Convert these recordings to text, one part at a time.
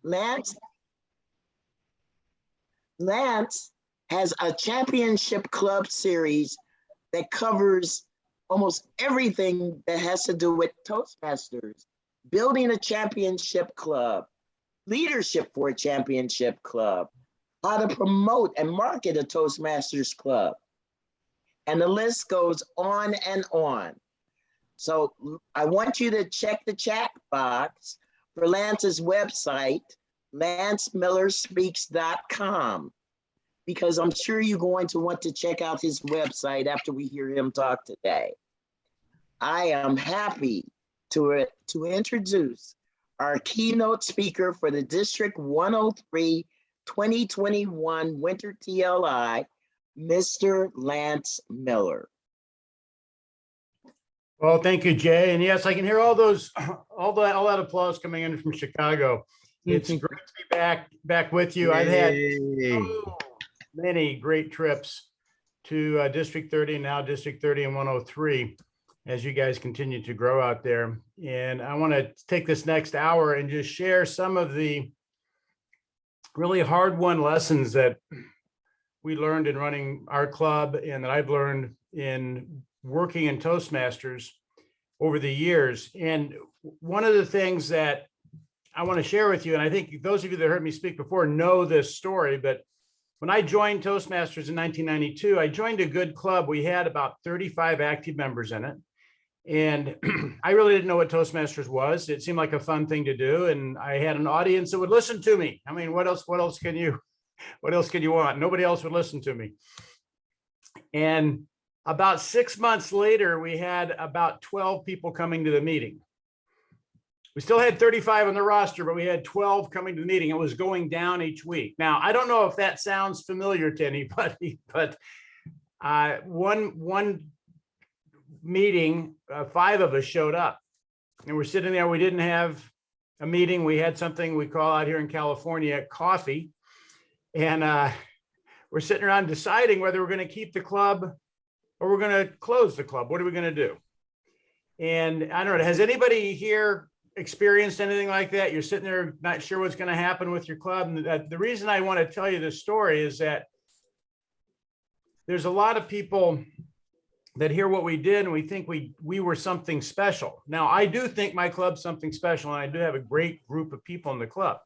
Lance has a championship club series that covers almost everything that has to do with Toastmasters, building a championship club, leadership for a championship club, how to promote and market a Toastmasters club. And the list goes on and on. So I want you to check the chat box for Lance's website, lancemillerspeaks.com, because I'm sure you're going to want to check out his website after we hear him talk today. I am happy to introduce our keynote speaker for the District 103 2021 Winter TLI, Mr. Lance Miller. Well, thank you, Jay. And yes, I can hear all that applause coming in from Chicago. It's great to be back with you. I've had so many great trips to District 30, now District 30 and 103, as you guys continue to grow out there. And I want to take this next hour and just share some of the really hard-won lessons that we learned in running our club and that I've learned in working in Toastmasters over the years. And one of the things that I want to share with you, and I think those of you that heard me speak before know this story, but when I joined Toastmasters in 1992, I joined a good club. We had about 35 active members in it. And I really didn't know what Toastmasters was. It seemed like a fun thing to do. And I had an audience that would listen to me. I mean, what else can you want? Nobody else would listen to me. And about 6 months later, we had about 12 people coming to the meeting. We still had 35 on the roster, but we had 12 coming to the meeting. It was going down each week. Now, I don't know if that sounds familiar to anybody, but one meeting, 5 of us showed up, and we're sitting there. We didn't have a meeting. We had something we call out here in California coffee, and we're sitting around deciding whether we're going to keep the club or we're going to close the club. What are we going to do? And I don't know, has anybody here experienced anything like that? You're sitting there not sure what's going to happen with your club. And the reason I want to tell you this story is that there's a lot of people that hear what we did and we think we were something special. Now, I do think my club's something special, and I do have a great group of people in the club.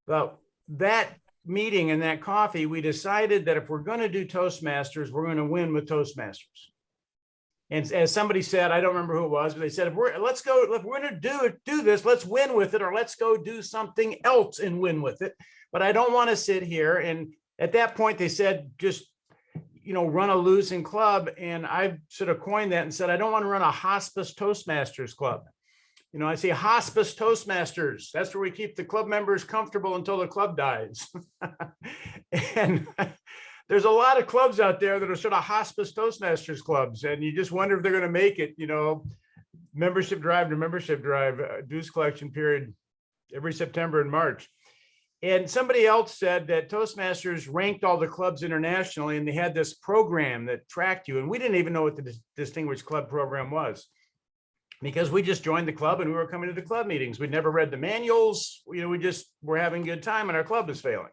But that meeting and that coffee, we decided that if we're going to do Toastmasters, we're going to win with Toastmasters. And as somebody said, I don't remember who it was, but they said, if we're going to do this, let's win with it, or let's go do something else and win with it. But I don't want to sit here. And at that point, they said, just, run a losing club. And I sort of coined that and said, I don't want to run a hospice Toastmasters club. I say hospice Toastmasters. That's where we keep the club members comfortable until the club dies. And there's a lot of clubs out there that are sort of hospice Toastmasters clubs. And you just wonder if they're going to make it, membership drive to membership drive, dues collection period every September and March. And somebody else said that Toastmasters ranked all the clubs internationally, and they had this program that tracked you. And we didn't even know what the Distinguished Club program was, because we just joined the club and we were coming to the club meetings. We'd never read the manuals. We just were having a good time, and our club was failing.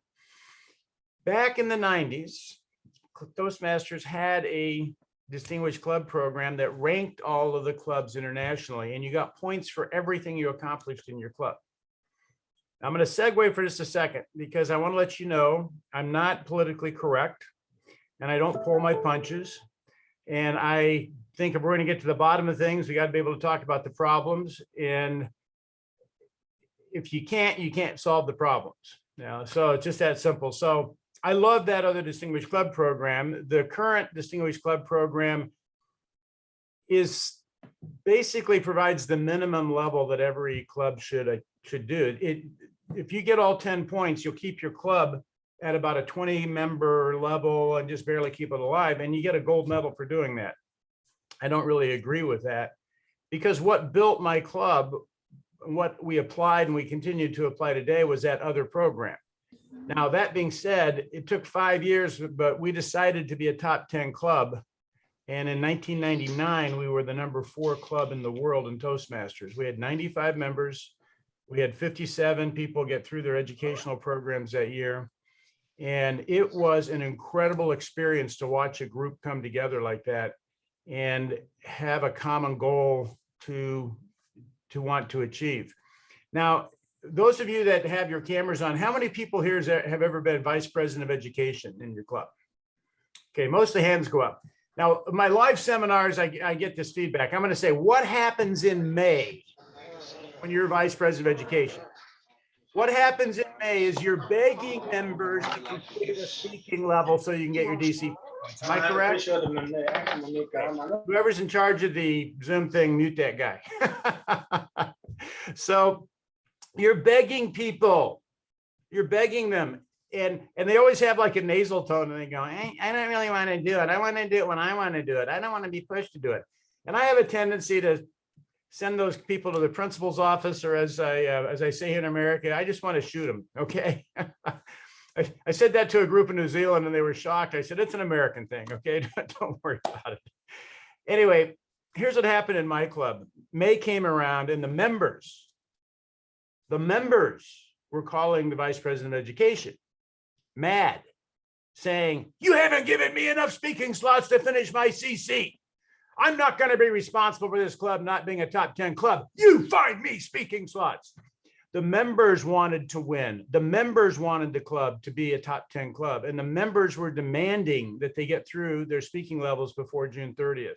Back in the 90s, Toastmasters had a Distinguished Club program that ranked all of the clubs internationally, and you got points for everything you accomplished in your club. I'm going to segue for just a second, because I want to let you know I'm not politically correct, and I don't pull my punches. And I think if we're going to get to the bottom of things, we got to be able to talk about the problems. And if you can't solve the problems. So it's just that simple. So I love that other Distinguished Club program. The current Distinguished Club program basically provides the minimum level that every club should do. If you get all 10 points, you'll keep your club at about a 20-member level and just barely keep it alive, and you get a gold medal for doing that. I don't really agree with that, because what built my club, what we applied and we continue to apply today, was that other program. Now, that being said, it took 5 years, but we decided to be a top 10 club. And in 1999, we were the #4 club in the world in Toastmasters. We had 95 members. We had 57 people get through their educational programs that year. And it was an incredible experience to watch a group come together like that and have a common goal to want to achieve. Now, those of you that have your cameras on, how many people here have ever been vice president of education in your club? Okay, most of the hands go up. Now, my live seminars, I get this feedback. I'm going to say, what happens in May when you're vice president of education? What happens in May is you're begging members to complete a speaking level so you can get your DC points. Am I correct? Whoever's in charge of the Zoom thing, mute that guy. So you're begging people, you're begging them. And they always have like a nasal tone and they go, I don't really want to do it. I want to do it when I want to do it. I don't want to be pushed to do it. And I have a tendency to send those people to the principal's office, or as I say here in America, I just want to shoot them. Okay. I said that to a group in New Zealand and they were shocked. I said, it's an American thing. Okay. Don't worry about it. Anyway, here's what happened in my club. May came around and the members were calling the vice president of education mad, saying, you haven't given me enough speaking slots to finish my CC. I'm not going to be responsible for this club not being a top 10 club. You find me speaking slots. The members wanted to win. The members wanted the club to be a top 10 club. And the members were demanding that they get through their speaking levels before June 30th.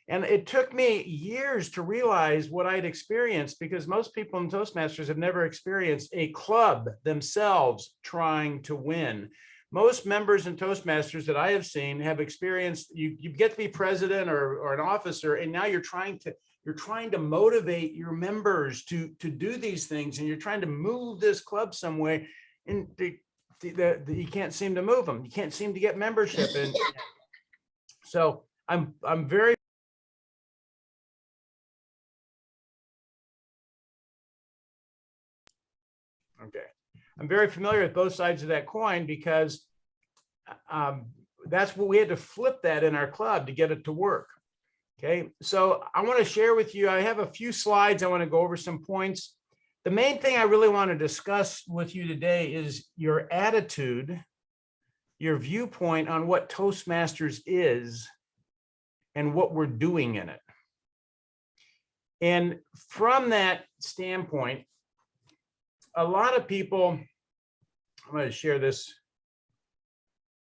And it took me years to realize what I'd experienced, because most people in Toastmasters have never experienced a club themselves trying to win. Most members in Toastmasters that I have seen have experienced, you get to be president or an officer, and now you're trying to motivate your members to do these things, and you're trying to move this club some way, and you can't seem to move them. You can't seem to get membership. And so I'm very okay. I'm very familiar with both sides of that coin, because that's what we had to flip that in our club to get it to work. Okay, so I want to share with you, I have a few slides. I want to go over some points. The main thing I really want to discuss with you today is your attitude, your viewpoint on what Toastmasters is and what we're doing in it. And from that standpoint, a lot of people, I'm going to share this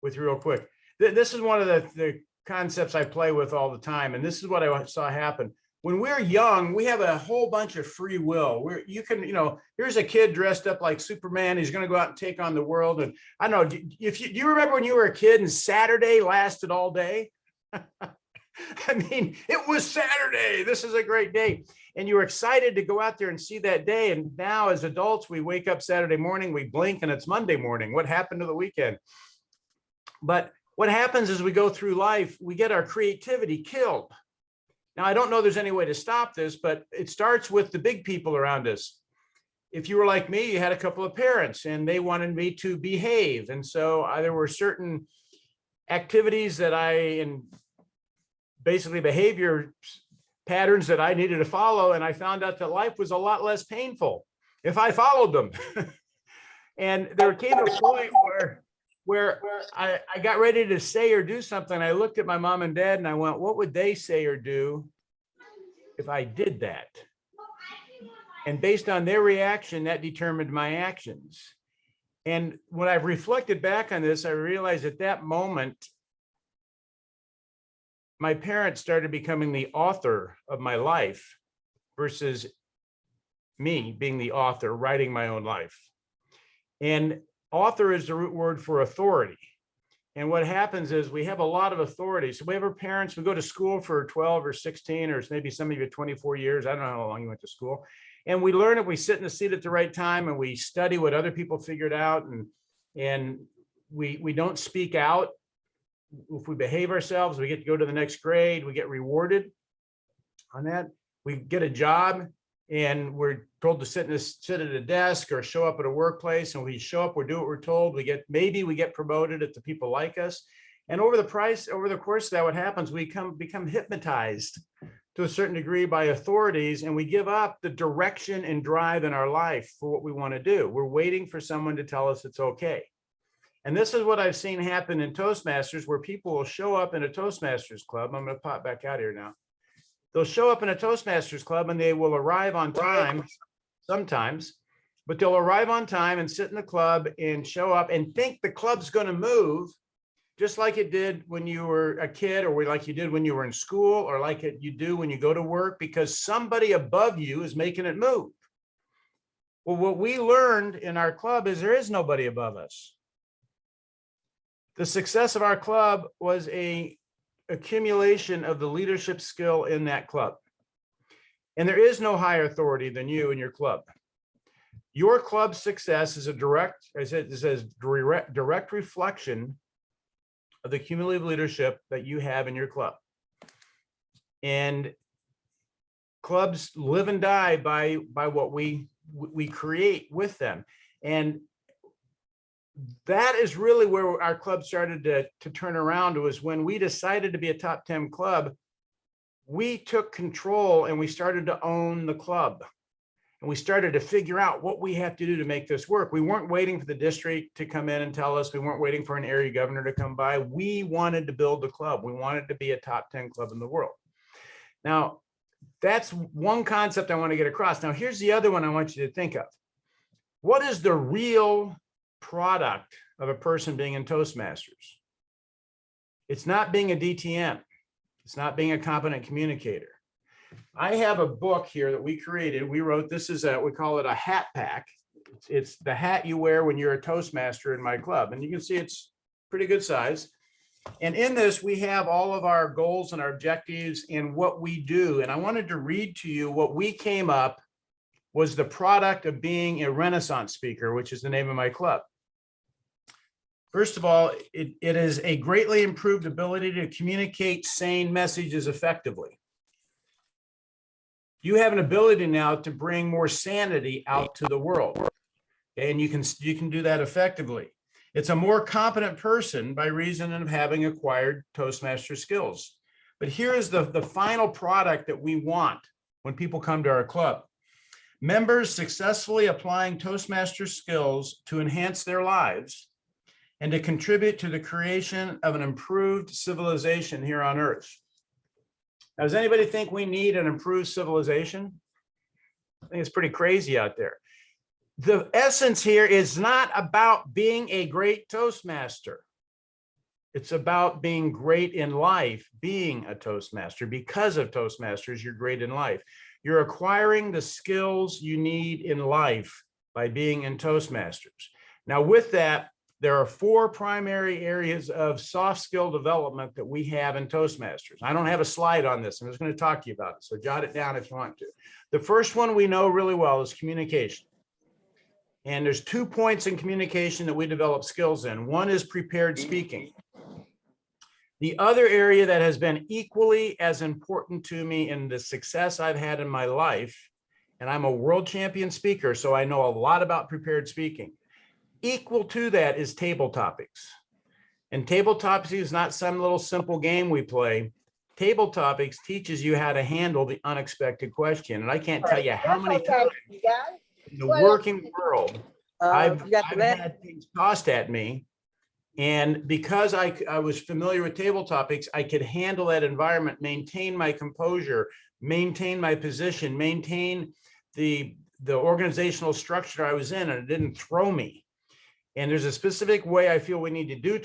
with you real quick. This is one of the concepts I play with all the time. And this is what I saw happen. When we're young, we have a whole bunch of free will. Here's a kid dressed up like Superman. He's going to go out and take on the world. And I don't know, do you remember when you were a kid and Saturday lasted all day? I mean, it was Saturday. This is a great day. And you were excited to go out there and see that day. And now as adults, we wake up Saturday morning, we blink and it's Monday morning. What happened to the weekend? But what happens as we go through life, we get our creativity killed. Now, I don't know there's any way to stop this, but it starts with the big people around us. If you were like me, you had a couple of parents and they wanted me to behave. And so there were certain activities that and basically behavior patterns that I needed to follow. And I found out that life was a lot less painful if I followed them. And there came a point where I got ready to say or do something. I looked at my mom and dad and I went, what would they say or do if I did that? And based on their reaction, that determined my actions. And when I've reflected back on this, I realized at that moment, my parents started becoming the author of my life versus me being the author, writing my own life. And author is the root word for authority. And what happens is we have a lot of authority. So we have our parents, we go to school for 12 or 16, or maybe some of you 24 years. I don't know how long you went to school. And we learn it, we sit in the seat at the right time and we study what other people figured out. And we don't speak out. If we behave ourselves, we get to go to the next grade, we get rewarded on that. We get a job and we're told to sit at a desk or show up at a workplace, and we show up, we do what we're told, maybe we get promoted if the people like us. And over the course of that, what happens, we become hypnotized to a certain degree by authorities, and we give up the direction and drive in our life for what we want to do. We're waiting for someone to tell us it's okay. And this is what I've seen happen in Toastmasters, where people will show up in a Toastmasters club. I'm going to pop back out here now. They'll show up in a Toastmasters club and they will arrive on time sometimes, but they'll arrive on time and sit in the club and show up and think the club's going to move, just like it did when you were a kid, or like you did when you were in school, or like you do when you go to work, because somebody above you is making it move. Well, what we learned in our club is there is nobody above us. The success of our club was an accumulation of the leadership skill in that club. And there is no higher authority than you in your club. Your club's success is a direct reflection of the cumulative leadership that you have in your club. And clubs live and die by what we create with them. And that is really where our club started to turn around. It was when we decided to be a top 10 club, we took control and we started to own the club. And we started to figure out what we have to do to make this work. We weren't waiting for the district to come in and tell us. We weren't waiting for an area governor to come by. We wanted to build the club. We wanted to be a top 10 club in the world. Now, that's one concept I want to get across. Now, here's the other one I want you to think of. What is the real product of a person being in Toastmasters? It's not being a DTM. It's not being a competent communicator. I have a book here that we created. We wrote, this is we call it a hat pack. It's the hat you wear when you're a Toastmaster in my club. And you can see it's pretty good size. And in this, we have all of our goals and our objectives and what we do. And I wanted to read to you what we came up was the product of being a Renaissance speaker, which is the name of my club. First of all, it is a greatly improved ability to communicate sane messages effectively. You have an ability now to bring more sanity out to the world, okay? And you can do that effectively. It's a more competent person by reason of having acquired Toastmaster skills. But here is the final product that we want when people come to our club. Members successfully applying Toastmaster skills to enhance their lives and to contribute to the creation of an improved civilization here on Earth. Now, does anybody think we need an improved civilization? I think it's pretty crazy out there. The essence here is not about being a great Toastmaster. It's about being great in life, being a Toastmaster. Because of Toastmasters, you're great in life. You're acquiring the skills you need in life by being in Toastmasters. Now, with that, there are 4 primary areas of soft skill development that we have in Toastmasters. I don't have a slide on this. I'm just going to talk to you about it. So jot it down if you want to. The first one we know really well is communication. And there's 2 points in communication that we develop skills in. One is prepared speaking. The other area that has been equally as important to me in the success I've had in my life, and I'm a world champion speaker, so I know a lot about prepared speaking. Equal to that is table topics. And table topics is not some little simple game we play. Table topics teaches you how to handle the unexpected question. And I can't tell you how many times in the working world I've had things tossed at me. And because I was familiar with table topics, I could handle that environment, maintain my composure, maintain my position, maintain the organizational structure I was in, and it didn't throw me. And there's a specific way I feel we need to do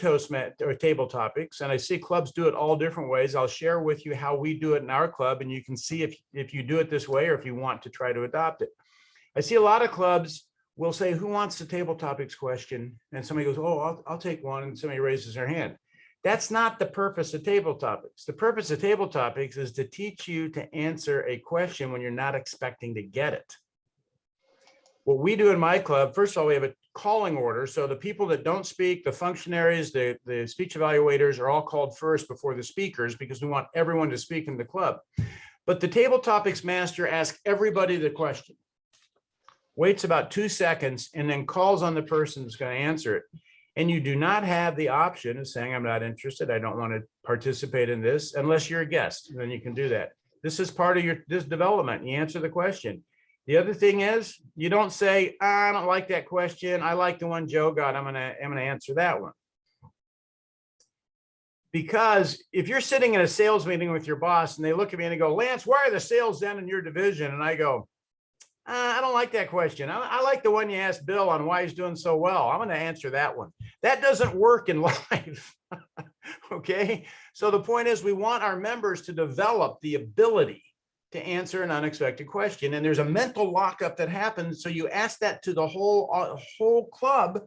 or table topics. And I see clubs do it all different ways. I'll share with you how we do it in our club, and you can see if you do it this way or if you want to try to adopt it. I see a lot of clubs will say, who wants the table topics question? And somebody goes, oh, I'll take one. And somebody raises their hand. That's not the purpose of table topics. The purpose of table topics is to teach you to answer a question when you're not expecting to get it. What we do in my club, first of all, we have a calling order. So the people that don't speak, the functionaries, the speech evaluators are all called first before the speakers, because we want everyone to speak in the club. But the table topics master asks everybody the question, waits about 2 seconds, and then calls on the person that's going to answer it. And you do not have the option of saying, I'm not interested, I don't want to participate in this, unless you're a guest. Then you can do that. This is part of this development. You answer the question. The other thing is, you don't say, I don't like that question. I like the one Joe got. I'm gonna answer that one. Because if you're sitting in a sales meeting with your boss and they look at me and they go, Lance, why are the sales down in your division? And I go, I don't like that question. I like the one you asked Bill on why he's doing so well. I'm going to answer that one. That doesn't work in life. Okay. So the point is, we want our members to develop the ability to answer an unexpected question. And there's a mental lockup that happens. So you ask that to the whole club,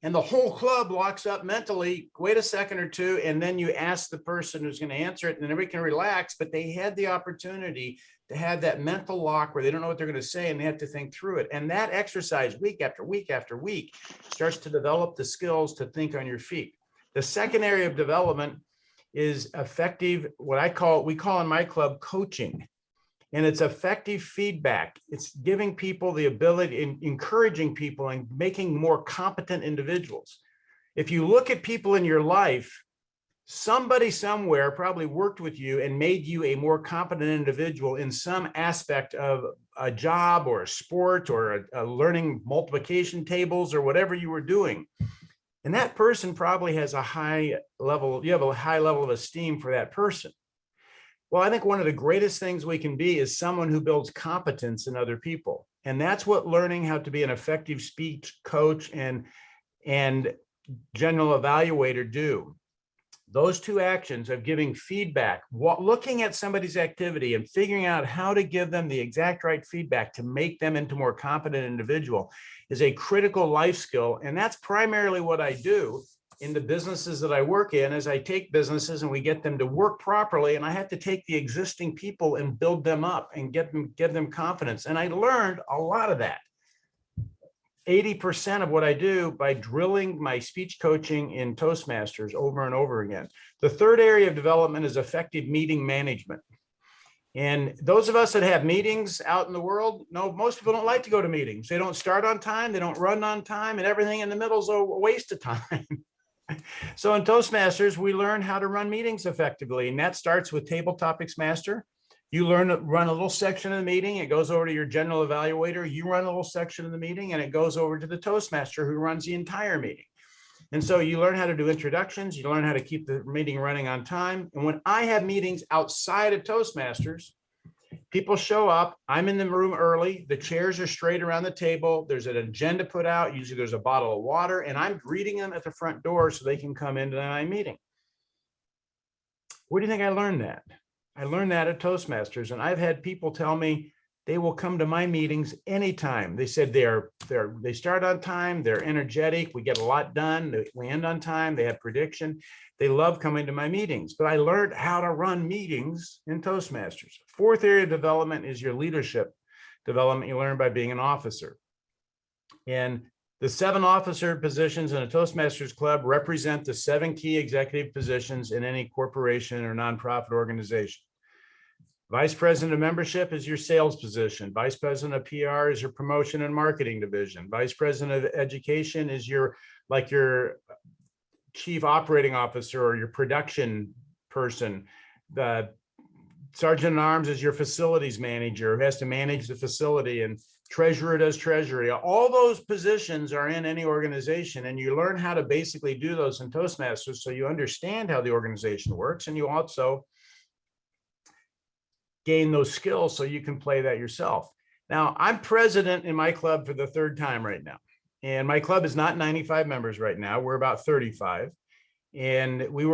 and the whole club locks up mentally. Wait a second or two, and then you ask the person who's going to answer it, and then everybody can relax. But they had the opportunity to have that mental lock where they don't know what they're going to say and they have to think through it. And that exercise, week after week after week, starts to develop the skills to think on your feet. The second area of development is effective, we call in my club coaching. And it's effective feedback. It's giving people the ability, and encouraging people and making more competent individuals. If you look at people in your life, somebody somewhere probably worked with you and made you a more competent individual in some aspect of a job or a sport or a learning multiplication tables or whatever you were doing. And that person probably has a high level, you have a high level of esteem for that person. Well, I think one of the greatest things we can be is someone who builds competence in other people. And that's what learning how to be an effective speech coach and general evaluator do. Those two actions of giving feedback, looking at somebody's activity and figuring out how to give them the exact right feedback to make them into a more competent individual, is a critical life skill. And that's primarily what I do in the businesses that I work in. As I take businesses and we get them to work properly, and I have to take the existing people and build them up and give them confidence. And I learned a lot of that. 80% of what I do by drilling my speech coaching in Toastmasters over and over again. The third area of development is effective meeting management. And those of us that have meetings out in the world, no, most people don't like to go to meetings. They don't start on time, they don't run on time, and everything in the middle is a waste of time. So in Toastmasters, we learn how to run meetings effectively. And that starts with Table Topics Master. You learn to run a little section of the meeting. It goes over to your general evaluator. You run a little section of the meeting, and it goes over to the Toastmaster, who runs the entire meeting. And so you learn how to do introductions. You learn how to keep the meeting running on time. And when I have meetings outside of Toastmasters, people show up. I'm in the room early. The chairs are straight around the table. There's an agenda put out. Usually there's a bottle of water, and I'm greeting them at the front door so they can come into my meeting. Where do you think I learned that? I learned that at Toastmasters, and I've had people tell me they will come to my meetings anytime. They said they start on time, they're energetic, we get a lot done, we end on time, they have prediction. They love coming to my meetings. But I learned how to run meetings in Toastmasters. Fourth area of development is your leadership development you learn by being an officer. And the 7 officer positions in a Toastmasters club represent the 7 key executive positions in any corporation or nonprofit organization. Vice President of Membership is your sales position. Vice President of PR is your promotion and marketing division. Vice President of Education is your Chief Operating Officer or your production person. The Sergeant at Arms is your facilities manager, who has to manage the facility, and treasurer does treasury. All those positions are in any organization, and you learn how to basically do those in Toastmasters so you understand how the organization works, and you also gain those skills so you can play that yourself. Now, I'm president in my club for the 3rd time right now, and my club is not 95 members right now. We're about 35, and we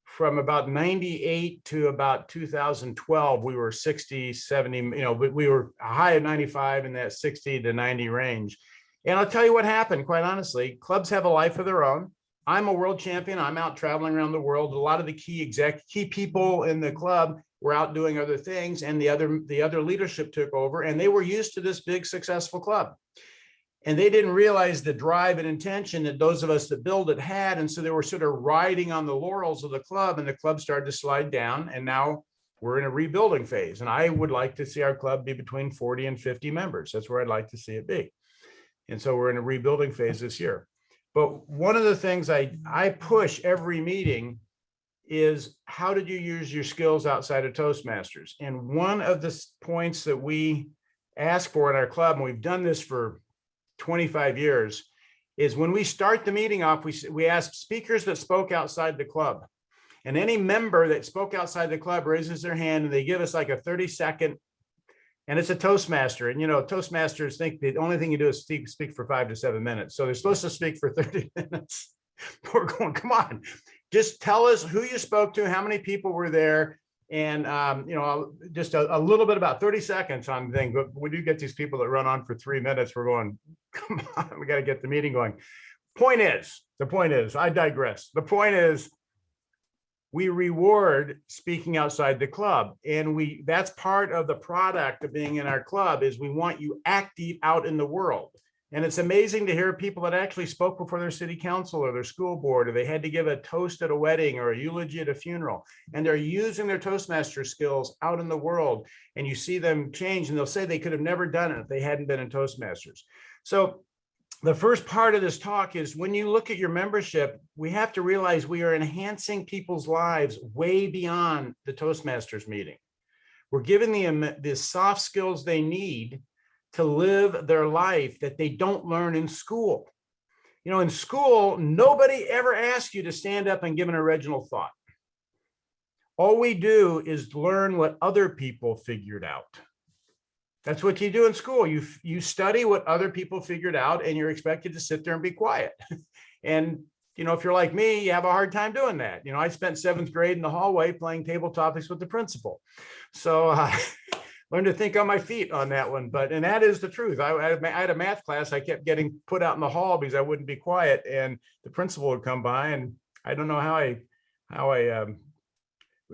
from about 98 to about 2012, we were 60, 70, we were a high of 95 in that 60 to 90 range. And I'll tell you what happened, quite honestly. Clubs have a life of their own. I'm a world champion. I'm out traveling around the world. A lot of the key people in the club were out doing other things, and the other leadership took over, and they were used to this big, successful club. And they didn't realize the drive and intention that those of us that build it had. And so they were sort of riding on the laurels of the club, and the club started to slide down. And now we're in a rebuilding phase. And I would like to see our club be between 40 and 50 members. That's where I'd like to see it be. And so we're in a rebuilding phase this year. But one of the things I push every meeting is how did you use your skills outside of Toastmasters? And one of the points that we ask for in our club, and we've done this for 25 years, is when we start the meeting off, we ask speakers that spoke outside the club. And any member that spoke outside the club raises their hand and they give us like a 30-second, and it's a Toastmaster. And, you know, Toastmasters think the only thing you do is speak for 5 to 7 minutes. So they're supposed to speak for 30 minutes. We're going, come on, just tell us who you spoke to, how many people were there. And, you know, just a little bit about 30 seconds on the thing. But we do get these people that run on for 3 minutes. We're going, come on, we got to get the meeting going. The point is, I digress. The point is, we reward speaking outside the club. And that's part of the product of being in our club, is we want you active out in the world. And it's amazing to hear people that actually spoke before their city council or their school board, or they had to give a toast at a wedding or a eulogy at a funeral, and they're using their Toastmaster skills out in the world. And you see them change, and they'll say they could have never done it if they hadn't been in Toastmasters. So the first part of this talk is, when you look at your membership, we have to realize we are enhancing people's lives way beyond the Toastmasters meeting. We're giving them the soft skills they need to live their life that they don't learn in school. You know, in school, nobody ever asks you to stand up and give an original thought. All we do is learn what other people figured out. That's what you do in school. You study what other people figured out, and you're expected to sit there and be quiet. And, you know, if you're like me, you have a hard time doing that. You know, I spent 7th grade in the hallway playing table topics with the principal. So learned to think on my feet on that one. And that is the truth. I had a math class. I kept getting put out in the hall because I wouldn't be quiet, and the principal would come by, and I don't know how I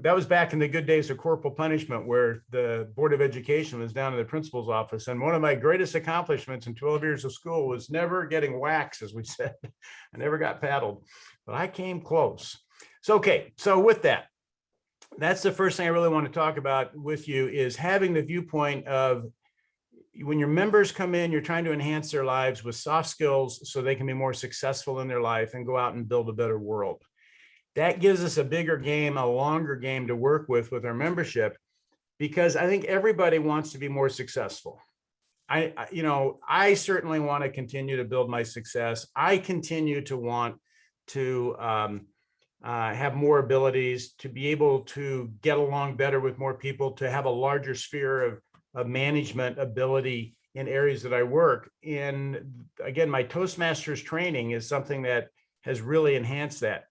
that was back in the good days of corporal punishment, where the Board of Education was down in the principal's office. And one of my greatest accomplishments in 12 years of school was never getting whacked, as we said. I never got paddled, but I came close. So, okay. So with that, that's the first thing I really want to talk about with you, is having the viewpoint of, when your members come in, you're trying to enhance their lives with soft skills so they can be more successful in their life and go out and build a better world. That gives us a bigger game, a longer game to work with our membership, because I think everybody wants to be more successful. I certainly want to continue to build my success. I continue to want to have more abilities, to be able to get along better with more people, to have a larger sphere of management ability in areas that I work. And again, my Toastmasters training is something that has really enhanced that.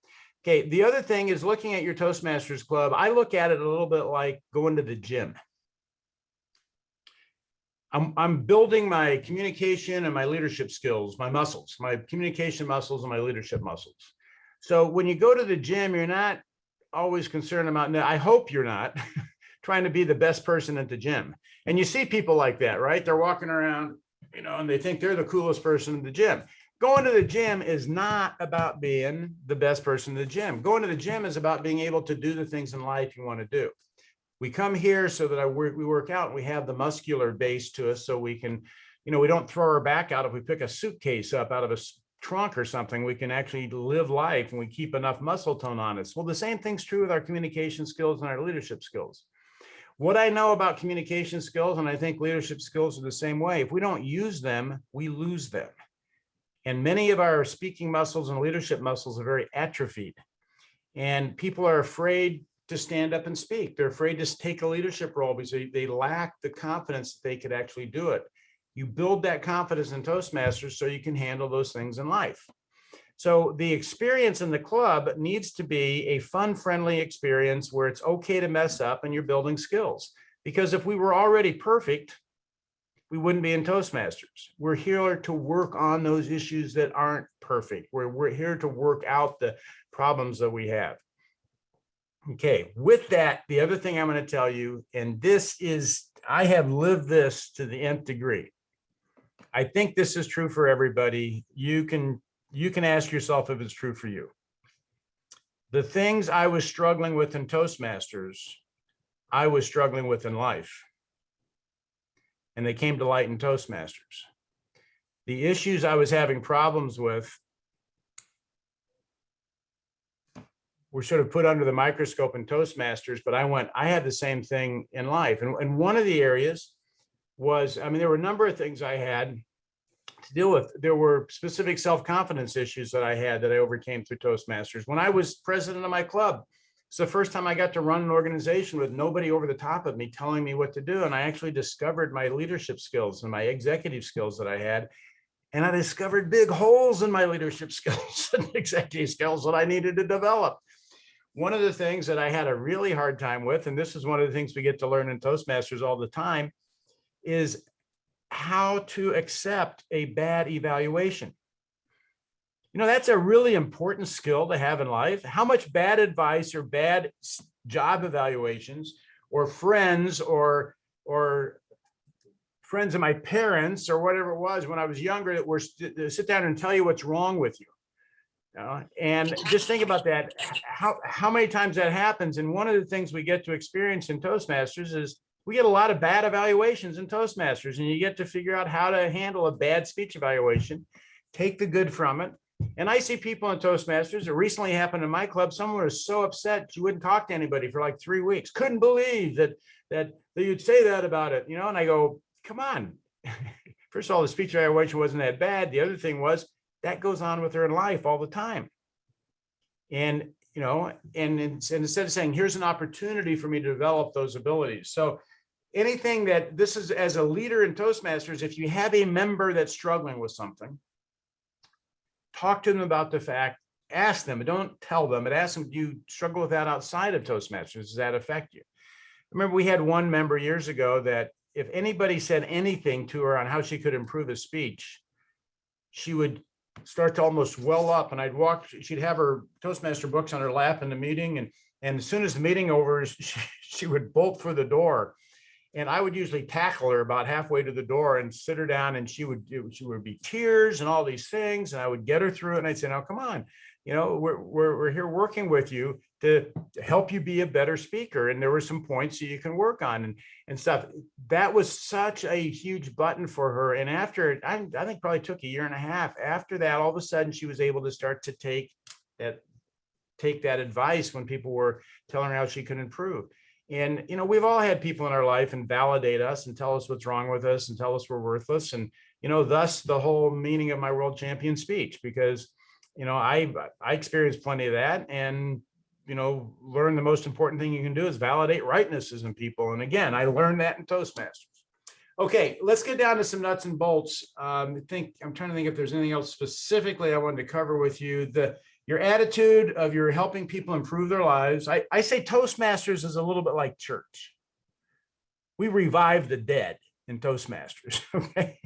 Okay, the other thing is, looking at your Toastmasters club, I look at it a little bit like going to the gym. I'm building my communication and my leadership skills, my muscles, my communication muscles and my leadership muscles. So when you go to the gym, you're not always concerned about, I hope you're not trying to be the best person at the gym. And you see people like that, right? They're walking around, you know, and they think they're the coolest person in the gym. Going to the gym is not about being the best person in the gym. Going to the gym is about being able to do the things in life you want to do. We come here so that we work out, and we have the muscular base to us, so we can, you know, we don't throw our back out. If we pick a suitcase up out of a trunk or something, we can actually live life, and we keep enough muscle tone on us. Well, the same thing's true with our communication skills and our leadership skills. What I know about communication skills, and I think leadership skills are the same way, if we don't use them, we lose them. And many of our speaking muscles and leadership muscles are very atrophied. And people are afraid to stand up and speak. They're afraid to take a leadership role because they lack the confidence that they could actually do it. You build that confidence in Toastmasters so you can handle those things in life. So the experience in the club needs to be a fun, friendly experience where it's okay to mess up and you're building skills. Because if we were already perfect, we wouldn't be in Toastmasters. We're here to work on those issues that aren't perfect. We're here to work out the problems that we have. Okay, with that, the other thing I'm going to tell you, and this is, I have lived this to the nth degree. I think this is true for everybody. You can ask yourself if it's true for you. The things I was struggling with in Toastmasters, I was struggling with in life. And they came to light in Toastmasters. The issues I was having problems with were sort of put under the microscope in Toastmasters, but I had the same thing in life. And one of the areas was, I mean, there were a number of things I had to deal with. There were specific self-confidence issues that I had that I overcame through Toastmasters. When I was president of my club, it's the first time I got to run an organization with nobody over the top of me telling me what to do. And I actually discovered my leadership skills and my executive skills that I had. And I discovered big holes in my leadership skills and executive skills that I needed to develop. One of the things that I had a really hard time with, and this is one of the things we get to learn in Toastmasters all the time, is how to accept a bad evaluation. You know, that's a really important skill to have in life. How much bad advice or bad job evaluations or friends or friends of my parents or whatever it was when I was younger that were to sit down and tell you what's wrong with you. And just think about that, how many times that happens. And one of the things we get to experience in Toastmasters is we get a lot of bad evaluations in Toastmasters, and you get to figure out how to handle a bad speech evaluation, take the good from it. And I see people in Toastmasters, it recently happened in my club, someone was so upset she wouldn't talk to anybody for like 3 weeks, couldn't believe that you'd say that about it, you know. And I go, come on. First of all, the speech evaluation wasn't that bad. The other thing was, that goes on with her in life all the time. And, you know, and instead of saying, here's an opportunity for me to develop those abilities. So anything that this is, as a leader in Toastmasters, if you have a member that's struggling with something, talk to them about the fact, ask them, don't tell them, but ask them, do you struggle with that outside of Toastmasters? Does that affect you? I remember we had one member years ago that if anybody said anything to her on how she could improve a speech, she would start to almost well up, and she'd have her Toastmaster books on her lap in the meeting, and as soon as the meeting over, she would bolt for the door. And I would usually tackle her about halfway to the door and sit her down, and she would be tears and all these things, and I would get her through it. And I'd say, now, come on, you know, we're here working with you to help you be a better speaker. And there were some points that you can work on and stuff. That was such a huge button for her. And after, I think probably took a year and a half. After that, all of a sudden, she was able to start to take that advice when people were telling her how she could improve. And, you know, we've all had people in our life and validate us and tell us what's wrong with us and tell us we're worthless. And, you know, thus the whole meaning of my world champion speech, because, you know, I experienced plenty of that, and, you know, learn the most important thing you can do is validate rightnesses in people. And again, I learned that in Toastmasters. Okay, let's get down to some nuts and bolts. I'm trying to think if there's anything else specifically I wanted to cover with you. Your attitude of you're helping people improve their lives. I say Toastmasters is a little bit like church. We revive the dead in Toastmasters, okay?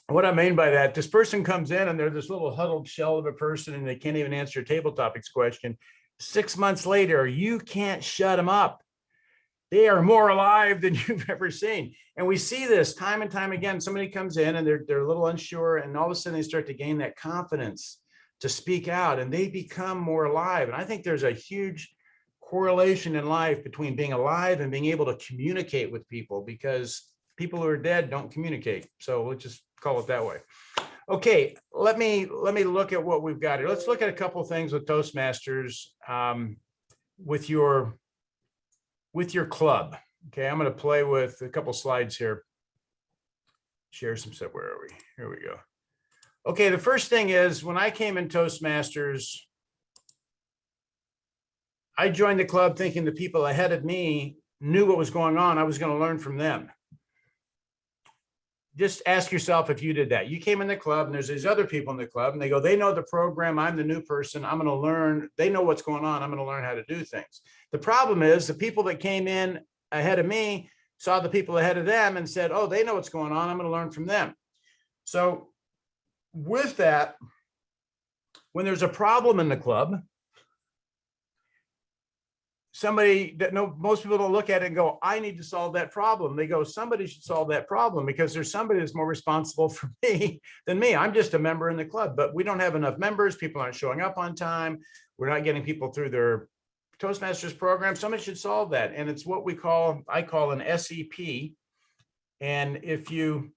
What I mean by that, this person comes in and they're this little huddled shell of a person and they can't even answer a table topics question. 6 months later, you can't shut them up. They are more alive than you've ever seen. And we see this time and time again. Somebody comes in and they're a little unsure, and all of a sudden they start to gain that confidence to speak out, and they become more alive. And I think there's a huge correlation in life between being alive and being able to communicate with people, because people who are dead don't communicate. So let's just call it that way. Okay, let me look at what we've got here. Let's look at a couple of things with Toastmasters with your club. Okay, I'm going to play with a couple slides here. Share some stuff. Where are we? Here we go. Okay, the first thing is, when I came in Toastmasters, I joined the club thinking the people ahead of me knew what was going on. I was going to learn from them. Just ask yourself if you did that. You came in the club and there's these other people in the club and they go, they know the program. I'm the new person. I'm going to learn. They know what's going on. I'm going to learn how to do things. The problem is the people that came in ahead of me saw the people ahead of them and said, oh, they know what's going on. I'm going to learn from them. So with that, when there's a problem in the club, somebody that most people don't look at it and go, I need to solve that problem. They go, somebody should solve that problem, because there's somebody that's more responsible for me than me. I'm just a member in the club, but we don't have enough members. People aren't showing up on time. We're not getting people through their Toastmasters program. Somebody should solve that. And it's what I call an SEP. And if you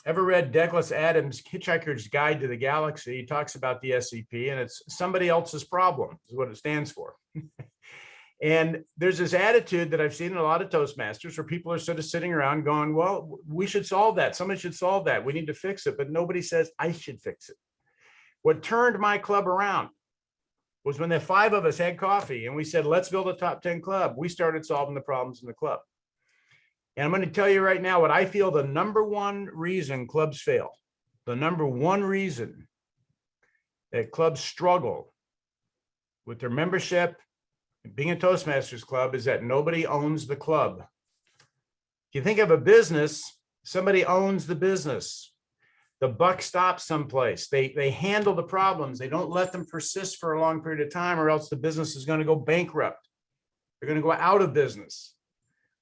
ever read Douglas Adams' Hitchhiker's Guide to the Galaxy? He talks about the SCP, and it's somebody else's problem is what it stands for. And there's this attitude that I've seen in a lot of Toastmasters where people are sort of sitting around going, well, we should solve that. Somebody should solve that. We need to fix it. But nobody says I should fix it. What turned my club around was when the 5 of us had coffee and we said, let's build a top 10 club. We started solving the problems in the club. And I'm going to tell you right now what I feel the number one reason clubs fail, the number one reason that clubs struggle with their membership, being a Toastmasters club, is that nobody owns the club. If you think of a business, somebody owns the business. The buck stops someplace. They handle the problems. They don't let them persist for a long period of time, or else the business is going to go bankrupt. They're going to go out of business.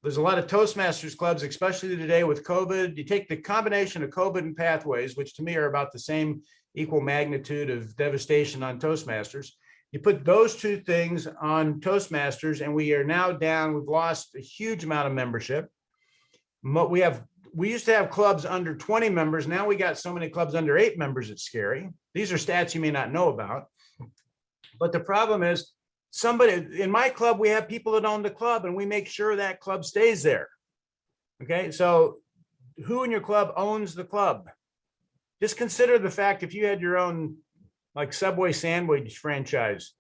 There's a lot of Toastmasters clubs, especially today with COVID. You take the combination of COVID and pathways, which to me are about the same equal magnitude of devastation on Toastmasters. You put those two things on Toastmasters, and we are now down. We've lost a huge amount of membership. We used to have clubs under 20 members. Now we got so many clubs under 8 members, it's scary. These are stats you may not know about. But the problem is, somebody in my club, we have people that own the club, and we make sure that club stays there. Okay, so who in your club owns the club? Just consider the fact if you had your own like Subway sandwich franchise,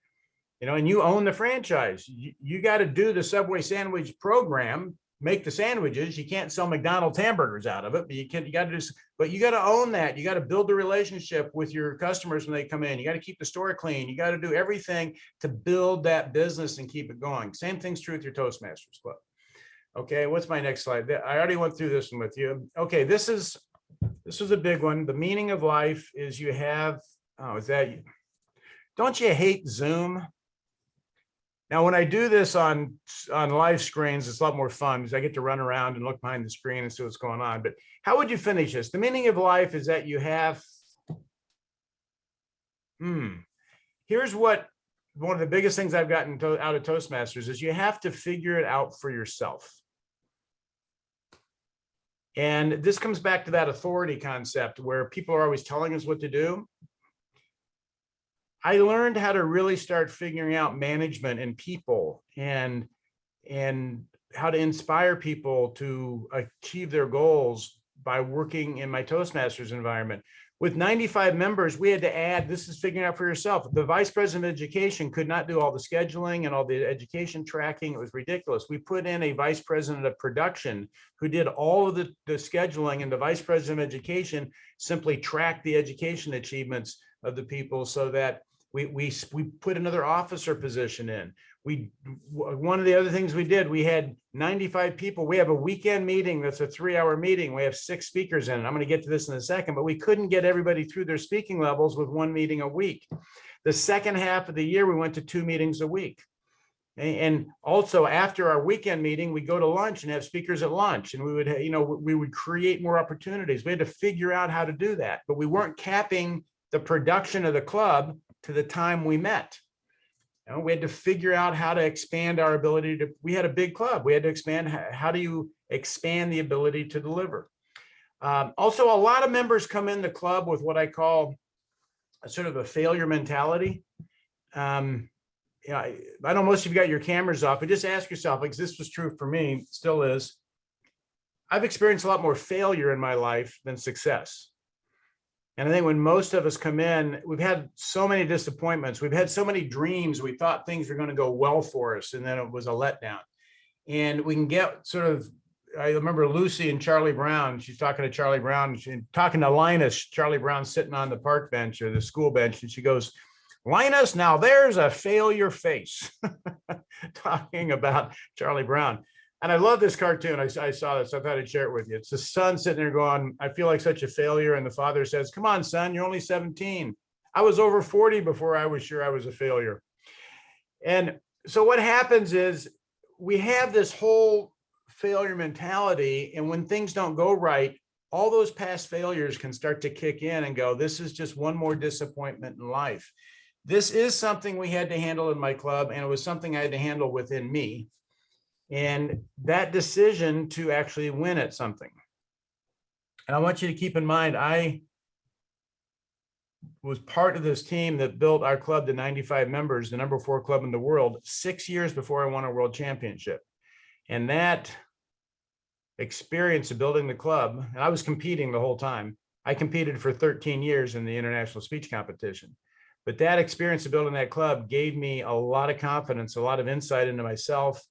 and you own the franchise, you got to do the Subway sandwich program, make the sandwiches. You can't sell McDonald's hamburgers out of it, but you got to own that. You got to build the relationship with your customers when they come in. You got to keep the store clean. You got to do everything to build that business and keep it going. Same thing's true with your Toastmasters club. Okay, what's my next slide? I already went through this one with you. Okay, this is a big one. The meaning of life is you have, don't you hate Zoom? Now, when I do this on live screens, it's a lot more fun because I get to run around and look behind the screen and see what's going on. But how would you finish this? The meaning of life is that you have, here's what one of the biggest things I've gotten out of Toastmasters is you have to figure it out for yourself. And this comes back to that authority concept where people are always telling us what to do. I learned how to really start figuring out management and people and how to inspire people to achieve their goals by working in my Toastmasters environment. With 95 members, we had to add, this is figuring out for yourself. The vice president of education could not do all the scheduling and all the education tracking. It was ridiculous. We put in a vice president of production who did all of the scheduling, and the vice president of education simply tracked the education achievements of the people so that we put another officer position in. One of the other things we did, we had 95 people. We have a weekend meeting that's a 3-hour meeting. We have 6 speakers in it. I'm going to get to this in a second, but we couldn't get everybody through their speaking levels with 1 meeting a week. The second half of the year, we went to 2 meetings a week. And also after our weekend meeting, we go to lunch and have speakers at lunch, and we would create more opportunities. We had to figure out how to do that, but we weren't capping the production of the club to the time we met. We had to figure out how to expand our ability to, we had a big club. We had to expand, how do you expand the ability to deliver? Also, a lot of members come in the club with what I call a sort of a failure mentality. I know most of you got your cameras off, but just ask yourself, like this was true for me, still is. I've experienced a lot more failure in my life than success. And I think when most of us come in, we've had so many disappointments. We've had so many dreams. We thought things were going to go well for us, and then it was a letdown. And we can get sort of, I remember Lucy and Charlie Brown, she's talking to Charlie Brown, talking to Linus, Charlie Brown sitting on the park bench or the school bench, and she goes, Linus, now there's a failure face, talking about Charlie Brown. And I love this cartoon. I saw this. I thought I'd share it with you. It's the son sitting there going, I feel like such a failure. And the father says, come on, son, you're only 17. I was over 40 before I was sure I was a failure. And so what happens is we have this whole failure mentality. And when things don't go right, all those past failures can start to kick in and go, this is just one more disappointment in life. This is something we had to handle in my club, and it was something I had to handle within me. And that decision to actually win at something. And I want you to keep in mind, I was part of this team that built our club to 95 members, the #4 club in the world, 6 years before I won a world championship. And that experience of building the club, and I was competing the whole time. I competed for 13 years in the international speech competition. But that experience of building that club gave me a lot of confidence, a lot of insight into myself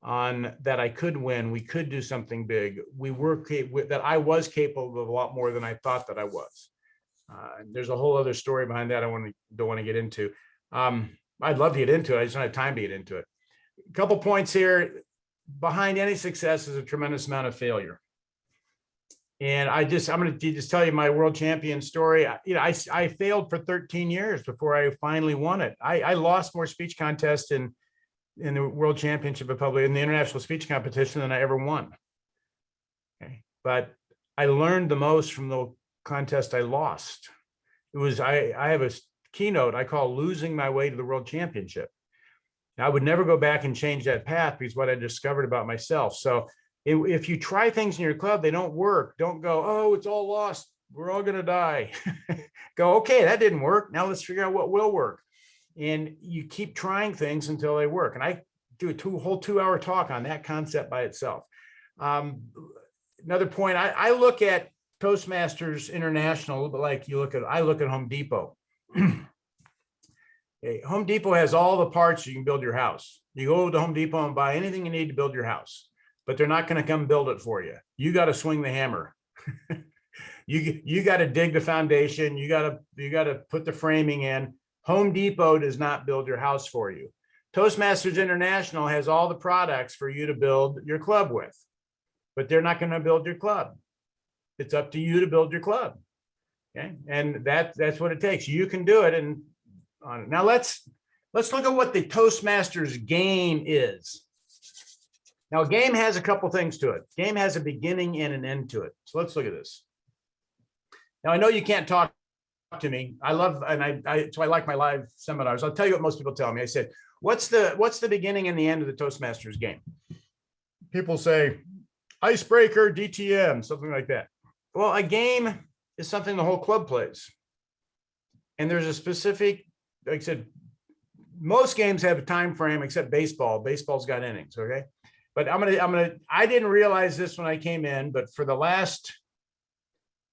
on that I could win. We could do something big. That I was capable of a lot more than I thought that I was. There's a whole other story behind that I don't want to get into. I'd love to get into it. I just don't have time to get into it. A couple points here. Behind any success is a tremendous amount of failure. And I'm going to just tell you my world champion story. I failed for 13 years before I finally won it. I lost more speech contests in the World Championship of Public in the international speech competition than I ever won. Okay. But I learned the most from the contest I lost. It was, I have a keynote I call losing my way to the World Championship. Now, I would never go back and change that path because what I discovered about myself. So if you try things in your club, they don't work. Don't go, oh, it's all lost. We're all going to die. Go, okay, that didn't work. Now let's figure out what will work. And you keep trying things until they work. And I do a whole 2-hour talk on that concept by itself. Another point, I look at Toastmasters International, but like I look at Home Depot. Okay, Home Depot has all the parts you can build your house. You go to Home Depot and buy anything you need to build your house, but they're not going to come build it for you. You got to swing the hammer. You got to dig the foundation. You got to put the framing in. Home Depot does not build your house for you. Toastmasters International has all the products for you to build your club with, but they're not going to build your club. It's up to you to build your club. Okay, and that's what it takes. You can do it. And now let's look at what the Toastmasters game is. Now, a game has a couple things to it. Game has a beginning and an end to it. So let's look at this. Now, I know you can't talk to me. I like my live seminars. I'll tell you what most people tell me. I said, what's the beginning and the end of the Toastmasters game? People say, icebreaker, DTM, something like that. Well, a game is something the whole club plays. And there's a specific, like I said, most games have a time frame except baseball. Baseball's got innings, okay? But I didn't realize this when I came in, but for the last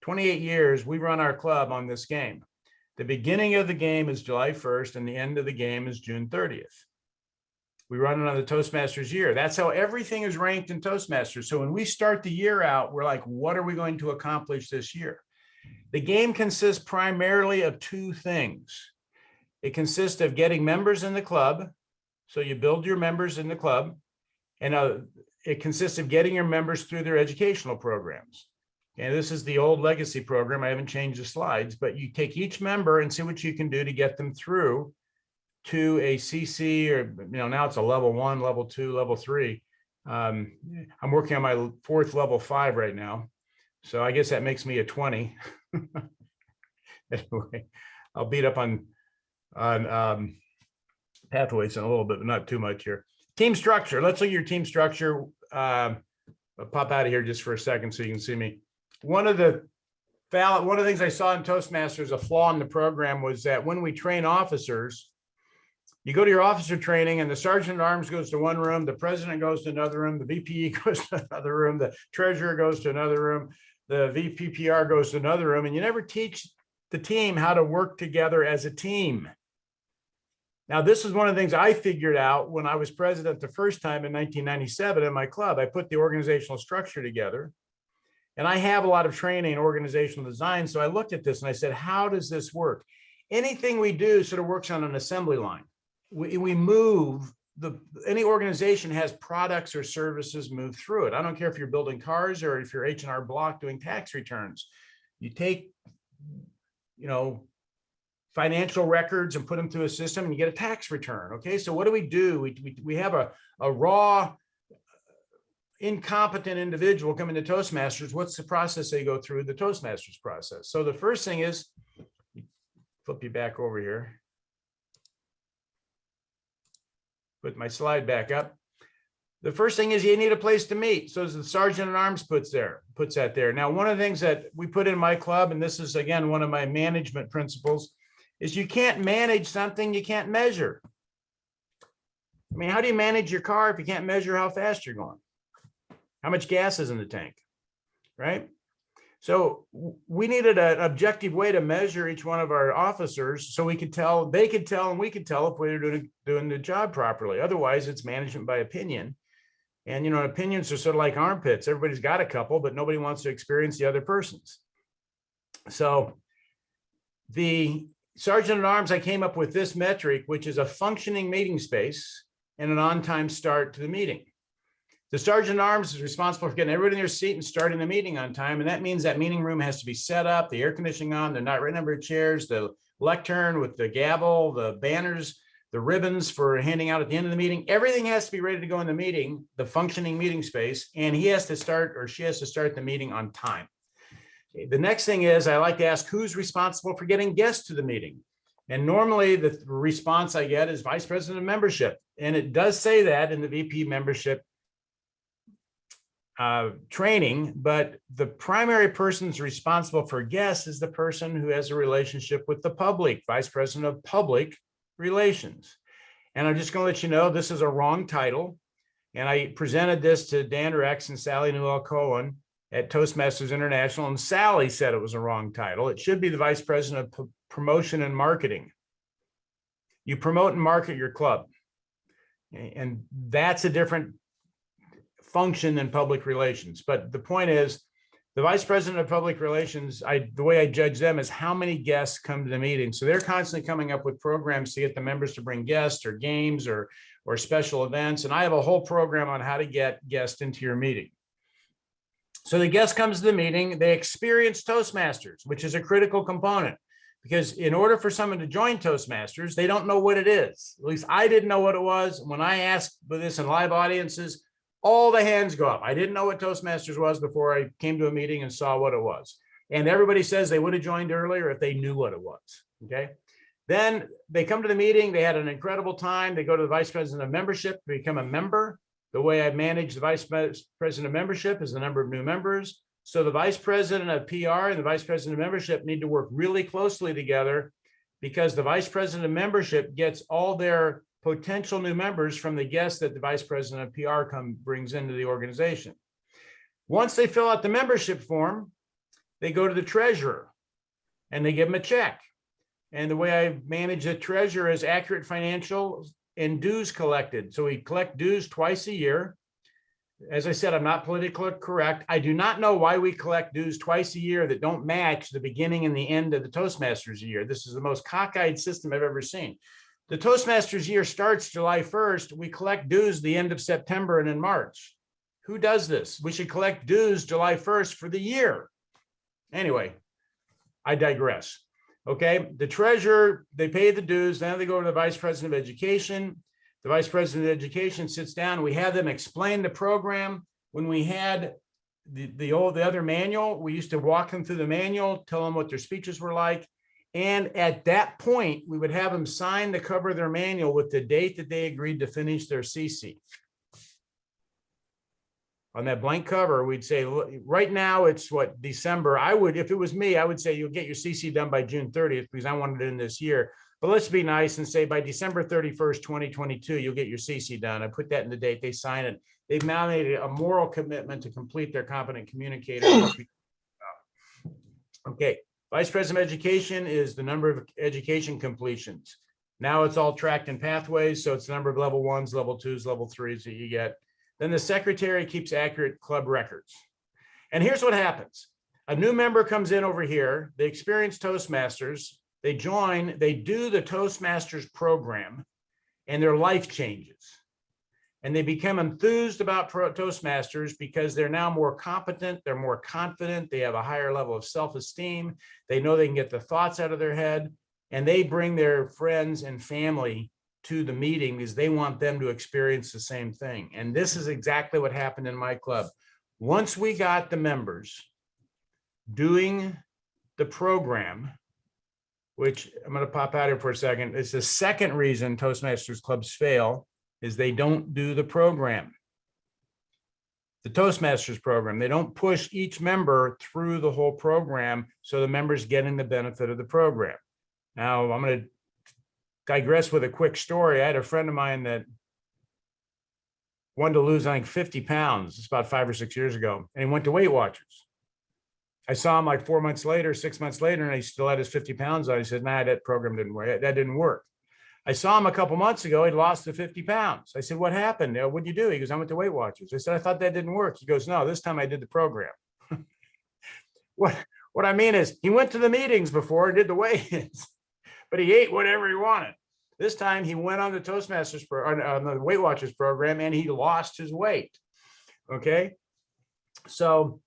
28 years, we run our club on this game. The beginning of the game is July 1st and the end of the game is June 30th. We run it on the Toastmasters year. That's how everything is ranked in Toastmasters. So when we start the year out, we're like, what are we going to accomplish this year? The game consists primarily of two things. It consists of getting members in the club. So you build your members in the club. And it consists of getting your members through their educational programs. And this is the old legacy program. I haven't changed the slides, but you take each member and see what you can do to get them through to a CC, or now it's a level 1, level 2, level 3. I'm working on my 4th level 5 right now. So I guess that makes me a 20. Anyway, I'll beat up on pathways in a little bit, but not too much here. Team structure. Let's look at your team structure. I'll pop out of here just for a second so you can see me. One of the things I saw in Toastmasters, a flaw in the program, was that when we train officers, you go to your officer training and the sergeant at arms goes to one room, the president goes to another room, the VPE goes to another room, the treasurer goes to another room, the VPPR goes to another room, and you never teach the team how to work together as a team. Now, this is one of the things I figured out when I was president the first time in 1997 in my club. I put the organizational structure together, and I have a lot of training in organizational design. So I looked at this and I said, how does this work? Anything we do sort of works on an assembly line. We move, any organization has products or services move through it. I don't care if you're building cars or if you're H&R Block doing tax returns. You take, financial records and put them through a system and you get a tax return. Okay, so what do? We have a raw, incompetent individual coming to Toastmasters. What's the process they go through? The Toastmasters process. So the first thing is, flip you back over here. Put my slide back up. The first thing is you need a place to meet. So the sergeant at arms puts that there. Now, one of the things that we put in my club, and this is again one of my management principles, is you can't manage something you can't measure. I mean, how do you manage your car if you can't measure how fast you're going? How much gas is in the tank, right? So we needed an objective way to measure each one of our officers so we could tell, they could tell, and we could tell if we were doing the job properly. Otherwise, it's management by opinion. And, you know, opinions are sort of like armpits. Everybody's got a couple, but nobody wants to experience the other person's. So the sergeant at arms, I came up with this metric, which is a functioning meeting space and an on-time start to the meeting. The sergeant at arms is responsible for getting everybody in their seat and starting the meeting on time. And that means that meeting room has to be set up, the air conditioning on, the right number of chairs, the lectern with the gavel, the banners, the ribbons for handing out at the end of the meeting. Everything has to be ready to go in the meeting, the functioning meeting space, and he has to start or she has to start the meeting on time. Okay. The next thing is I like to ask who's responsible for getting guests to the meeting. And normally the response I get is vice president of membership. And it does say that in the VP membership training, but the primary person's responsible for guests is the person who has a relationship with the public, vice president of public relations. And I'm just going to let you know, this is a wrong title. And I presented this to Dan Rex and Sally Newell Cohen at Toastmasters International. And Sally said it was a wrong title. It should be the vice president of promotion and marketing. You promote and market your club. And that's a different function than public relations. But the point is, the vice president of public relations, the way I judge them is how many guests come to the meeting. So they're constantly coming up with programs to get the members to bring guests or games or special events. And I have a whole program on how to get guests into your meeting. So the guest comes to the meeting, they experience Toastmasters, which is a critical component. Because in order for someone to join Toastmasters, they don't know what it is. At least I didn't know what it was. When I asked for this in live audiences, all the hands go up. I didn't know what Toastmasters was before I came to a meeting and saw what it was. And everybody says they would have joined earlier if they knew what it was, okay? Then they come to the meeting, they had an incredible time. They go to the vice president of membership, become a member. The way I manage the vice president of membership is the number of new members. So the vice president of PR and the vice president of membership need to work really closely together because the vice president of membership gets all their potential new members from the guests that the vice president of PR brings into the organization. Once they fill out the membership form, they go to the treasurer and they give them a check. And the way I manage the treasurer is accurate financials and dues collected. So we collect dues twice a year. As I said, I'm not politically correct. I do not know why we collect dues twice a year that don't match the beginning and the end of the Toastmasters year. This is the most cockeyed system I've ever seen. The Toastmasters year starts July 1st. We collect dues the end of September and in March. Who does this? We should collect dues July 1st for the year. Anyway, I digress. Okay, the treasurer, they pay the dues. Now they go to the vice president of education. The vice president of education sits down. We have them explain the program. When we had the other manual, we used to walk them through the manual, tell them what their speeches were like. And at that point, we would have them sign the cover of their manual with the date that they agreed to finish their CC. On that blank cover, we'd say, right now it's what, December. If it was me, I would say you'll get your CC done by June 30th because I wanted it in this year. But let's be nice and say by December 31st, 2022, you'll get your CC done. I put that in the date, they sign it. They've now made a moral commitment to complete their competent communicator. Okay. Vice President of Education is the number of education completions. Now it's all tracked in pathways. So it's the number of level 1s, level 2s, level 3s that you get. Then the secretary keeps accurate club records. And here's what happens. A new member comes in over here. They experience Toastmasters. They join, they do the Toastmasters program and their life changes. And they become enthused about Toastmasters because they're now more competent, they're more confident, they have a higher level of self-esteem, they know they can get the thoughts out of their head, and they bring their friends and family to the meeting because they want them to experience the same thing. And this is exactly what happened in my club. Once we got the members doing the program, which I'm going to pop out here for a second, it's the second reason Toastmasters clubs fail is they don't do the program. the Toastmasters program. They don't push each member through the whole program, so the members getting the benefit of the program. Now, I'm going to digress with a quick story. I had a friend of mine that wanted to lose, I think, 50 pounds. It's about 5 or 6 years ago. And he went to Weight Watchers. I saw him like 4 months later, 6 months later, and he still had his 50 pounds on. He said, nah, that program didn't work. That didn't work. I saw him a couple months ago. He'd lost the 50 pounds. I said, what happened? What'd you do? He goes, I went to Weight Watchers. I said, I thought that didn't work. He goes, no, this time I did the program. What I mean is he went to the meetings before and did the weigh-ins, but he ate whatever he wanted. This time he went on the Toastmasters on the Weight Watchers program, and he lost his weight. Okay. So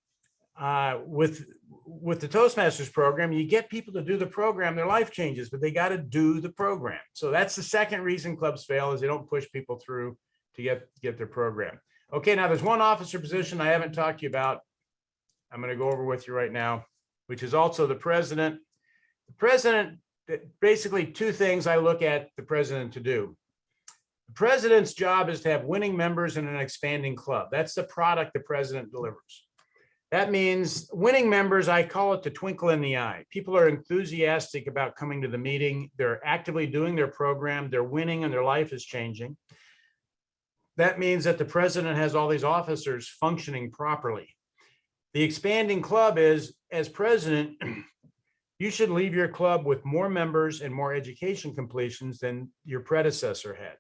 with the Toastmasters program, you get people to do the program, their life changes, but they got to do the program. So that's the second reason clubs fail, is they don't push people through to get their program. Okay, now there's one officer position I haven't talked to you about. I'm going to go over with you right now, which is also the president. The president, basically two things I look at the president to do. The president's job is to have winning members in an expanding club. That's the product the president delivers. That means winning members, I call it the twinkle in the eye. People are enthusiastic about coming to the meeting. They're actively doing their program. They're winning and their life is changing. That means that the president has all these officers functioning properly. The expanding club is, as president, you should leave your club with more members and more education completions than your predecessor had.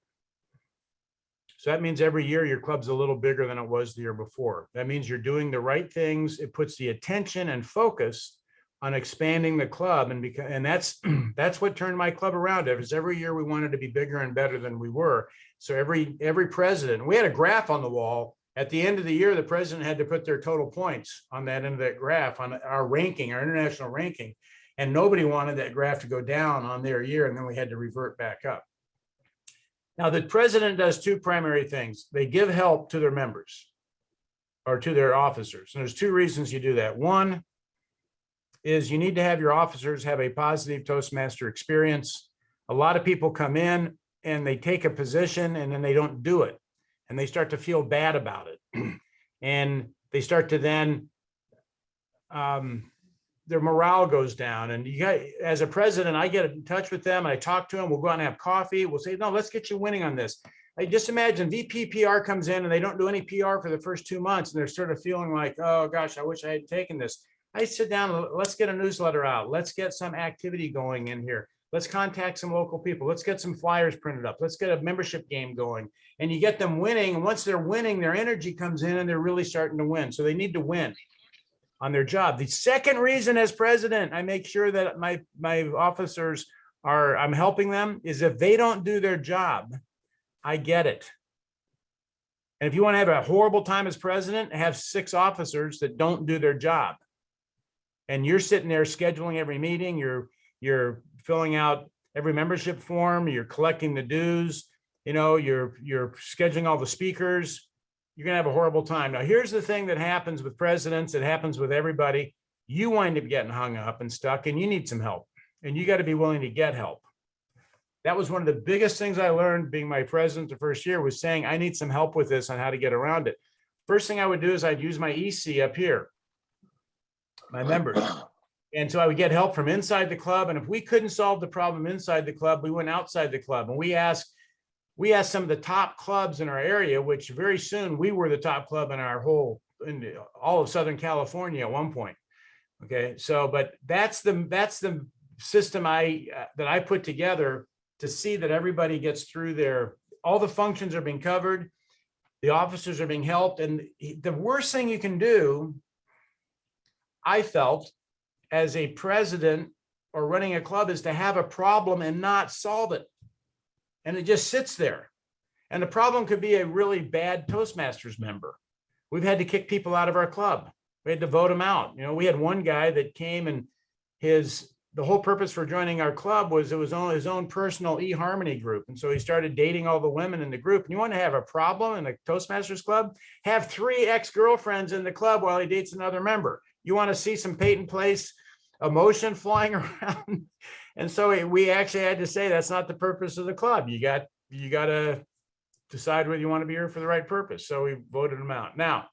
So that means every year your club's a little bigger than it was the year before. That means you're doing the right things. It puts the attention and focus on expanding the club. And that's what turned my club around. Because every year we wanted to be bigger and better than we were. So every president, we had a graph on the wall. At the end of the year, the president had to put their total points on that end of that graph, on our ranking, our international ranking. And nobody wanted that graph to go down on their year. And then we had to revert back up. Now, the president does two primary things. They give help to their members or to their officers. And there's two reasons you do that. One is you need to have your officers have a positive Toastmaster experience. A lot of people come in and they take a position and then they don't do it. And they start to feel bad about it. And they start to then, their morale goes down. And you got, as a president, I get in touch with them. I talk to them. We'll go out and have coffee. We'll say, no, let's get you winning on this. I just imagine VP PR comes in and they don't do any PR for the first 2 months. And they're sort of feeling like, oh gosh, I wish I had taken this. I sit down, let's get a newsletter out. Let's get some activity going in here. Let's contact some local people. Let's get some flyers printed up. Let's get a membership game going. And you get them winning. And once they're winning, their energy comes in and they're really starting to win. So they need to win on their job. The second reason as president, I make sure that my officers I'm helping them, is if they don't do their job, I get it. And if you want to have a horrible time as president, have 6 officers that don't do their job. And you're sitting there scheduling every meeting, you're filling out every membership form, you're collecting the dues, you're scheduling all the speakers, you're going to have a horrible time. Now, here's the thing that happens with presidents. It happens with everybody. You wind up getting hung up and stuck, and you need some help. And you got to be willing to get help. That was one of the biggest things I learned being my president the first year, was saying, I need some help with this on how to get around it. First thing I would do is I'd use my EC up here, my members. And so I would get help from inside the club. And if we couldn't solve the problem inside the club, we went outside the club and we asked some of the top clubs in our area, which very soon we were the top club in in all of Southern California at one point. Okay. So, but that's the system that I put together to see that everybody gets through all the functions are being covered. The officers are being helped. And the worst thing you can do, I felt, as a president or running a club, is to have a problem and not solve it. And it just sits there. And the problem could be a really bad Toastmasters member. We've had to kick people out of our club. We had to vote them out. We had one guy that came, and the whole purpose for joining our club was it was his own personal eHarmony group. And so he started dating all the women in the group. And you want to have a problem in a Toastmasters club? Have 3 ex-girlfriends in the club while he dates another member. You want to see some Peyton Place emotion flying around? And so we actually had to say, that's not the purpose of the club. You got to decide whether you want to be here for the right purpose. So we voted them out. Now,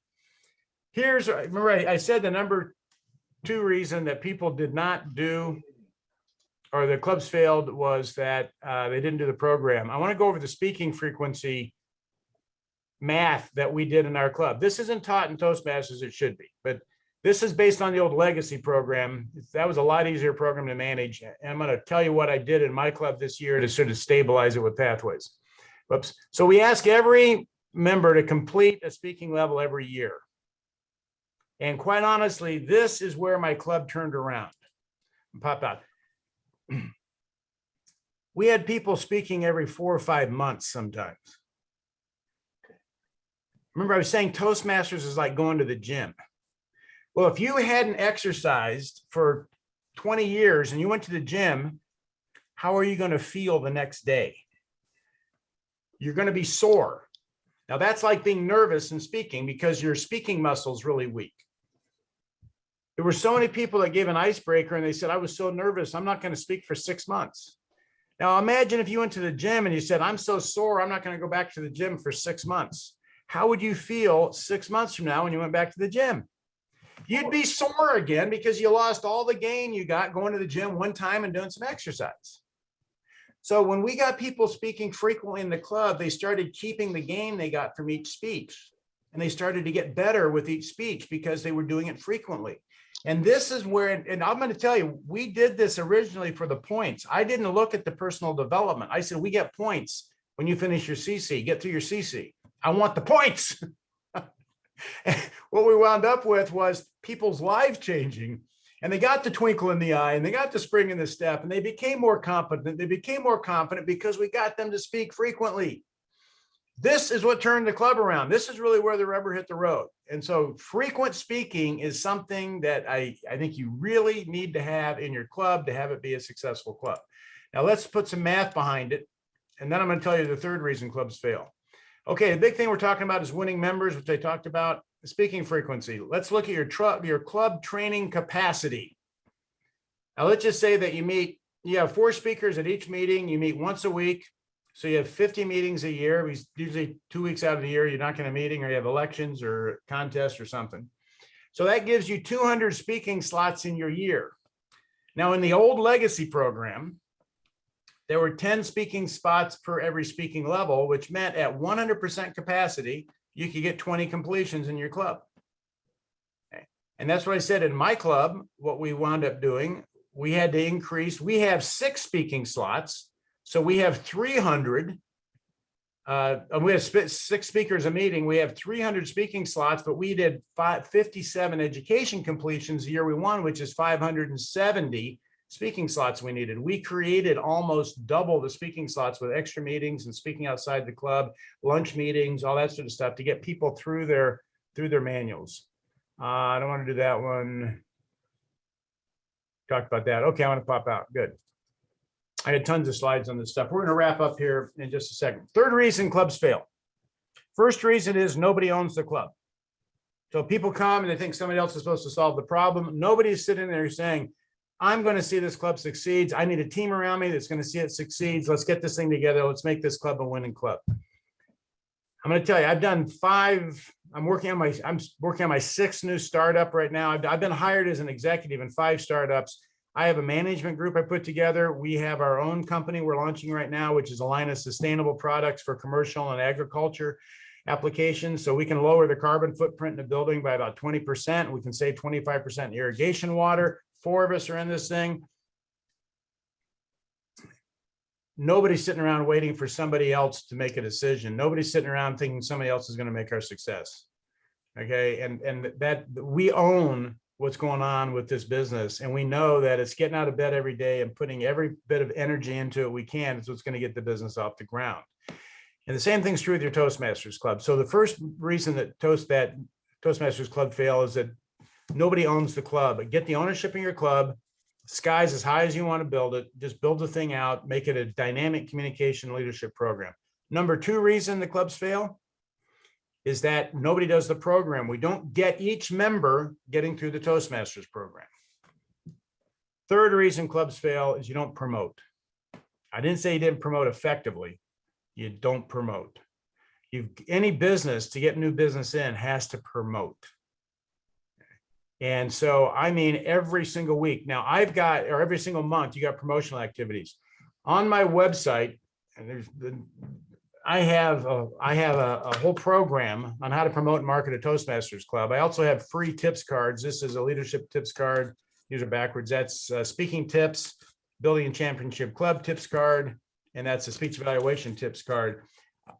remember I said the number 2 reason that people did not do, or the clubs failed, was that they didn't do the program. I want to go over the speaking frequency math that we did in our club. This isn't taught in Toastmasters, it should be, but this is based on the old legacy program. That was a lot easier program to manage. And I'm going to tell you what I did in my club this year to sort of stabilize it with pathways. Whoops. So we ask every member to complete a speaking level every year. And quite honestly, this is where my club turned around. Pop out. We had people speaking every 4 or 5 months sometimes. Remember, I was saying Toastmasters is like going to the gym. Well, if you hadn't exercised for 20 years and you went to the gym, how are you going to feel the next day? You're going to be sore. Now, that's like being nervous and speaking because your speaking muscle is really weak. There were so many people that gave an icebreaker and they said, I was so nervous, I'm not going to speak for 6 months. Now, imagine if you went to the gym and you said, I'm so sore, I'm not going to go back to the gym for 6 months. How would you feel 6 months from now when you went back to the gym? You'd be sore again because you lost all the gain you got going to the gym one time and doing some exercise. So when we got people speaking frequently in the club, they started keeping the gain they got from each speech. And they started to get better with each speech because they were doing it frequently. And this is where, and I'm going to tell you, we did this originally for the points. I didn't look at the personal development. I said, we get points when you finish your CC, get through your CC. I want the points. What we wound up with was people's lives changing, and they got the twinkle in the eye and they got the spring in the step, and they became more competent. They became more confident because we got them to speak frequently. This is what turned the club around. This is really where the rubber hit the road. And so frequent speaking is something that I think you really need to have in your club to have it be a successful club. Now let's put some math behind it. And then I'm going to tell you the third reason clubs fail. Okay, the big thing we're talking about is winning members, which I talked about. Speaking frequency. Let's look at your club training capacity. Now let's just say that you have 4 speakers at each meeting. You meet once a week. So you have 50 meetings a year. Usually 2 weeks out of the year, you're not going to meeting, or you have elections or contests or something. So that gives you 200 speaking slots in your year. Now in the old legacy program, there were 10 speaking spots per every speaking level, which meant at 100% capacity, you could get 20 completions in your club. Okay. And that's what I said in my club. What we wound up doing, we had to increase. We have 6 speaking slots. So we have 300. We have 6 speakers a meeting. We have 300 speaking slots, but we did 57 education completions the year we won, which is 570 speaking slots we needed. We created almost double the speaking slots with extra meetings and speaking outside the club, lunch meetings, all that sort of stuff to get people through their manuals. I don't want to do that one. Talked about that. Okay, I want to pop out. Good. I had tons of slides on this stuff. We're going to wrap up here in just a second. Third reason clubs fail. First reason is nobody owns the club. So people come and they think somebody else is supposed to solve the problem. Nobody's sitting there saying, I'm going to see this club succeeds. I need a team around me that's going to see it succeeds. Let's get this thing together. Let's make this club a winning club. I'm going to tell you, I've done 5. I'm working on my 6th new startup right now. I've been hired as an executive in 5 startups. I have a management group I put together. We have our own company we're launching right now, which is a line of sustainable products for commercial and agriculture applications. So we can lower the carbon footprint in the building by about 20%. We can save 25% in irrigation water. 4 of us are in this thing. Nobody's sitting around waiting for somebody else to make a decision. Nobody's sitting around thinking somebody else is going to make our success. Okay. And that we own what's going on with this business. And we know that it's getting out of bed every day and putting every bit of energy into it we can is what's going to get the business off the ground. And the same thing's true with your Toastmasters Club. So the first reason that Toastmasters Club fail is that nobody owns the club. Get the ownership in your club. Sky's as high as you want to build it. Just build the thing out, make it a dynamic communication leadership program. Number 2 reason the clubs fail is that nobody does the program. We don't get each member getting through the Toastmasters program. Third reason clubs fail is you don't promote. I didn't say you didn't promote effectively. You don't promote. Any business to get new business in has to promote. And so, I mean, every single week now I've got, or every single month, you got promotional activities on my website. And I have a whole program on how to promote and market a Toastmasters club. I also have free tips cards. This is a leadership tips card. These are backwards. That's speaking tips, building a championship club tips card, and that's a speech evaluation tips card.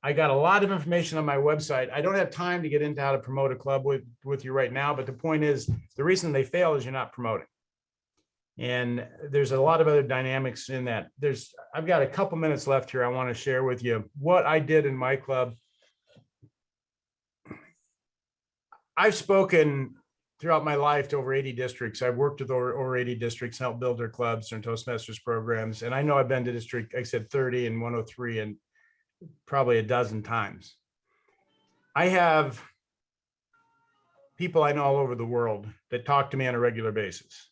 I got a lot of information on my website. I don't have time to get into how to promote a club with you right now, but the point is, the reason they fail is you're not promoting. And there's a lot of other dynamics in that. I've got a couple minutes left here. I want to share with you what I did in my club. I've spoken throughout my life to over 80 districts. I've worked with over 80 districts, helped build their clubs and Toastmasters programs. And I know I've been to district, I said 30 and 103 and probably a dozen times. I have people I know all over the world that talk to me on a regular basis.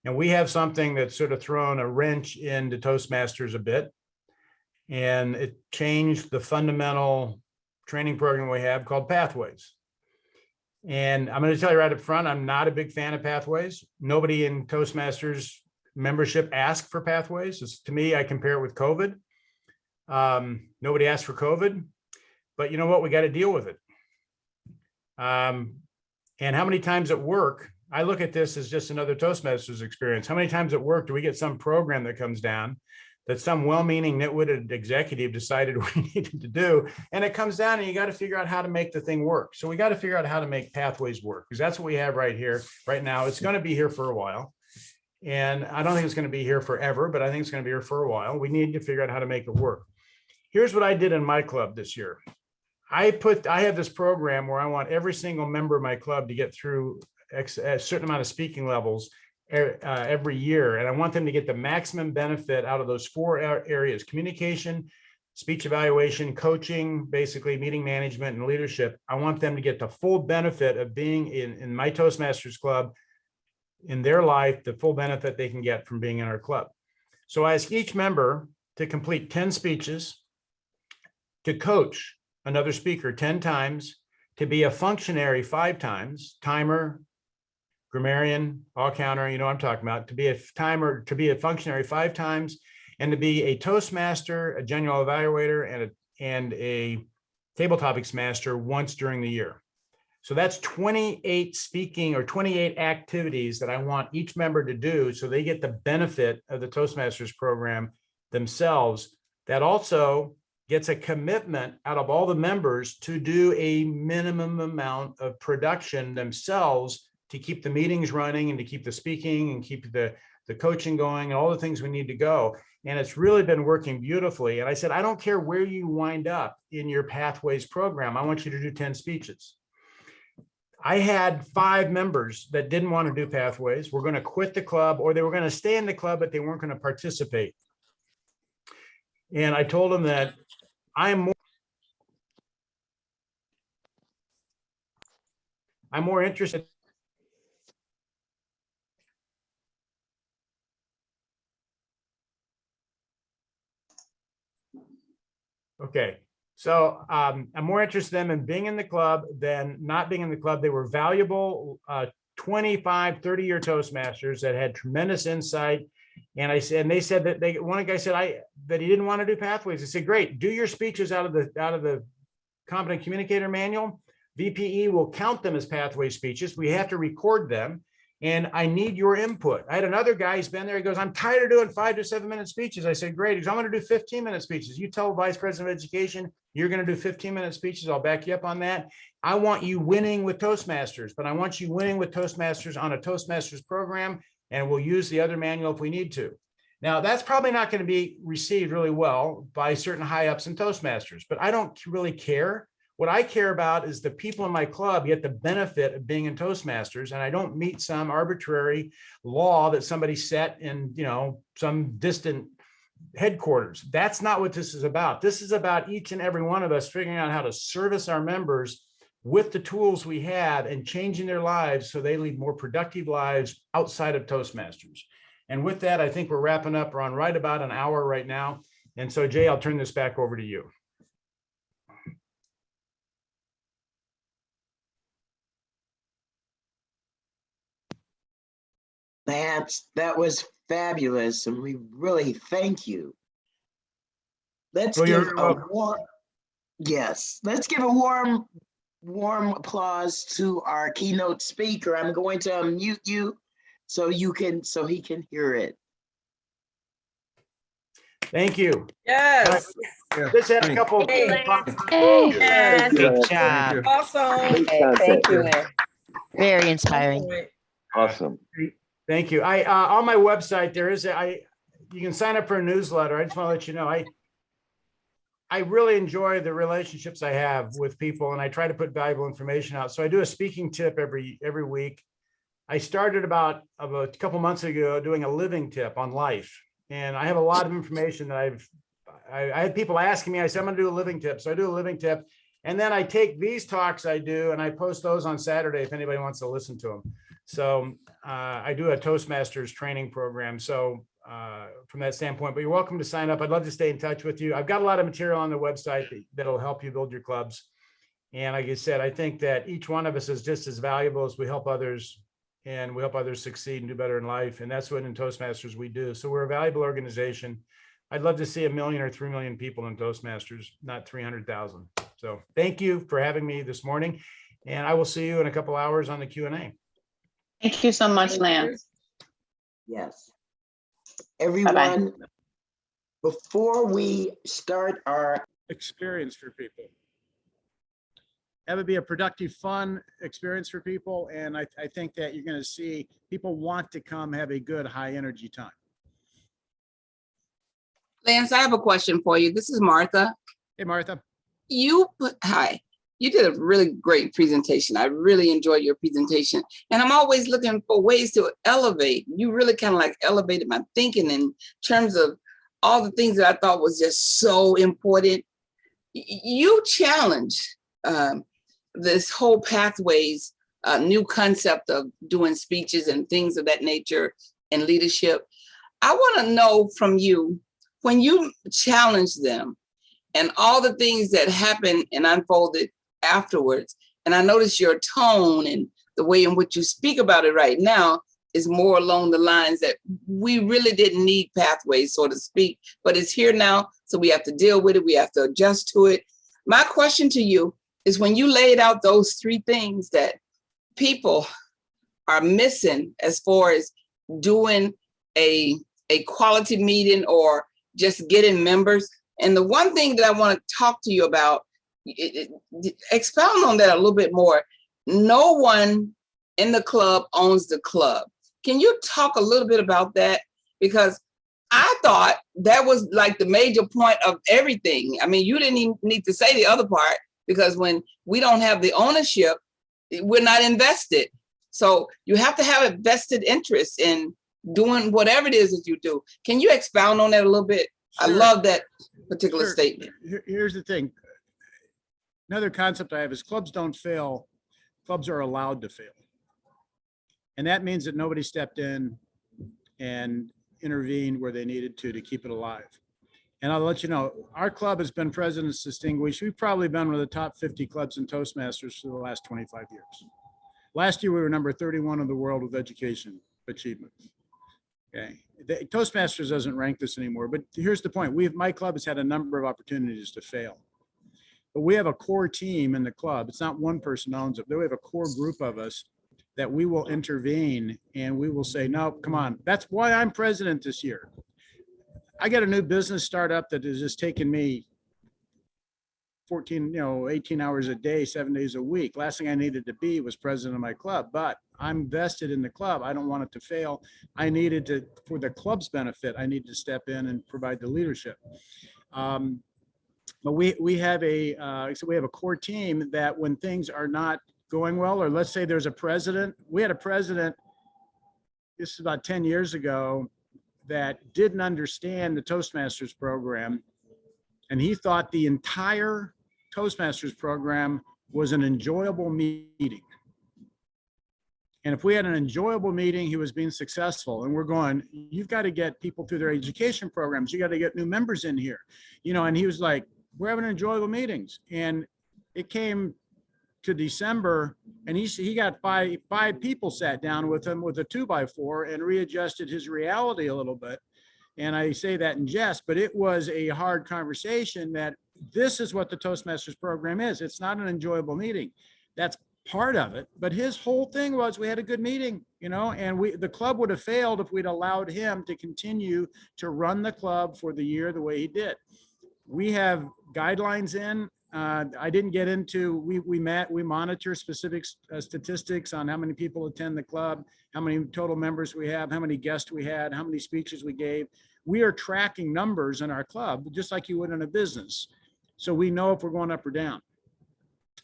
And we have something that's sort of thrown a wrench into Toastmasters a bit. And it changed the fundamental training program we have called Pathways. And I'm going to tell you right up front, I'm not a big fan of Pathways. Nobody in Toastmasters membership asked for Pathways. To me, I compare it with COVID. Nobody asked for COVID, but you know what? We got to deal with it. And how many times at work, I look at this as just another Toastmasters experience. How many times at work do we get some program that comes down that some well-meaning nitwitted executive decided we needed to do, and it comes down and you got to figure out how to make the thing work. So we got to figure out how to make Pathways work, because that's what we have right here, right now. It's going to be here for a while. And I don't think it's going to be here forever, but I think it's going to be here for a while. We need to figure out how to make it work. Here's what I did in my club this year. I have this program where I want every single member of my club to get through a certain amount of speaking levels every year. And I want them to get the maximum benefit out of those 4 areas: communication, speech evaluation, coaching, basically meeting management and leadership. I want them to get the full benefit of being in my Toastmasters club in their life, the full benefit they can get from being in our club. So I ask each member to complete 10 speeches, to coach another speaker 10 times, to be a functionary 5 times, timer, grammarian, all counter, you know what I'm talking about, to be a timer, to be a functionary 5 times, and to be a Toastmaster, a general evaluator, and a table topics master once during the year. So that's 28 speaking or 28 activities that I want each member to do so they get the benefit of the Toastmasters program themselves. That also gets a commitment out of all the members to do a minimum amount of production themselves to keep the meetings running and to keep the speaking and keep the coaching going and all the things we need to go. And it's really been working beautifully. And I said, I don't care where you wind up in your Pathways program. I want you to do 10 speeches. I had 5 members that didn't want to do Pathways, were going to quit the club, or they were going to stay in the club, but they weren't going to participate. And I told them that I'm more interested. Okay. So I'm more interested in them in being in the club than not being in the club. They were valuable 25, 30-year Toastmasters that had tremendous insight. And I said, and they said that one guy said that he didn't want to do Pathways. I said, great, do your speeches out of the Competent Communicator Manual. VPE will count them as Pathway speeches. We have to record them. And I need your input. I had another guy, he's been there. He goes, I'm tired of doing 5 to 7 minute speeches. I said, great. He goes, I'm going to do 15-minute speeches. You tell Vice President of Education, you're going to do 15-minute speeches. I'll back you up on that. I want you winning with Toastmasters, but I want you winning with Toastmasters on a Toastmasters program, and we'll use the other manual if we need to. Now, that's probably not going to be received really well by certain high-ups in Toastmasters, but I don't really care. What I care about is the people in my club get the benefit of being in Toastmasters, and I don't meet some arbitrary law that somebody set in, some distant headquarters. That's not what this is about. This is about each and every one of us figuring out how to service our members with the tools we have and changing their lives so they lead more productive lives outside of Toastmasters. And with that, I think we're wrapping up. We're on right about an hour right now. And so, Jay, I'll turn this back over to you. Lance, that was fabulous, and we really thank you. Let's Well, give you're a warm, yes, let's give a warm applause to our keynote speaker. I'm going to unmute you so he can hear it. Thank you. Yes. This had a couple. Hey. Yes. Good job. Awesome. Thank you, Lynn. Very inspiring. Awesome. Thank you. On my website, you can sign up for a newsletter. I just want to let you know, I really enjoy the relationships I have with people, and I try to put valuable information out. So I do a speaking tip every week. I started about a couple months ago doing a living tip on life. And I have a lot of information that I had people asking me. I said, I'm going to do a living tip. So I do a living tip. And then I take these talks I do and I post those on Saturday if anybody wants to listen to them. So I do a Toastmasters training program. So from that standpoint, but you're welcome to sign up. I'd love to stay in touch with you. I've got a lot of material on the website that'll help you build your clubs. And like I said, I think that each one of us is just as valuable as we help others, and we help others succeed and do better in life. And that's what in Toastmasters we do. So we're a valuable organization. I'd love to see 1 million or 3 million people in Toastmasters, not 300,000. So thank you for having me this morning. And I will see you in a couple hours on the Q&A. Thank you so much, Lance. Yes. Everyone, Bye-bye. before we start our Experience for people. That would be a productive, fun experience for people. And I think that you're going to see people want to come have a good, high energy time. Lance, I have a question for you. This is Martha. Hey, Martha. Hi. You did a really great presentation. I really enjoyed your presentation. And I'm always looking for ways to elevate. You really kind of like elevated my thinking in terms of all the things that I thought was just so important. You challenged this whole pathways, new concept of doing speeches and things of that nature and leadership. I want to know from you, when you challenge them and all the things that happened and unfolded afterwards, and I notice your tone and the way in which you speak about it right now is more along the lines that we really didn't need pathways, so to speak, but it's here now, so we have to deal with it, we have to adjust to it. My question to you is, when you laid out those 3 things that people are missing as far as doing a quality meeting or just getting members, and the one thing that I want to talk to you about, expound on that a little bit more. No one in the club owns the club. Can you talk a little bit about that? Because I thought that was like the major point of everything. I mean, you didn't even need to say the other part, because when we don't have the ownership, we're not invested. So you have to have a vested interest in doing whatever it is that you do. Can you expound on that a little bit? Sure. I love that particular statement. Here's the thing. Another concept I have is clubs don't fail. Clubs are allowed to fail. And that means that nobody stepped in and intervened where they needed to keep it alive. And I'll let you know, our club has been President's Distinguished. We've probably been one of the top 50 clubs in Toastmasters for the last 25 years. Last year, we were number 31 in the world with education achievement. Okay, Toastmasters doesn't rank this anymore, but here's the point. My club has had a number of opportunities to fail. But we have a core team in the club. It's not one person owns it. We have a core group of us that we will intervene and we will say, no, come on. That's why I'm president this year. I got a new business startup that has just taken me 18 hours a day, 7 days a week. Last thing I needed to be was president of my club, but I'm vested in the club. I don't want it to fail. I needed to, for the club's benefit, I need to step in and provide the leadership. But we have a core team that when things are not going well, or let's say there's a president, we had a president, this is about 10 years ago, that didn't understand the Toastmasters program. And he thought the entire Toastmasters program was an enjoyable meeting. And if we had an enjoyable meeting, he was being successful. And we're going, you've got to get people through their education programs. You got to get new members in here. And he was like, we're having enjoyable meetings. And it came to December, and he got five people sat down with him with a 2x4 and readjusted his reality a little bit. And I say that in jest, but it was a hard conversation that this is what the Toastmasters program is. It's not an enjoyable meeting. That's part of it. But his whole thing was we had a good meeting, and the club would have failed if we'd allowed him to continue to run the club for the year the way he did. We have guidelines in. I didn't get into, we monitor specific statistics on how many people attend the club, how many total members we have, how many guests we had, how many speeches we gave. We are tracking numbers in our club, just like you would in a business. So we know if we're going up or down.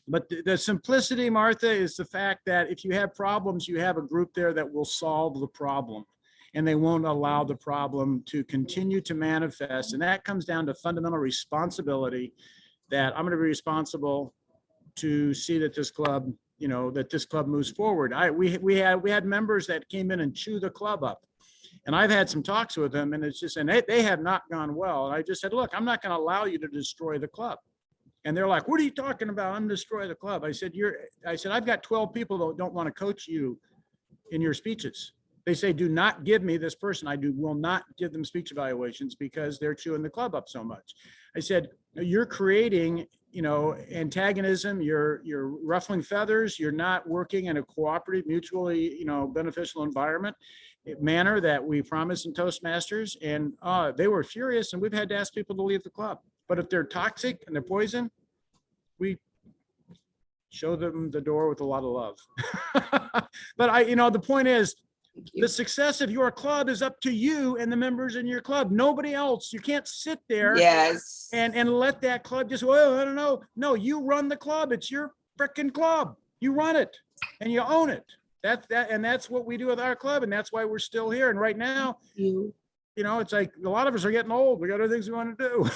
But the simplicity, Martha, is the fact that if you have problems, you have a group there that will solve the problem, and they won't allow the problem to continue to manifest. And that comes down to fundamental responsibility, that I'm going to be responsible to see that this club, that this club moves forward. We had members that came in and chew the club up. And I've had some talks with them, and it's just, and they have not gone well. And I just said, look, I'm not going to allow you to destroy the club. And they're like, what are you talking about? I'm destroy the club. I said, I've got 12 people that don't want to coach you in your speeches. They say, do not give me this person. Will not give them speech evaluations because they're chewing the club up so much. I said, you're creating, antagonism, you're ruffling feathers. You're not working in a cooperative, mutually, beneficial environment manner that we promised in Toastmasters. And they were furious, and we've had to ask people to leave the club. But if they're toxic and they're poison, we show them the door with a lot of love. But the point is, the success of your club is up to you and the members in your club, nobody else. You can't sit there and let that club just, well, I don't know. No, you run the club. It's your freaking club. You run it and you own it. That's what we do with our club. And that's why we're still here. And right now, it's like a lot of us are getting old. We got other things we want to do.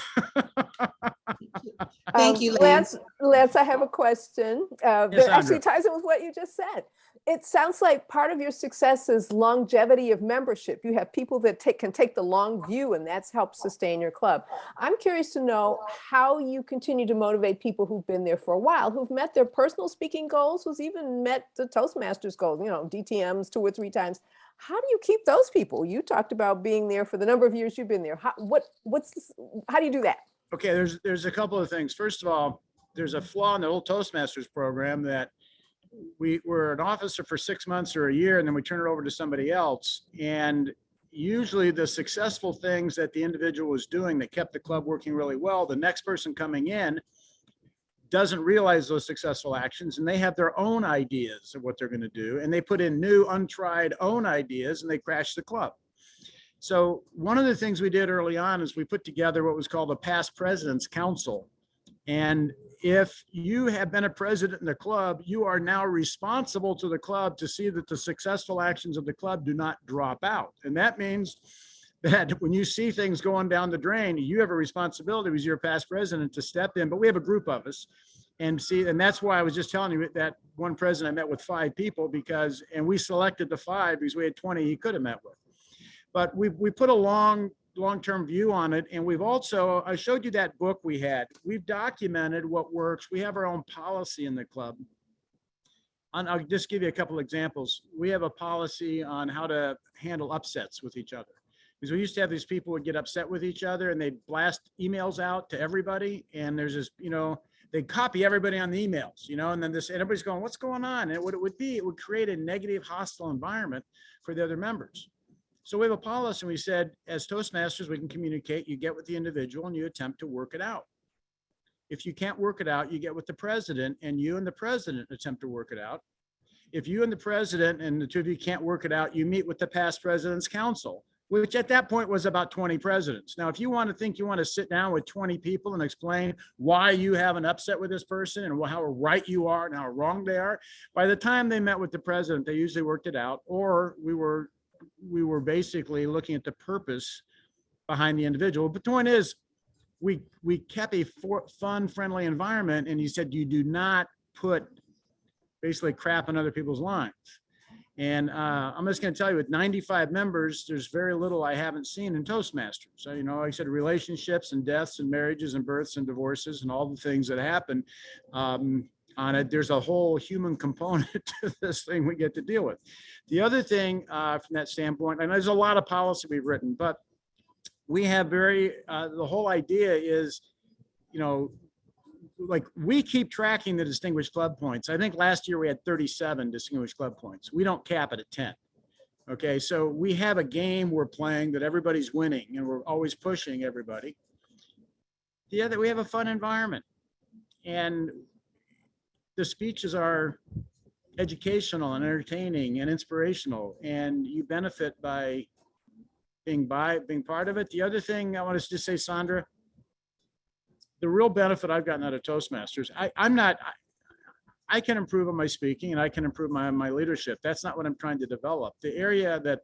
Thank you, Lance. Lance, I have a question that Sandra. actually ties in with what you just said. It sounds like part of your success is longevity of membership. You have people that can take the long view, and that's helped sustain your club. I'm curious to know how you continue to motivate people who've been there for a while, who've met their personal speaking goals, who's even met the Toastmasters goals, DTMs 2 or 3 times. How do you keep those people? You talked about being there for the number of years you've been there. How do you do that? Okay, there's a couple of things. First of all, there's a flaw in the old Toastmasters program that we're an officer for 6 months or a year, and then we turn it over to somebody else. And usually the successful things that the individual was doing that kept the club working really well, the next person coming in doesn't realize those successful actions, and they have their own ideas of what they're going to do. And they put in new, untried own ideas, and they crash the club. So one of the things we did early on is we put together what was called a past president's council. And if you have been a president in the club, you are now responsible to the club to see that the successful actions of the club do not drop out. And that means that when you see things going down the drain, you have a responsibility as your past president to step in. But we have a group of us and see, and that's why I was just telling you that one president I met with 5 people and we selected the 5 because we had 20 he could have met with. But we put a long-term view on it. And we've also, I showed you that book we had. We've documented what works. We have our own policy in the club. I'll just give you a couple examples. We have a policy on how to handle upsets with each other. Because we used to have these people would get upset with each other and they'd blast emails out to everybody. And there's this, they copy everybody on the emails, and then and everybody's going, what's going on? And what it would create a negative, hostile environment for the other members. So we have a policy, and we said, as Toastmasters, we can communicate. You get with the individual and you attempt to work it out. If you can't work it out, you get with the president, and you and the president attempt to work it out. If you and the president and the 2 of you can't work it out, you meet with the past president's council, which at that point was about 20 presidents. Now, if you want to sit down with 20 people and explain why you have an upset with this person and how right you are and how wrong they are, by the time they met with the president, they usually worked it out, or we were basically looking at the purpose behind the individual. But the point is, we kept a fun, friendly environment, and he said, you do not put basically crap on other people's lines. And I'm just going to tell you, with 95 members, there's very little I haven't seen in Toastmasters. So, like I said, relationships and deaths and marriages and births and divorces and all the things that happen. on it. There's a whole human component to this thing we get to deal with. The other thing from that standpoint, and there's a lot of policy we've written, but we have the whole idea is, like we keep tracking the distinguished club points. I think last year we had 37 distinguished club points. We don't cap it at 10. Okay, so we have a game we're playing that everybody's winning and we're always pushing everybody. The other, we have a fun environment, and the speeches are educational and entertaining and inspirational, and you benefit by being part of it. The other thing I want to just say, Sandra, the real benefit I've gotten out of Toastmasters, I can improve on my speaking and I can improve my leadership. That's not what I'm trying to develop. The area that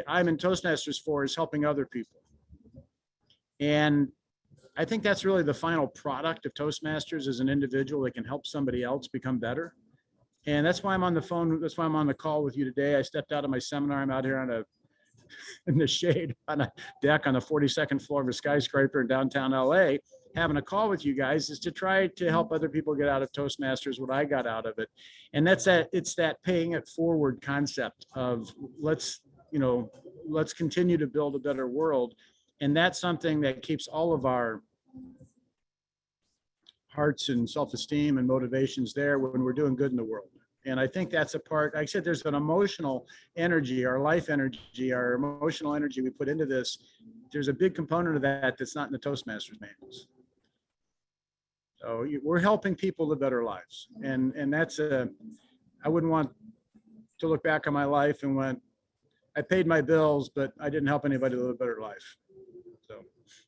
I'm in Toastmasters for is helping other people. And I think that's really the final product of Toastmasters as an individual that can help somebody else become better. And that's why I'm on the phone. That's why I'm on the call with you today. I stepped out of my seminar. I'm out here in the shade on a deck on the 42nd floor of a skyscraper in downtown LA, having a call with you guys, is to try to help other people get out of Toastmasters what I got out of it. And it's that paying it forward concept of let's continue to build a better world. And that's something that keeps all of our hearts and self-esteem and motivations there when we're doing good in the world. And I think that's a part, like I said, there's an emotional energy, our life energy, our emotional energy we put into this. There's a big component of that that's not in the Toastmasters manuals. So we're helping people live better lives. And that's I wouldn't want to look back on my life and went, I paid my bills, but I didn't help anybody live a better life. So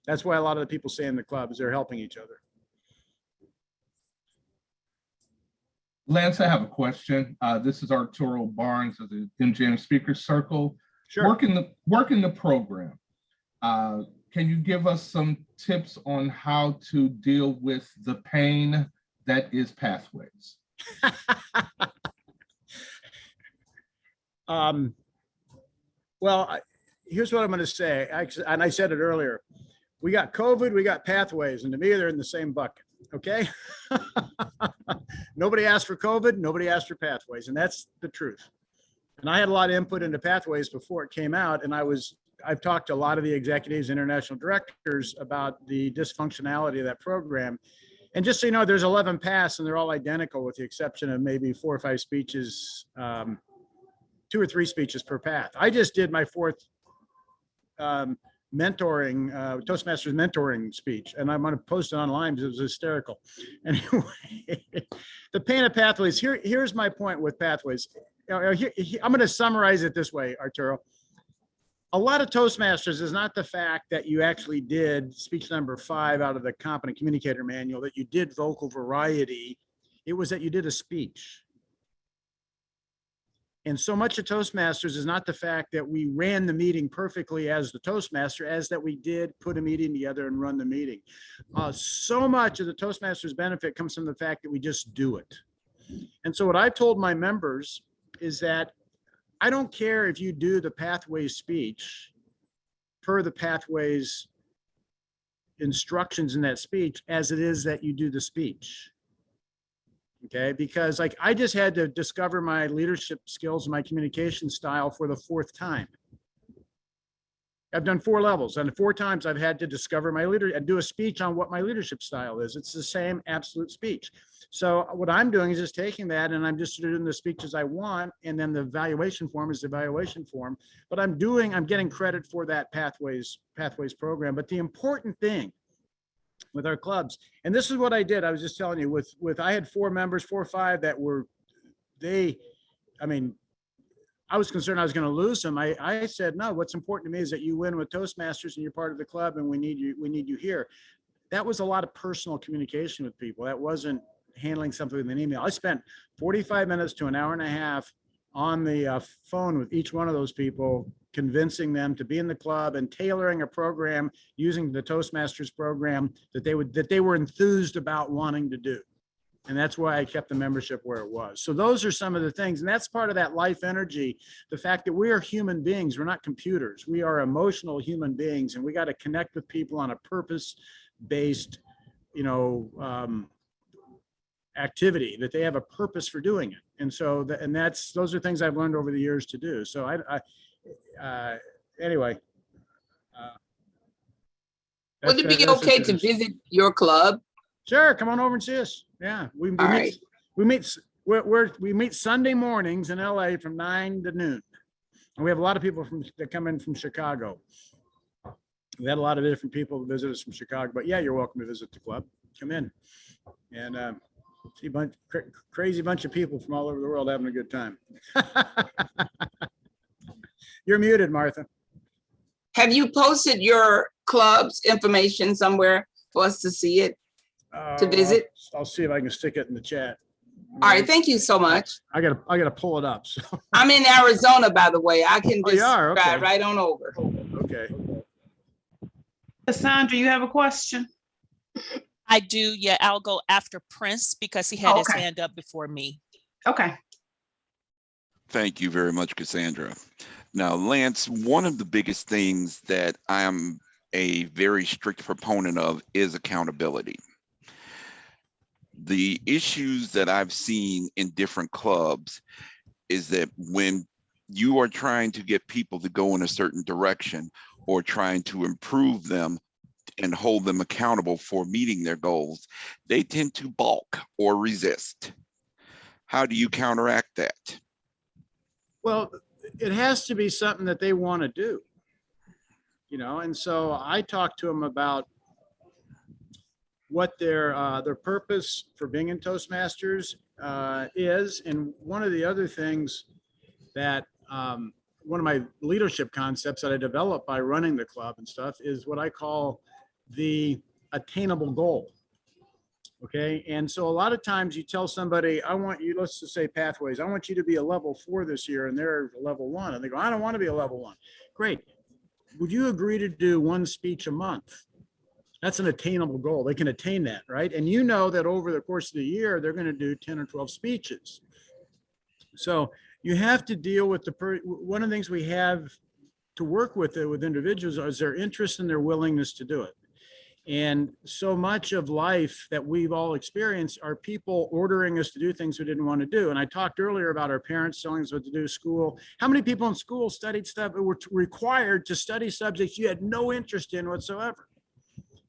that's why a lot of the people stay in the clubs, they're helping each other. Lance, I have a question. This is Arturo Barnes of the MGM Speakers Circle. Sure. Working the program. Can you give us some tips on how to deal with the pain that is pathways? Well, here's what I'm going to say. And I said it earlier. We got COVID, we got pathways, and to me, they're in the same bucket. Okay. Nobody asked for COVID. Nobody asked for pathways. And that's the truth. And I had a lot of input into pathways before it came out. And I've talked to a lot of the executives, international directors about the dysfunctionality of that program. And just so you know, there's 11 paths and they're all identical with the exception of maybe 4 or 5 speeches, 2 or 3 speeches per path. I just did my 4th Toastmasters mentoring speech, and I'm going to post it online because it was hysterical. Anyway, the pain of pathways. Here's my point with pathways. I'm going to summarize it this way, Arturo. A lot of Toastmasters is not the fact that you actually did speech number 5 out of the Competent Communicator Manual, that you did vocal variety. It was that you did a speech. And so much of Toastmasters is not the fact that we ran the meeting perfectly as the Toastmaster, as that we did put a meeting together and run the meeting. So much of the Toastmasters benefit comes from the fact that we just do it. And so what I've told my members is that I don't care if you do the Pathways speech per the Pathways instructions in that speech as it is that you do the speech. Okay, because like I just had to discover my leadership skills and my communication style for the 4th time. I've done 4 levels, and 4 times I've had to discover my leader and do a speech on what my leadership style is. It's the same absolute speech. So what I'm doing is just taking that and I'm just doing the speeches I want, and then the evaluation form is the evaluation form. But I'm getting credit for that Pathways program. But the important thing with our clubs, and this is what I did. I was just telling you with I had 4 members, 4 or 5 that were, I was concerned I was going to lose them. I said, no, what's important to me is that you win with Toastmasters and you're part of the club and we need you here. That was a lot of personal communication with people. That wasn't handling something with an email. I spent 45 minutes to an hour and a half on the phone with each one of those people, convincing them to be in the club and tailoring a program using the Toastmasters program that they were enthused about wanting to do. And that's why I kept the membership where it was. So those are some of the things. And that's part of that life energy. The fact that we are human beings, we're not computers. We are emotional human beings, and we got to connect with people on a purpose-based, activity, that they have a purpose for doing it. And so, those are things I've learned over the years to do. So anyway. Would it be that's okay it to is. visit your club? Sure, come on over and see us. Yeah, we All right. meet Sunday mornings in LA from 9 to noon. And we have a lot of people that come in from Chicago. We had a lot of different people who visit us from Chicago, but yeah, you're welcome to visit the club. Come in and see a crazy bunch of people from all over the world having a good time. You're muted, Martha. Have you posted your club's information somewhere for us to see it, to visit? I'll see if I can stick it in the chat. All right, thank you so much. I gotta pull it up. So. I'm in Arizona, by the way. I can just you are? Okay. drive right on over. Okay. Cassandra, you have a question? I do. Yeah, I'll go after Prince because he had his Okay. hand up before me. Okay. Thank you very much, Cassandra. Now, Lance, one of the biggest things that I'm a very strict proponent of is accountability. The issues that I've seen in different clubs is that when you are trying to get people to go in a certain direction or trying to improve them and hold them accountable for meeting their goals, they tend to balk or resist. How do you counteract that? Well, it has to be something that they want to do, and so I talk to them about what their purpose for being in Toastmasters is. And one of the other things that one of my leadership concepts that I developed by running the club and stuff is what I call the attainable goal. Okay. And so a lot of times you tell somebody, I want you, let's just say Pathways, I want you to be a level 4 this year, and they're a level 1. And they go, I don't want to be a level 1. Great. Would you agree to do 1 speech a month? That's an attainable goal. They can attain that, right? And you know that over the course of the year, they're going to do 10 or 12 speeches. So you have to deal with one of the things we have to work with individuals is their interest and their willingness to do it. And so much of life that we've all experienced are people ordering us to do things we didn't want to do. And I talked earlier about our parents telling us what to do, school. How many people in school studied stuff that were required to study subjects you had no interest in whatsoever?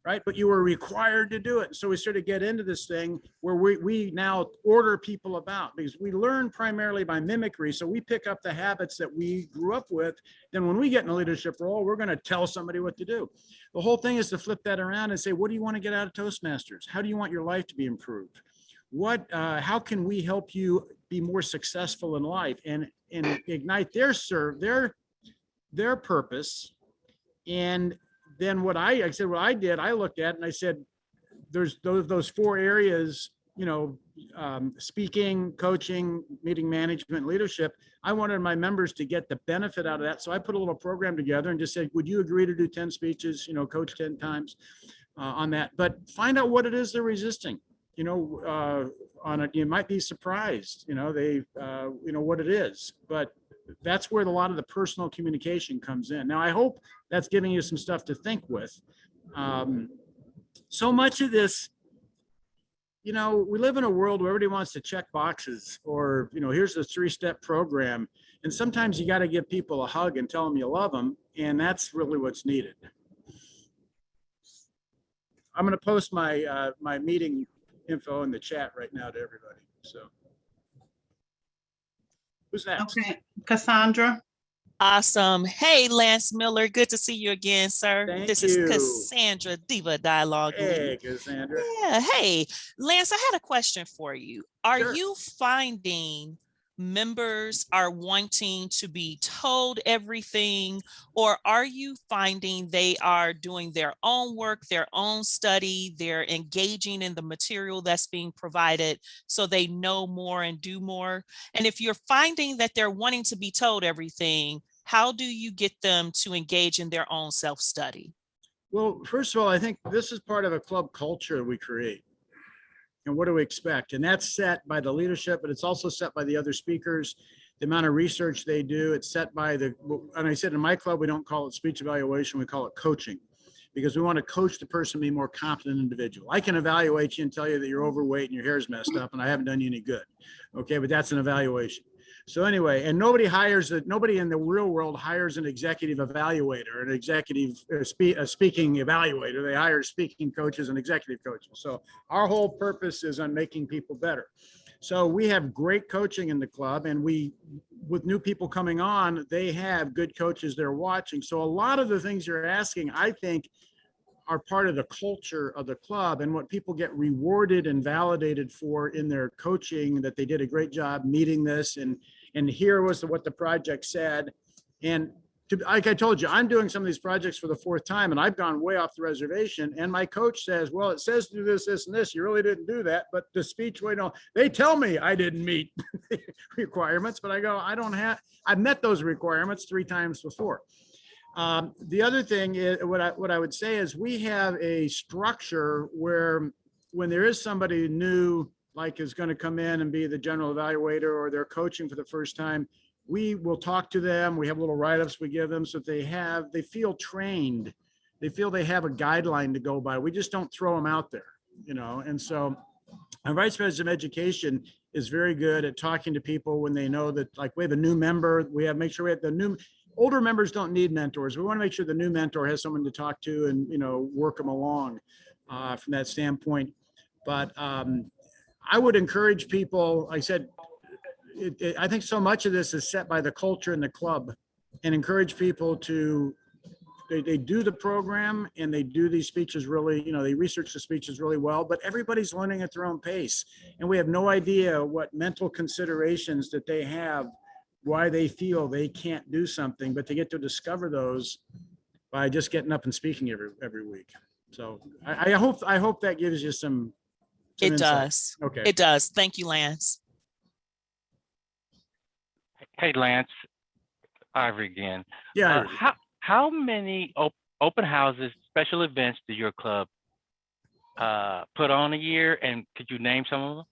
Right? But you were required to do it. So we sort of get into this thing where we now order people about, because we learn primarily by mimicry. So we pick up the habits that we grew up with. Then when we get in a leadership role, we're going to tell somebody what to do. The whole thing is to flip that around and say, what do you want to get out of Toastmasters? How do you want your life to be improved? How can we help you be more successful in life and ignite their purpose? And then what I did, I looked at and I said, there's those 4 areas, speaking, coaching, meeting management, leadership. I wanted my members to get the benefit out of that. So I put a little program together and just said, would you agree to do 10 speeches, coach 10 times on that, but find out what it is they're resisting, on it. You might be surprised, what it is, but that's where a lot of the personal communication comes in. Now, I hope that's giving you some stuff to think with. So much of this, we live in a world where everybody wants to check boxes, or, here's the 3-step program. And sometimes you got to give people a hug and tell them you love them. And that's really what's needed. I'm going to post my my meeting info in the chat right now to everybody. So who's next? Okay, Cassandra. Awesome. Hey, Lance Miller. Good to see you again, sir. Thank This you. is Cassandra, Diva Dialogue. Hey, Cassandra. Yeah. Hey, Lance, I had a question for you. Are Sure. you finding members are wanting to be told everything, or are you finding they are doing their own work, their own study, they're engaging in the material that's being provided so they know more and do more? And if you're finding that they're wanting to be told everything, how do you get them to engage in their own self-study? Well, first of all, I think this is part of a club culture we create. And what do we expect? And that's set by the leadership, but it's also set by the other speakers, the amount of research they do. It's set by and I said in my club, we don't call it speech evaluation, we call it coaching. because we want to coach the person to be a more confident individual. I can evaluate you and tell you that you're overweight and your hair's messed up and I haven't done you any good. Okay, but that's an evaluation. So anyway, and nobody in the real world hires an executive evaluator, an executive speaking evaluator. They hire speaking coaches and executive coaches. So our whole purpose is on making people better. So we have great coaching in the club, and with new people coming on, they have good coaches they're watching. So a lot of the things you're asking, I think, are part of the culture of the club and what people get rewarded and validated for in their coaching, that they did a great job meeting this, and here was what the project said. And like I told you, I'm doing some of these projects for the 4th time, and I've gone way off the reservation, and my coach says, well, it says do this, this, and this. You really didn't do that, but the speech, they tell me I didn't meet requirements, but I go, I've met those requirements 3 times before. The other thing is, what I would say is, we have a structure where when there is somebody new, like is going to come in and be the general evaluator, or they're coaching for the first time, we will talk to them. We have little write-ups we give them, so that they feel trained. They feel they have a guideline to go by. We just don't throw them out there, And so our vice president of education is very good at talking to people when they know that, like, we have a new member. Make sure we have the new. Older members don't need mentors. We want to make sure the new mentor has someone to talk to and, work them along from that standpoint. But I would encourage people, I said, I think so much of this is set by the culture in the club, and encourage people to, they do the program and they do these speeches really, they research the speeches really well, but everybody's learning at their own pace. And we have no idea what mental considerations that they have, why they feel they can't do something, but they get to discover those by just getting up and speaking every week. So I hope that gives you some It insight. does. Okay. It does. Thank you, Lance. Hey, Lance, Ivory again. Yeah. How many open houses, special events do your club put on a year, and could you name some of them?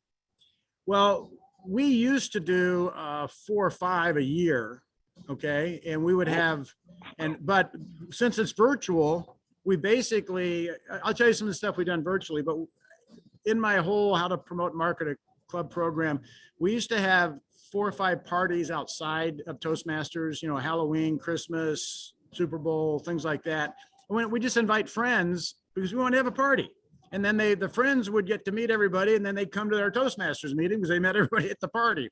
Well, we used to do 4 or 5 a year, okay, and we would have, but since it's virtual, we basically, I'll tell you some of the stuff we've done virtually, but in my whole how to promote and market a club program, we used to have 4 or 5 parties outside of Toastmasters, Halloween, Christmas, Super Bowl, things like that. We just invite friends because we want to have a party. And then the friends would get to meet everybody, and then they'd come to their Toastmasters meeting because they met everybody at the party.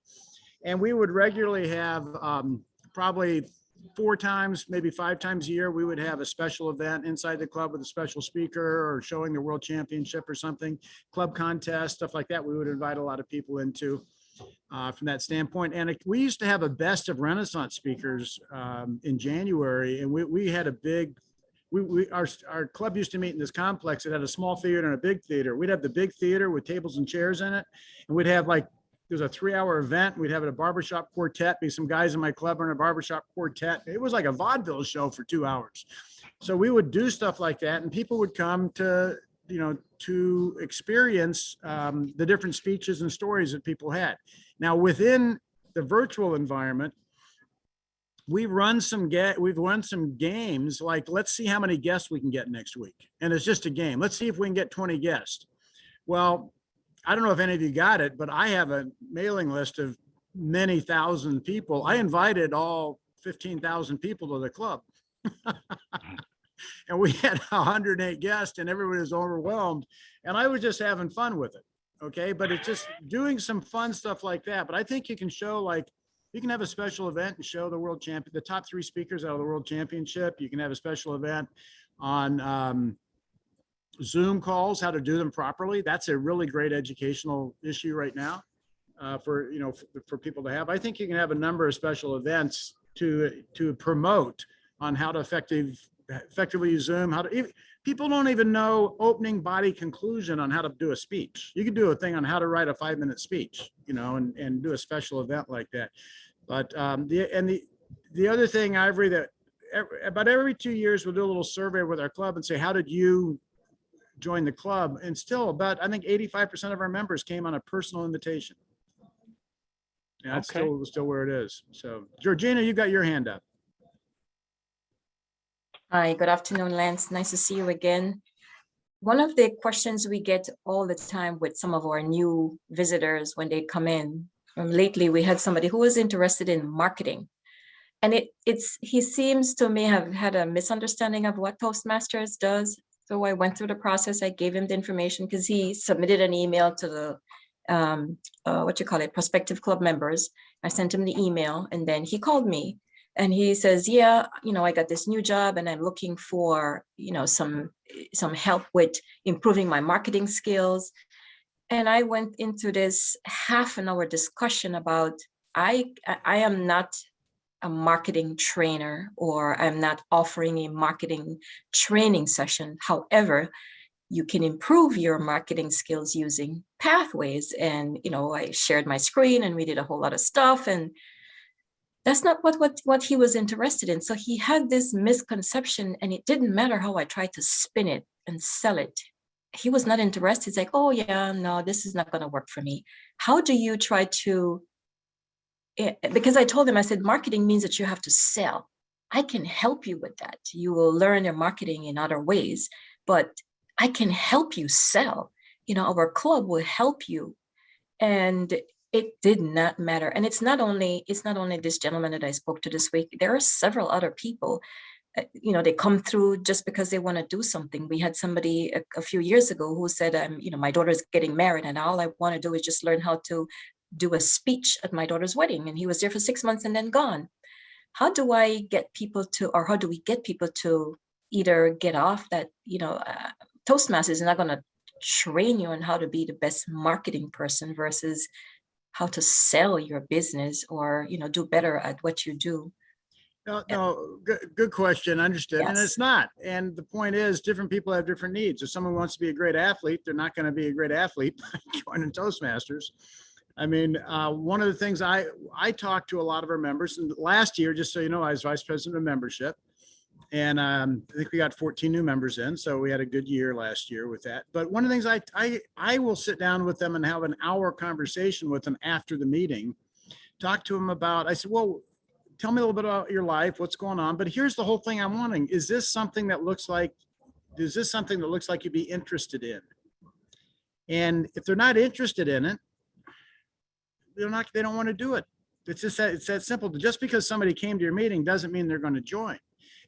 And we would regularly have probably 4 times, maybe 5 times a year, we would have a special event inside the club with a special speaker or showing the world championship or something, club contest, stuff like that. We would invite a lot of people into from that standpoint. And we used to have a best of Renaissance speakers in January, and we had a big, our club used to meet in this complex. It had a small theater and a big theater. We'd have the big theater with tables and chairs in it, and we'd have there's a 3-hour event. We'd have a barbershop quartet, be some guys in my club are in a barbershop quartet. It was like a vaudeville show for 2 hours. So we would do stuff like that, and people would come to experience the different speeches and stories that people had. Now, within the virtual environment, we've run some games, like, let's see how many guests we can get next week. And it's just a game. Let's see if we can get 20 guests. Well, I don't know if any of you got it, but I have a mailing list of many thousand people. I invited all 15,000 people to the club. And we had 108 guests, and everybody was overwhelmed. And I was just having fun with it. Okay. But it's just doing some fun stuff like that. But I think you can show, you can have a special event and show the top 3 speakers out of the world championship. You can have a special event on Zoom calls, how to do them properly. That's a really great educational issue right now for people to have. I think you can have a number of special events to promote on how to effectively use Zoom. People don't even know opening, body, conclusion on how to do a speech. You could do a thing on how to write a 5-minute speech, and do a special event like that. But the other thing, Ivory, that about every 2 years, we'll do a little survey with our club and say, how did you join the club? And still I think 85% of our members came on a personal invitation. Yeah, that's still where it is. So Georgina, you got your hand up. Hi, good afternoon, Lance. Nice to see you again. One of the questions we get all the time with some of our new visitors when they come in, lately we had somebody who was interested in marketing. And he seems to me have had a misunderstanding of what Toastmasters does. So I went through the process. I gave him the information because he submitted an email to the prospective club members. I sent him the email and then he called me and he says, yeah, I got this new job and I'm looking for, some help with improving my marketing skills. And I went into this half-an-hour discussion about, I am not a marketing trainer, or I'm not offering a marketing training session. However, you can improve your marketing skills using pathways. And, I shared my screen and we did a whole lot of stuff. And that's not what he was interested in. So he had this misconception, and it didn't matter how I tried to spin it and sell it. He was not interested. He's like, oh yeah, no, this is not going to work for me. How do you try to, because I told him, I said, marketing means that you have to sell. I can help you with that. You will learn your marketing in other ways, but I can help you sell. Our club will help you. And it did not matter. And it's not only this gentleman that I spoke to this week. There are several other people. They come through just because they want to do something. We had somebody a few years ago who said, my daughter's getting married and all I want to do is just learn how to do a speech at my daughter's wedding. And he was there for 6 months and then gone. How do we get people to either get off that, Toastmasters is not going to train you on how to be the best marketing person versus how to sell your business or, do better at what you do. No, good question. Understood. Yes. And it's not. And the point is, different people have different needs. If someone wants to be a great athlete, they're not going to be a great athlete by joining Toastmasters. I mean, one of the things I talked to a lot of our members, and last year, just so you know, I was vice president of membership, and I think we got 14 new members in, so we had a good year last year with that. But one of the things I will sit down with them and have an hour conversation with them after the meeting, talk to them about. I said, well, tell me a little bit about your life, what's going on. But here's the whole thing I'm wanting. Is this something that looks like you'd be interested in? And if they're not interested in it, they don't want to do it. It's that simple. Just because somebody came to your meeting doesn't mean they're going to join.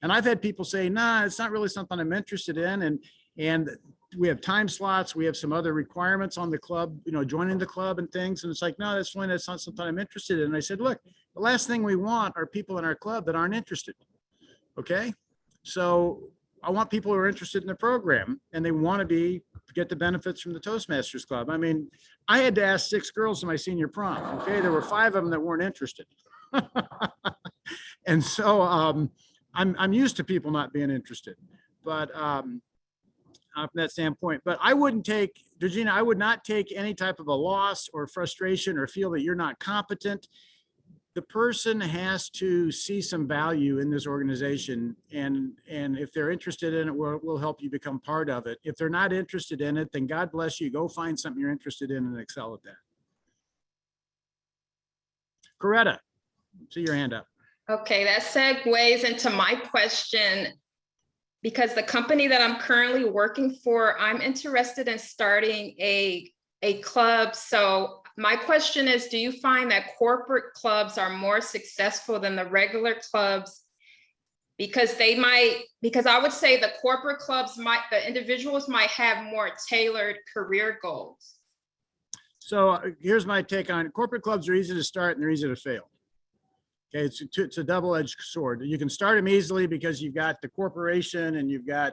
And I've had people say, nah, it's not really something I'm interested in. And we have time slots. We have some other requirements on the club, joining the club and things. And it's like, no, that's not something I'm interested in. And I said, look, the last thing we want are people in our club that aren't interested. Okay. So I want people who are interested in the program and they want to get the benefits from the Toastmasters Club. I mean, I had to ask 6 girls to my senior prom. Okay. There were 5 of them that weren't interested. And so I'm used to people not being interested, but from that standpoint, but I wouldn't take, Georgina, I would not take any type of a loss or frustration or feel that you're not competent. The person has to see some value in this organization, and if they're interested in it, we'll help you become part of it. If they're not interested in it, then God bless you. Go find something you're interested in and excel at that. Coretta, see your hand up. Okay, that segues into my question. Because the company that I'm currently working for, I'm interested in starting a club. So my question is, do you find that corporate clubs are more successful than the regular clubs? Because I would say the corporate clubs the individuals might have more tailored career goals. So here's my take on it. Corporate clubs are easy to start and they're easy to fail. Okay, it's a double-edged sword. You can start them easily because you've got the corporation and you've got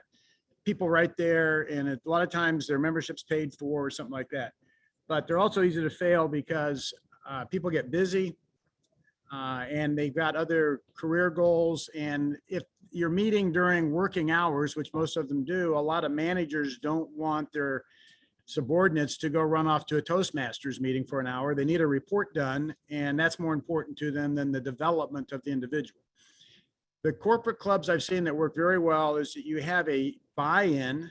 people right there, and a lot of times their membership's paid for or something like that. But they're also easy to fail because people get busy and they've got other career goals. And if you're meeting during working hours, which most of them do, a lot of managers don't want their subordinates to go run off to a Toastmasters meeting for an hour. They need a report done, and that's more important to them than the development of the individual. The corporate clubs I've seen that work very well is that you have a buy-in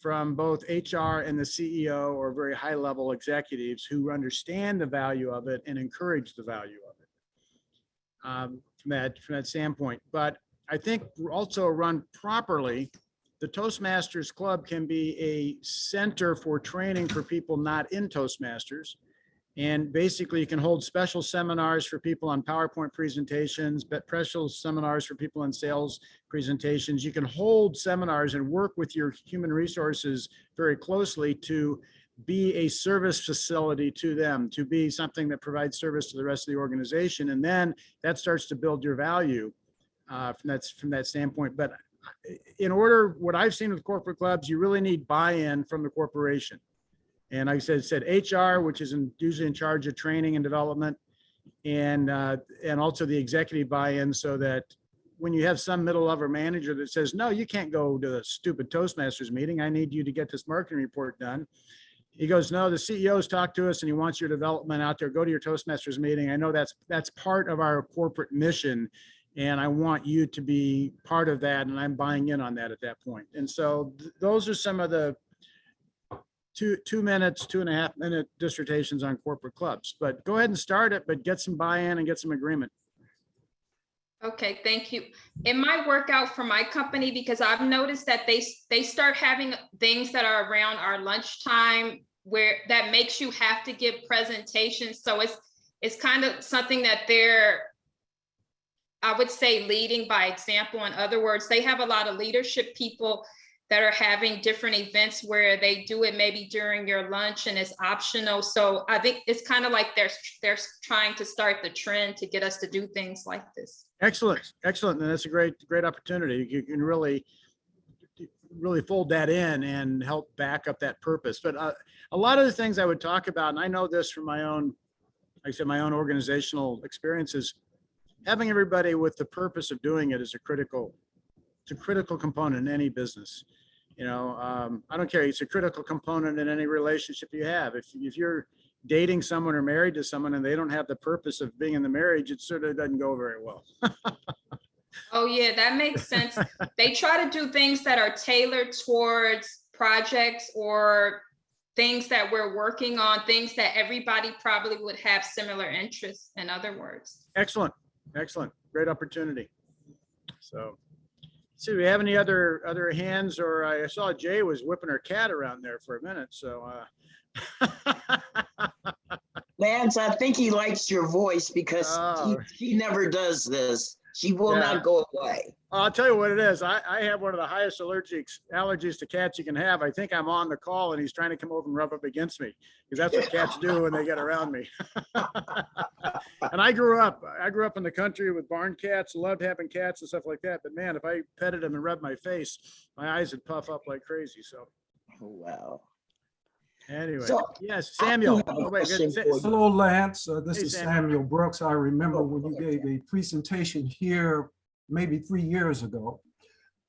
from both HR and the CEO or very high-level executives who understand the value of it and encourage the value of it from that standpoint. But I think also run properly, the Toastmasters Club can be a center for training for people not in Toastmasters. And basically you can hold special seminars for people on PowerPoint presentations, but special seminars for people on sales presentations. You can hold seminars and work with your human resources very closely to be a service facility to them, to be something that provides service to the rest of the organization. And then that starts to build your value from that standpoint. But in order, what I've seen with corporate clubs, you really need buy-in from the corporation. And like I said HR, which is usually in charge of training and development, and also the executive buy-in, so that when you have some middle level manager that says, no, you can't go to the stupid Toastmasters meeting, I need you to get this marketing report done. He goes, no, the CEO's talked to us and he wants your development out there. Go to your Toastmasters meeting. I know that's part of our corporate mission, and I want you to be part of that, and I'm buying in on that at that point. And so those are some of the 2.5 minute dissertations on corporate clubs. But go ahead and start it, but get some buy-in and get some agreement. Okay, thank you. In my workout for my company, because I've noticed that they start having things that are around our lunchtime where that makes you have to give presentations. So it's kind of something that they're, I would say, leading by example. In other words, they have a lot of leadership people that are having different events where they do it maybe during your lunch and it's optional. So I think it's kind of like they're trying to start the trend to get us to do things like this. Excellent, excellent. And that's a great opportunity. You can really fold that in and help back up that purpose. But a lot of the things I would talk about, and I know this from my own, like I said, my own organizational experiences, having everybody with the purpose of doing it is a critical component in any business. You know, I don't care. It's a critical component in any relationship you have. If you're dating someone or married to someone and they don't have the purpose of being in the marriage, it sort of doesn't go very well. Oh yeah, that makes sense. They try to do things that are tailored towards projects or things that we're working on, things that everybody probably would have similar interests, in other words. Excellent, excellent. Great opportunity. So, see, do we have any other hands? Or I saw Jay was whipping her cat around there for a minute. So, Lance, I think he likes your voice because he never does this. She will not go away. I'll tell you what it is. I have one of the highest allergies to cats you can have. I think I'm on the call and he's trying to come over and rub up against me, because that's what cats do when they get around me. And I grew up in the country with barn cats, loved having cats and stuff like that. But man, if I petted him and rubbed my face, my eyes would puff up like crazy. So. Oh, wow. Anyway, so, yes, Samuel. Hello, Lance. This Hey, is Samuel. Samuel Brooks. I remember when you gave a presentation here maybe 3 years ago.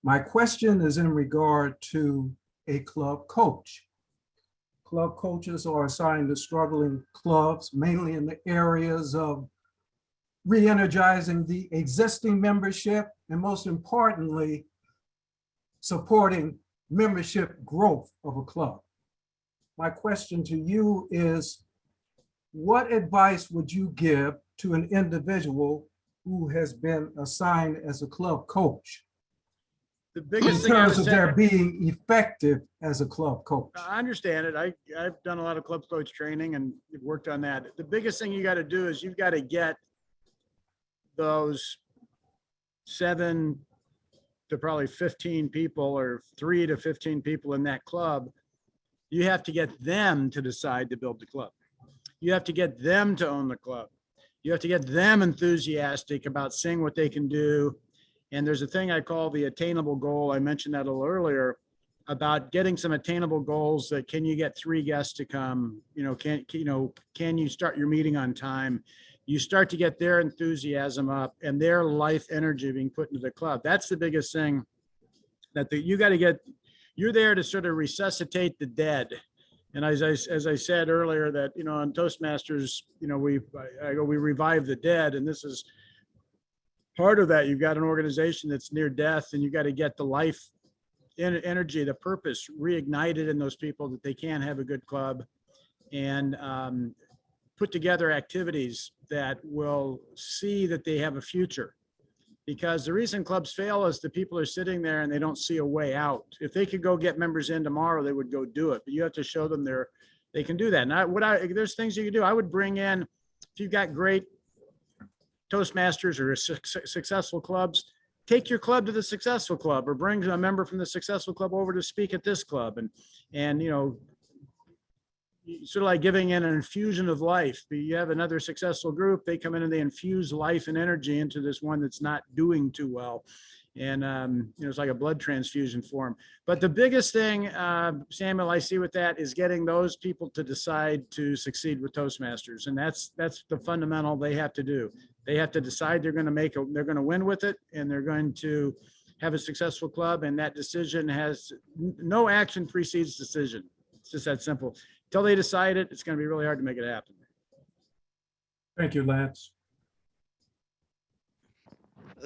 My question is in regard to a club coach. Club coaches are assigned to struggling clubs, mainly in the areas of re-energizing the existing membership and, most importantly, supporting membership growth of a club. My question to you is, what advice would you give to an individual who has been assigned as a club coach The biggest in thing I terms would of say, their being effective as a club coach? I understand it. I've done a lot of club coach training and worked on that. The biggest thing you got to do is you've got to get those 7 to probably 15 people, or 3 to 15 people in that club. You have to get them to decide to build the club. You have to get them to own the club. You have to get them enthusiastic about seeing what they can do. And there's a thing I call the attainable goal. I mentioned that a little earlier about getting some attainable goals. That can you get 3 guests to come? Can you start your meeting on time? You start to get their enthusiasm up and their life energy being put into the club. That's the biggest thing that you got to get. You're there to sort of resuscitate the dead. And as I said earlier, that, on Toastmasters, we revive the dead. And this is part of that. You've got an organization that's near death, and you got to get the life energy, the purpose reignited in those people, that they can have a good club, and put together activities that will see that they have a future. Because the reason clubs fail is the people are sitting there and they don't see a way out. If they could go get members in tomorrow, they would go do it. But you have to show them they can do that. And there's things you can do. I would bring in, if you've got great Toastmasters or successful clubs, take your club to the successful club, or bring a member from the successful club over to speak at this club. And you know, sort of like giving in an infusion of life. You have another successful group, they come in and they infuse life and energy into this one that's not doing too well. And you know, it's like a blood transfusion for them. But the biggest thing, Samuel, I see with that is getting those people to decide to succeed with Toastmasters. And that's the fundamental they have to do. They have to decide they're going to win with it, and they're going to have a successful club. And that decision has no action precedes decision. It's just that simple. Until they decide it, it's going to be really hard to make it happen. Thank you, Lance.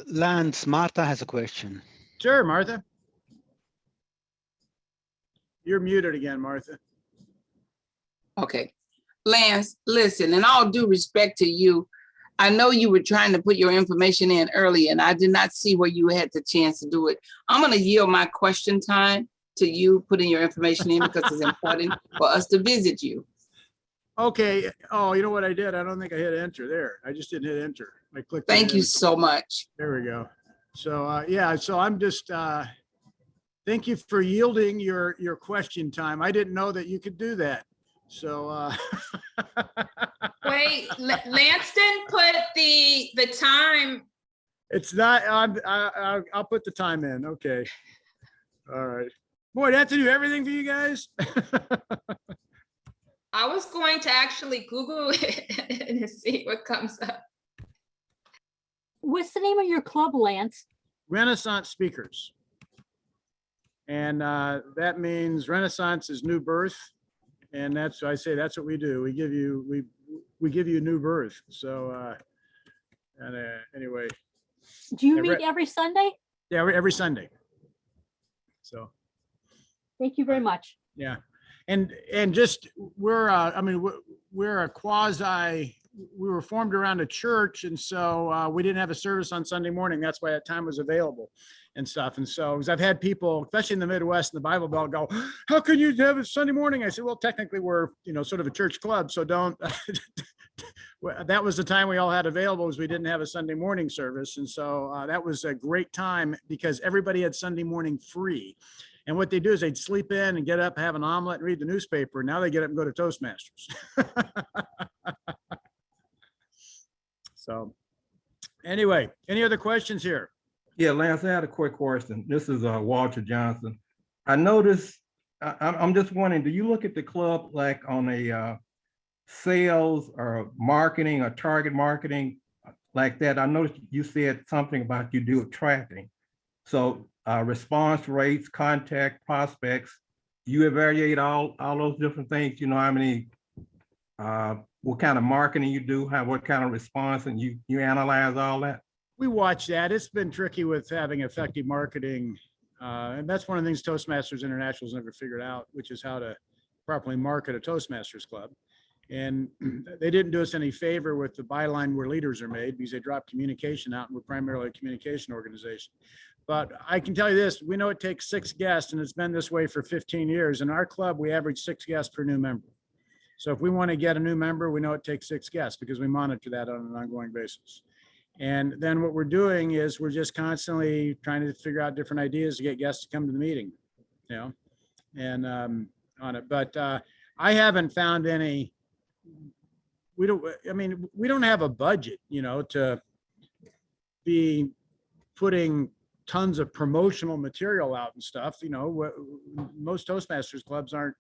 Lance, Martha has a question. Sure, Martha. You're muted again, Martha. Okay. Lance, listen, in all due respect to you, I know you were trying to put your information in early, and I did not see where you had the chance to do it. I'm going to yield my question time to you putting your information in, because it's important for us to visit you. Okay. Oh, you know what I did? I don't think I hit enter there. I just didn't hit enter. I clicked. Thank you so much. There we go. So yeah, so I'm just, thank you for yielding your question time. I didn't know that you could do that. So Wait, Lance didn't put the time. It's not, I'll put the time in. Okay. All right. Boy, do I have to do everything for you guys? I was going to actually Google it and see what comes up. What's the name of your club, Lance? Renaissance Speakers. And that means Renaissance is new birth. And that's, I say, that's what we do. We give you, we give you new birth. So anyway. Do you meet every Sunday? Yeah, every Sunday. So. Thank you very much. Yeah. And just, we're, I mean, we're a quasi, we were formed around a church. And so we didn't have a service on Sunday morning. That's why that time was available and stuff. And so, because I've had people, especially in the Midwest and the Bible Belt, go, how can you have it Sunday morning? I said, well, technically we're, you know, sort of a church club. So don't, that was the time we all had available, was we didn't have a Sunday morning service. And so that was a great time because everybody had Sunday morning free. And what they do is they'd sleep in and get up, have an omelet, and read the newspaper. Now they get up and go to Toastmasters. So anyway, any other questions here? Yeah, Lance, I had a quick question. This is Walter Johnson. I noticed, I'm just wondering, do you look at the club like on a sales or marketing or target marketing like that? I noticed you said something about you do tracking. So response rates, contact prospects, you evaluate all those different things, you know, how many, what kind of marketing you do, what kind of response, and you analyze all that? We watch that. It's been tricky with having effective marketing. And that's one of the things Toastmasters International has never figured out, which is how to properly market a Toastmasters club. And they didn't do us any favor with the byline where leaders are made, because they dropped communication out, and we're primarily a communication organization. But I can tell you this, we know it takes 6 guests, and it's been this way for 15 years. In our club, we average 6 guests per new member. So if we want to get a new member, we know it takes 6 guests because we monitor that on an ongoing basis. And then what we're doing is we're just constantly trying to figure out different ideas to get guests to come to the meeting, you know, and on it. But I haven't found any, we don't have a budget, you know, to be putting tons of promotional material out and stuff. You know, most Toastmasters clubs aren't,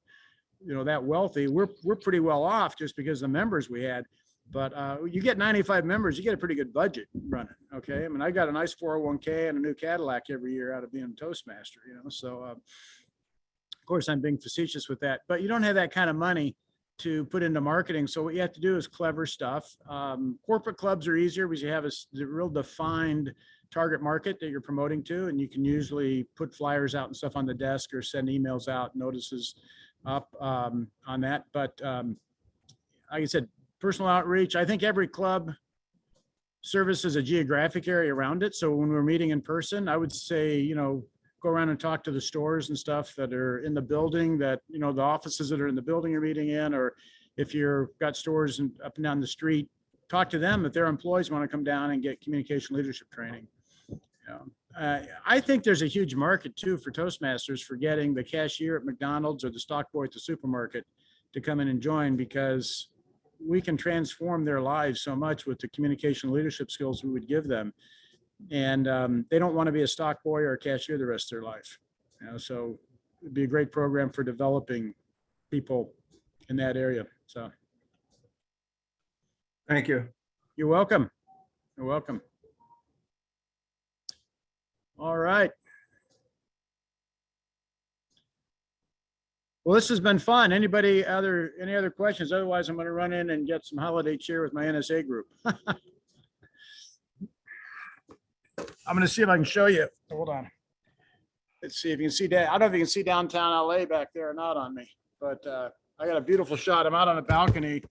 you know, that wealthy. We're pretty well off just because the members we had. But you get 95 members, you get a pretty good budget running. Okay, I mean, I got a nice 401k and a new Cadillac every year out of being a Toastmaster. You know, so of course I'm being facetious with that. But you don't have that kind of money to put into marketing. So what you have to do is clever stuff. Corporate clubs are easier because you have a real defined target market that you're promoting to, and you can usually put flyers out and stuff on the desk or send emails out, notices up on that. But like I said, personal outreach, I think every club service as a geographic area around it. So when we're meeting in person, I would say, you know, go around and talk to the stores and stuff that are in the building, that, you know, the offices that are in the building you're meeting in, or if you're got stores up and down the street, talk to them if their employees want to come down and get communication leadership training. You know, I think there's a huge market too for Toastmasters for getting the cashier at McDonald's or the stock boy at the supermarket to come in and join, because we can transform their lives so much with the communication leadership skills we would give them. And they don't want to be a stock boy or a cashier the rest of their life. You know, so it'd be a great program for developing people in that area. So. Thank you. You're welcome. You're welcome. All right. Well, this has been fun. Any other questions? Otherwise, I'm going to run in and get some holiday cheer with my NSA group. I'm going to see if I can show you. Hold on. Let's see if you can see that. I don't know if you can see downtown LA back there or not on me, but I got a beautiful shot. I'm out on a balcony.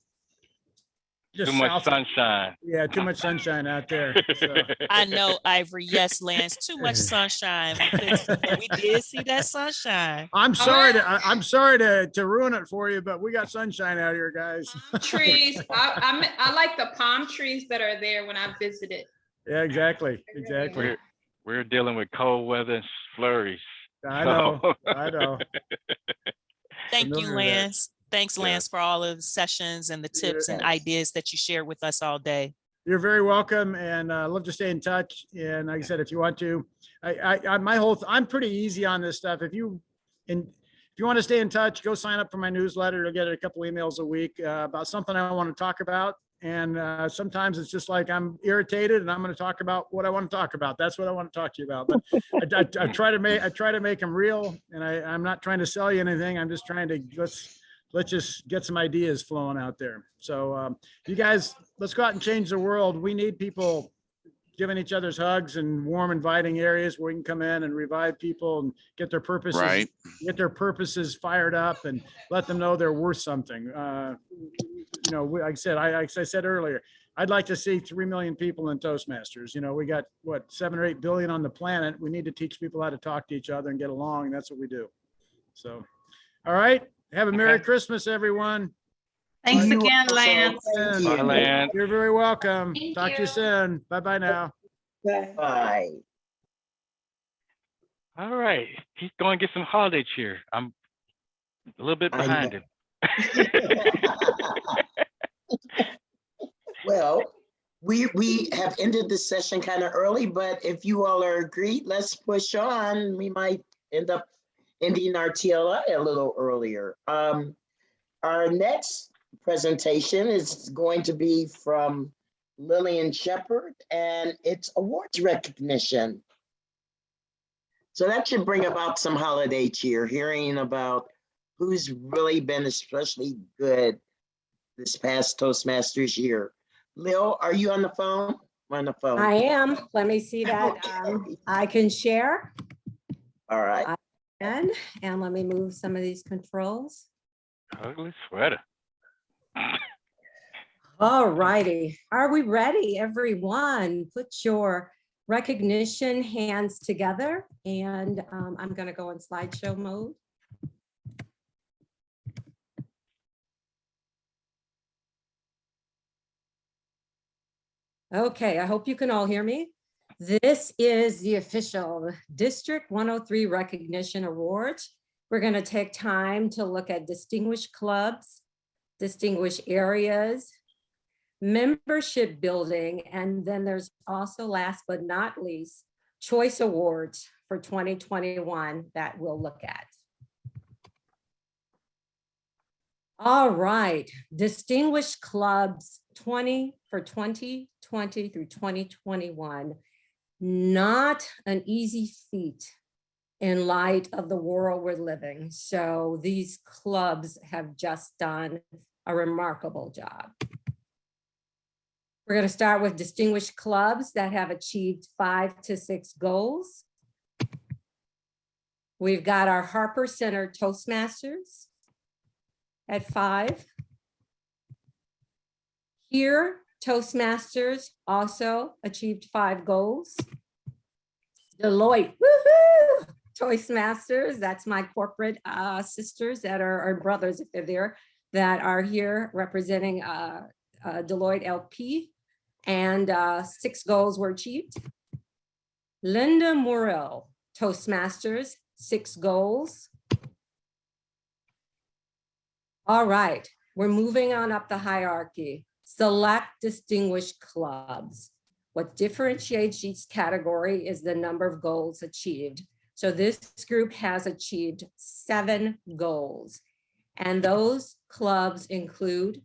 Too much sunshine. Yeah, too much sunshine out there. So. I know, Ivory. Yes, Lance, too much sunshine. We did see that sunshine. I'm sorry to ruin it for you, but we got sunshine out here, guys. Trees. I like the palm trees that are there when I visited. Yeah, exactly. Exactly. We're dealing with cold weather and flurries. I know. I know. Thank you, Lance. Thanks, Lance, for all of the sessions and the tips and ideas that you shared with us all day. You're very welcome, and I love to stay in touch. And like I said, if you want to, I'm pretty easy on this stuff. If you want to stay in touch, go sign up for my newsletter. You'll get a couple emails a week about something I want to talk about. And sometimes it's just like I'm irritated, and I'm going to talk about what I want to talk about. That's what I want to talk to you about. But I try to make them real, and I'm not trying to sell you anything. I'm just trying to let's just get some ideas flowing out there. So you guys, let's go out and change the world. We need people giving each other's hugs and warm, inviting areas where we can come in and revive people and get their purposes, get their purposes fired up, and let them know they're worth something. You know, like I said earlier, I'd like to see 3 million people in Toastmasters. You know, we got what, 7 or 8 billion on the planet. We need to teach people how to talk to each other and get along, and that's what we do. So, all right. Have a Merry Christmas, everyone. Thanks again, Lance. Bye, Lance. You're very welcome. Talk to you soon. Bye-bye now. Bye. All right. He's going to get some holiday cheer. I'm a little bit behind him. Well, we have ended this session kind of early, but if you all are agreed, let's push on. We might end up ending our TLI a little earlier. Our next presentation is going to be from Lillian Shepherd, and it's awards recognition. So that should bring about some holiday cheer, hearing about who's really been especially good this past Toastmasters year. Lil, are you on the phone? I'm on the phone. I am. Let me see that. Okay. I can share. All right. And let me move some of these controls. Ugly sweater. All righty. Are we ready, everyone? Put your recognition hands together, and I'm going to go in slideshow mode. Okay, I hope you can all hear me. This is the official District 103 Recognition Awards. We're going to take time to look at distinguished clubs, distinguished areas, membership building, and then there's also, last but not least, choice awards for 2021 that we'll look at. All right, distinguished clubs for 2020 through 2021. Not an easy feat in light of the world we're living. So these clubs have just done a remarkable job. We're going to start with distinguished clubs that have achieved 5 to 6 goals. We've got our Harper Center Toastmasters at 5. Here, Toastmasters also achieved 5 goals. Deloitte, woohoo! Toastmasters, that's my corporate sisters that are, or brothers if they're there, that are here representing Deloitte LP, and 6 goals were achieved. Linda Morrill, Toastmasters, 6 goals. All right, we're moving on up the hierarchy. Select distinguished clubs. What differentiates each category is the number of goals achieved. So this group has achieved 7 goals. And those clubs include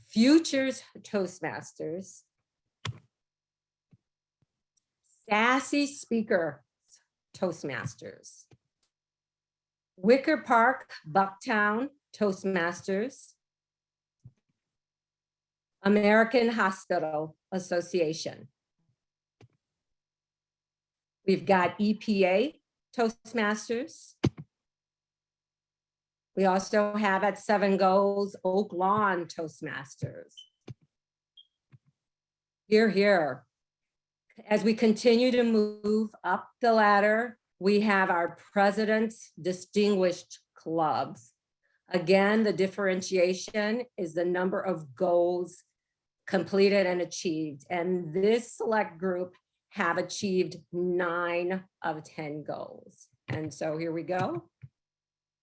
Futures Toastmasters, Sassy Speaker Toastmasters, Wicker Park Bucktown Toastmasters, American Hospital Association. We've got EPA Toastmasters. We also have at 7 goals, Oak Lawn Toastmasters. Here, here. As we continue to move up the ladder, we have our President's Distinguished Clubs. Again, the differentiation is the number of goals completed and achieved. And this select group have achieved 9 of 10 goals. And so here we go.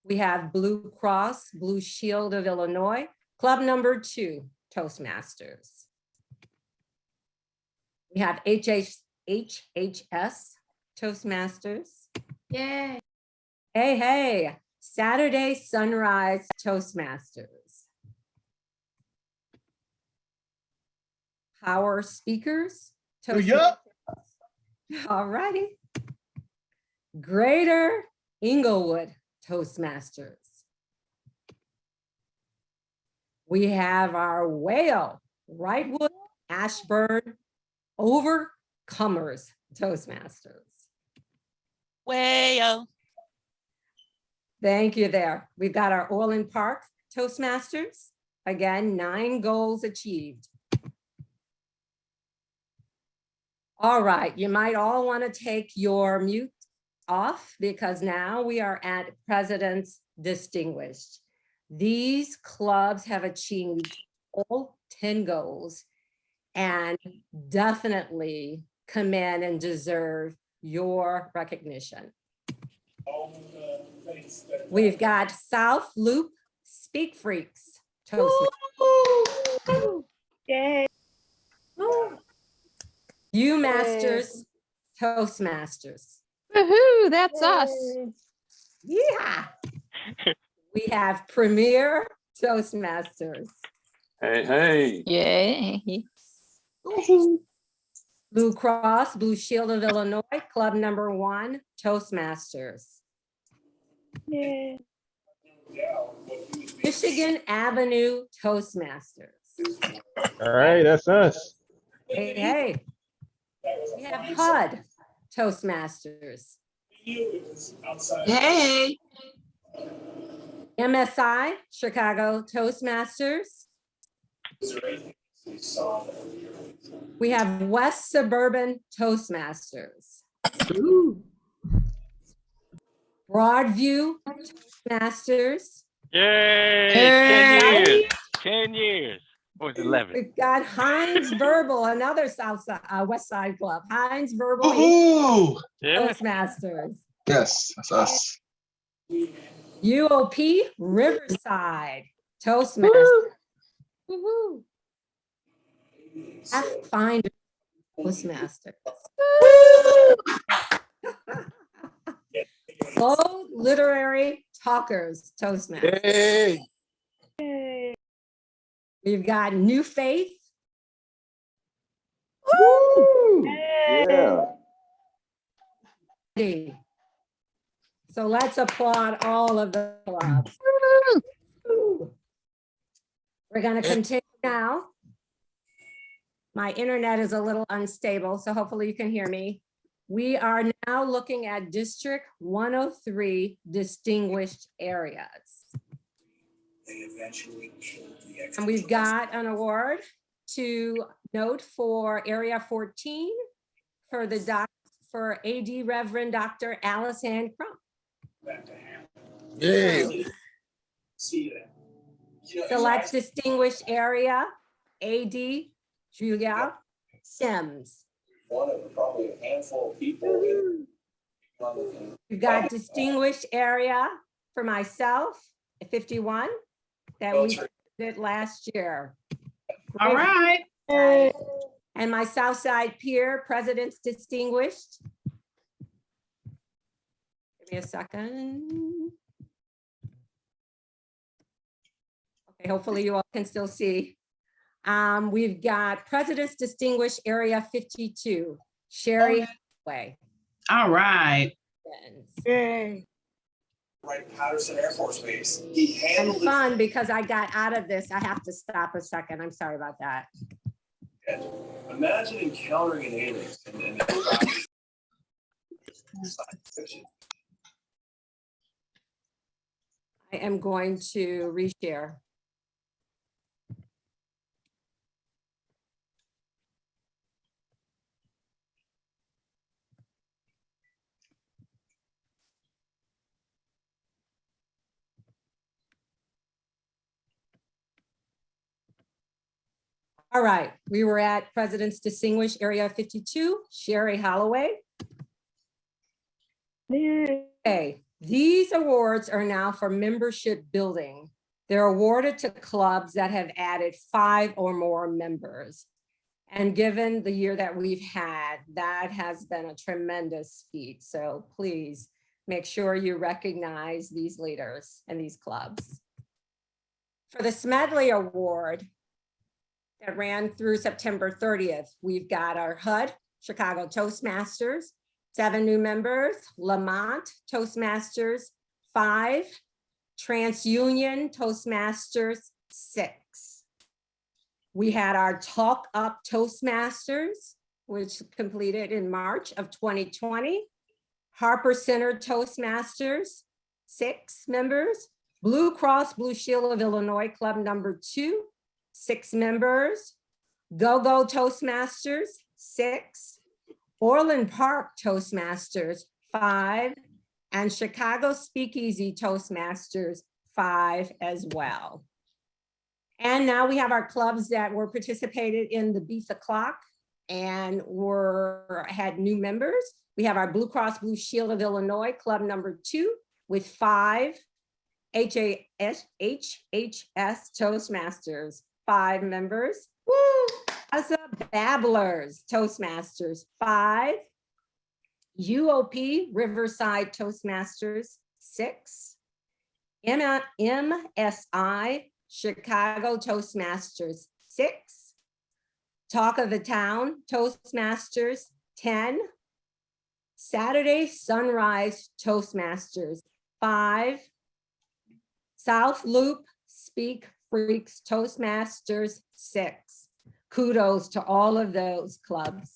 We have Blue Cross Blue Shield of Illinois, club number 2, Toastmasters. We have HHS Toastmasters. Yay. Hey, hey, Saturday Sunrise Toastmasters. Power Speakers Toastmasters. All righty. Greater Inglewood Toastmasters. We have our Whale, Wrightwood, Ashburn, Overcomers Toastmasters. Whale. Thank you there. We've got our Orland Park Toastmasters. Again, 9 goals achieved. All right, you might all want to take your mute off because now we are at President's Distinguished. These clubs have achieved all 10 goals and definitely command and deserve your recognition. We've got South Loop Speak Freaks Toastmasters. Yay. UMasters Toastmasters. Woohoo, that's us. Yeah. We have Premier Toastmasters. Hey, hey. Yay. Blue Cross Blue Shield of Illinois, club number 1, Toastmasters. Yay. Michigan Avenue Toastmasters. All right, that's us. Hey, hey. We have HUD Toastmasters. Hey. MSI Chicago Toastmasters. We have West Suburban Toastmasters. Ooh. Broadview Toastmasters. Yay! Yay. 10 years. 10 years. Or was it 11? We've got Heinz Verbal, another South Side, West Side club. Heinz Verbal Woohoo! Toastmasters. Yes, that's us. UOP Riverside Toastmasters. Woohoo. Pathfinder Toastmasters. Slow Literary Talkers Toastmasters. Yay! We've got New Faith. Woo! Yeah. So let's applaud all of the clubs. We're going to continue now. My internet is a little unstable, so hopefully you can hear me. We are now looking at District 103 distinguished areas. And we've got an award to note for Area 14 for the for AD Reverend Dr. Alice Ann Crump. Yay. Select distinguished area, AD Julia Sims. One of probably a handful of people. We've got distinguished area for myself at 51 that we did last year. All right. And my Southside peer, President's Distinguished. Give me a second. Okay, hopefully you all can still see. We've got President's Distinguished Area 52, Sherry Hathaway. All right. Yay. Right, Patterson Air Force Base. He And handled it. fun because I got out of this. I have to stop a second. I'm sorry about that. Imagine encountering an alien and I am going to reshare. All right, we were at President's Distinguished Area 52, Sherry Holloway. Okay, these awards are now for membership building. They're awarded to clubs that have added 5 or more members. And given the year that we've had, that has been a tremendous feat. So please make sure you recognize these leaders and these clubs. For the Smedley Award, that ran through September 30th. We've got our HUD, Chicago Toastmasters, 7 new members, Lamont Toastmasters, 5, TransUnion Toastmasters, 6. We had our Talk Up Toastmasters, which completed in March of 2020. Harper Center Toastmasters, 6 members. Blue Cross Blue Shield of Illinois Club number 2, 6 members. Go-Go Toastmasters, 6. Orland Park Toastmasters, 5. And Chicago Speakeasy Toastmasters, 5 as well. And now we have our clubs that were participated in the Beat the Clock and had new members. We have our Blue Cross Blue Shield of Illinois Club number 2 with 5 HHS Toastmasters, 5 members. Woo! Casa Babblers Toastmasters, 5. UOP Riverside Toastmasters, 6. MSI Chicago Toastmasters, 6. Talk of the Town Toastmasters, 10. Saturday Sunrise Toastmasters, 5. South Loop Speak Freaks Toastmasters, 6. Kudos to all of those clubs.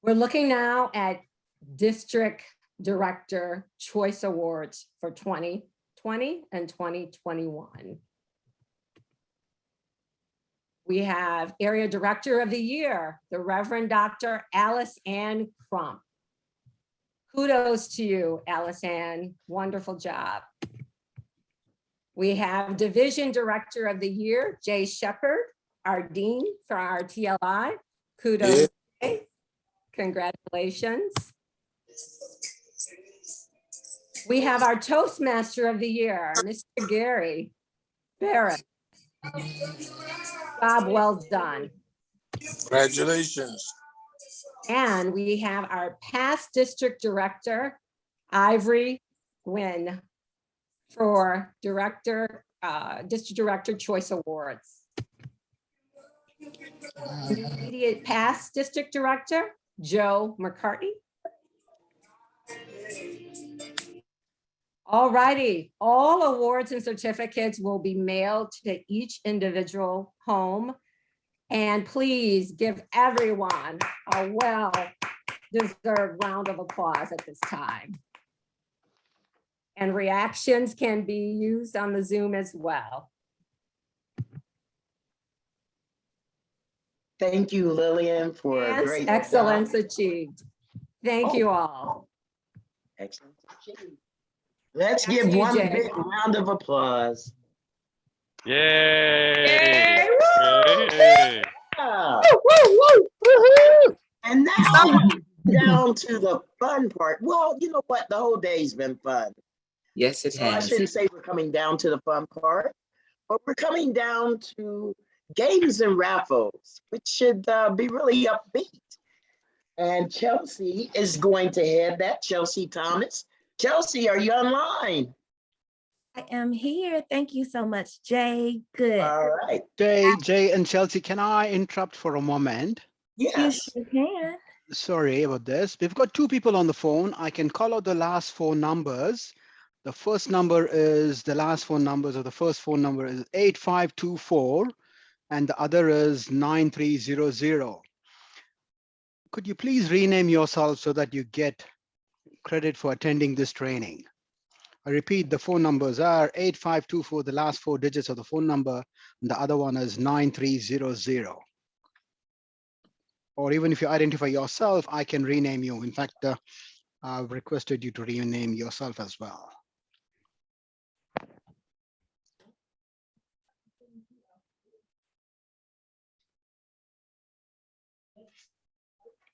We're looking now at District Director Choice Awards for 2020 and 2021. We have Area Director of the Year, the Reverend Dr. Alice Ann Crump. Kudos to you, Alice Ann. Wonderful job. We have Division Director of the Year, Jay Shepard, our Dean for our TLI. Kudos. Yeah. Congratulations. We have our Toastmaster of the Year, Mr. Gary Barrett. Job well done. Congratulations. And we have our past District Director, Ivory Gwynn, for District Director Choice Awards. Immediate past District Director, Joe McCartney. All righty, all awards and certificates will be mailed to each individual home. And please give everyone a well-deserved round of applause at this time. And reactions can be used on the Zoom as well. Thank you, Lillian, for a great job. Excellence achieved. Thank you all. Excellent. Let's Back to give you, one Jay. big round of applause. Yay! Woo! Yay! Yeah. Woo-hoo! And now down to the fun part. Well, you know what? The whole day's been fun. Yes, it So I has. shouldn't say we're coming down to the fun part, but we're coming down to games and raffles, which should be really upbeat. And Chelsea is going to head that, Chelsea Thomas. Chelsea, are you online? I am here. Thank you so much, Jay. Good. All right. Jay and Chelsea, can I interrupt for a moment? You Yes. sure can. Sorry about this. We've got two people on the phone. I can call out the last four numbers. The first number is the last four numbers of the first phone number is 8524 and the other is 9300. Could you please rename yourself so that you get credit for attending this training? I repeat, the phone numbers are 8524, the last four digits of the phone number, and the other one is 9300. Or even if you identify yourself, I can rename you. In fact, I've requested you to rename yourself as well.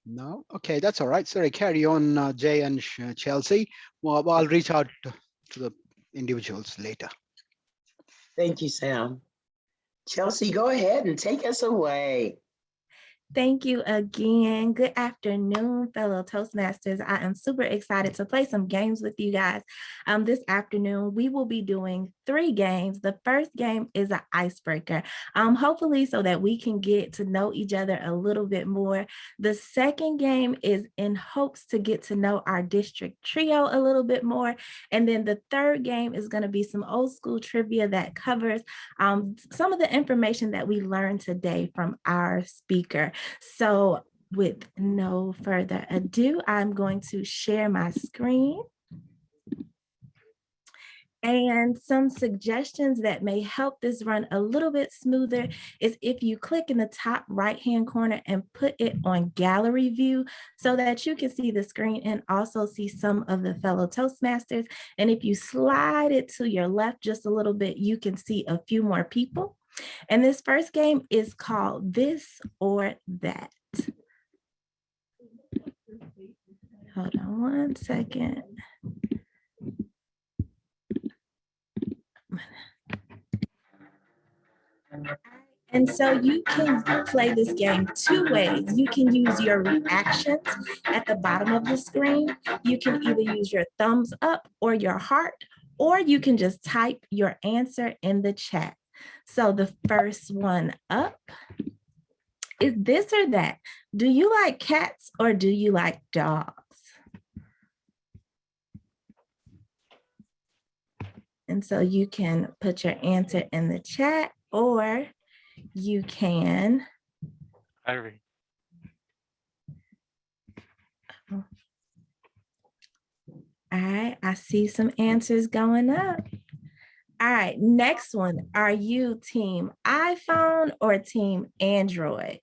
No? Okay, that's all right. Sorry, carry on, Jay and Chelsea. Well, I'll reach out to the individuals later. Thank you, Sam. Chelsea, go ahead and take us away. Thank you again. Good afternoon, fellow Toastmasters. I am super excited to play some games with you guys. This afternoon, we will be doing 3 games. The first game is an icebreaker, hopefully so that we can get to know each other a little bit more. The second game is in hopes to get to know our district trio a little bit more. And then the third game is going to be some old school trivia that covers some of the information that we learned today from our speaker. So with no further ado, I'm going to share my screen. And some suggestions that may help this run a little bit smoother is if you click in the top right-hand corner and put it on gallery view so that you can see the screen and also see some of the fellow Toastmasters. And if you slide it to your left just a little bit, you can see a few more people. And this first game is called This or That. Hold on one second. And so you can play this game 2 ways. You can use your reactions at the bottom of the screen. You can either use your thumbs up or your heart, or you can just type your answer in the chat. So the first one up is this or that. Do you like cats or do you like dogs? And so you can put your answer in the chat, or you can. All right, I see some answers going up. All right, next one. Are you team iPhone or team Android?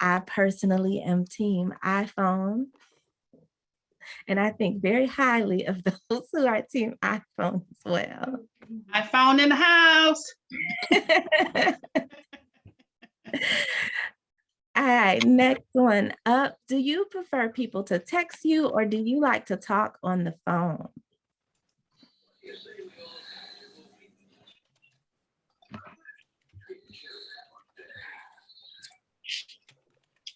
I personally am team iPhone. And I think very highly of those who are team iPhone as well. iPhone in the house. All right, next one up. Do you prefer people to text you or do you like to talk on the phone?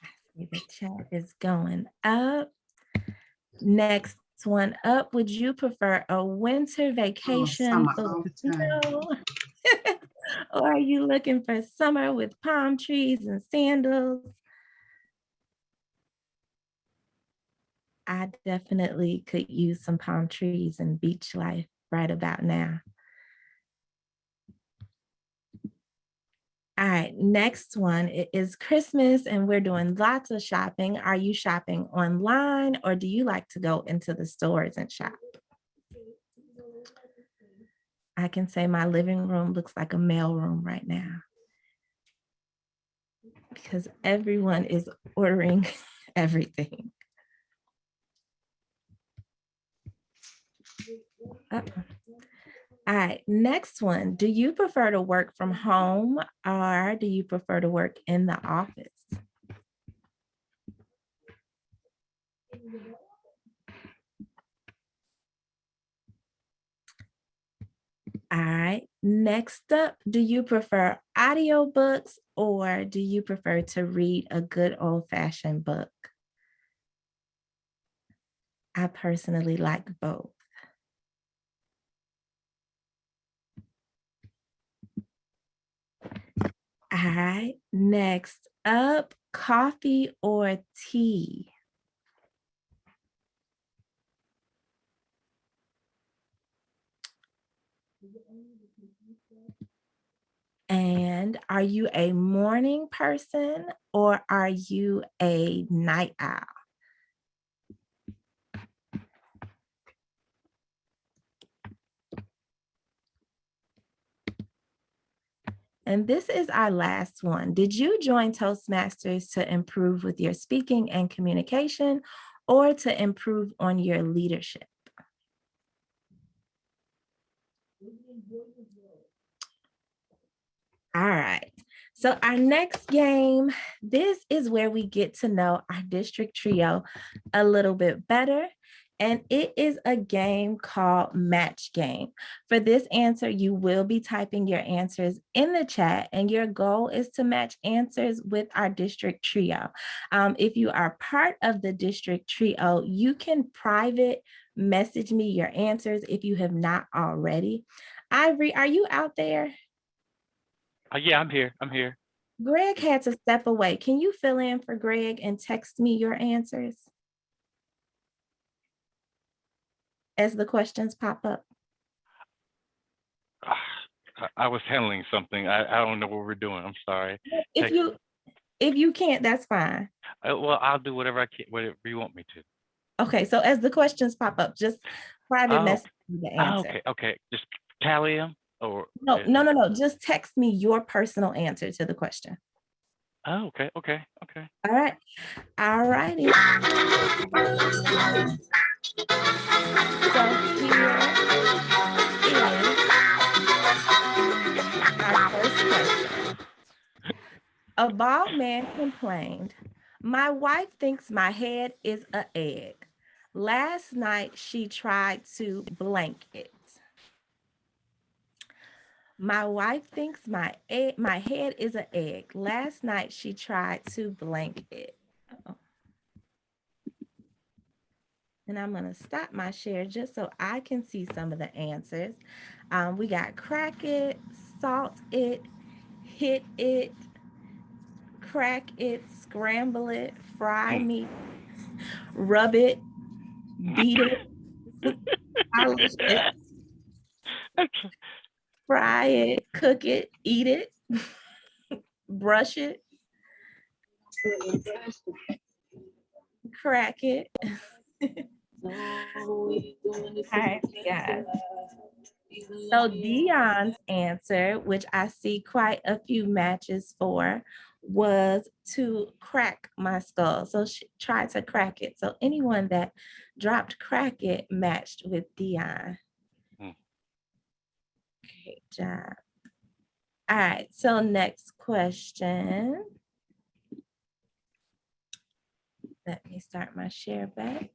I see the chat is going up. Next one up. Would you prefer a winter vacation full of snow? Or are you looking for summer with palm trees and sandals? I definitely could use some palm trees and beach life right about now. All right, next one is Christmas and we're doing lots of shopping. Are you shopping online or do you like to go into the stores and shop? I can say my living room looks like a mail room right now because everyone is ordering everything. All right, next one. Do you prefer to work from home or do you prefer to work in the office? All right, next up, do you prefer audiobooks or do you prefer to read a good old-fashioned book? I personally like both. All right, next up, coffee or tea? And are you a morning person or are you a night owl? And this is our last one. Did you join Toastmasters to improve with your speaking and communication or to improve on your leadership? All right. So our next game, this is where we get to know our district trio a little bit better. And it is a game called Match Game. For this answer, you will be typing your answers in the chat, and your goal is to match answers with our district trio. If you are part of the district trio, you can private message me your answers if you have not already. Ivory, are you out there? Yeah, I'm here. I'm here. Greg had to step away. Can you fill in for Greg and text me your answers as the questions pop up? I was handling something. I don't know what we're doing. I'm sorry. If you can't, that's fine. Well, I'll do whatever I can, whatever you want me to. Okay, so as the questions pop up, just private message me the answer. Okay. Just tally them or No. Just text me your personal answer to the question. Oh, okay. All right. All righty. So here is our first question. A bald man complained, "My wife thinks my head is an egg. Last night she tried to blank it." My wife thinks my head is an egg. Last night she tried to blank it. Uh-oh. And I'm going to stop my share just so I can see some of the answers. We got crack it, salt it, hit it, crack it, scramble it, fry meat, rub it, beat it, polish it, fry it, cook it, eat it, brush it, crack it. All right, guys. So Dion's answer, which I see quite a few matches for, was to crack my skull. So she tried to crack it. So anyone that dropped crack it matched with Dion. Great job. All right, so next question. Let me start my share back.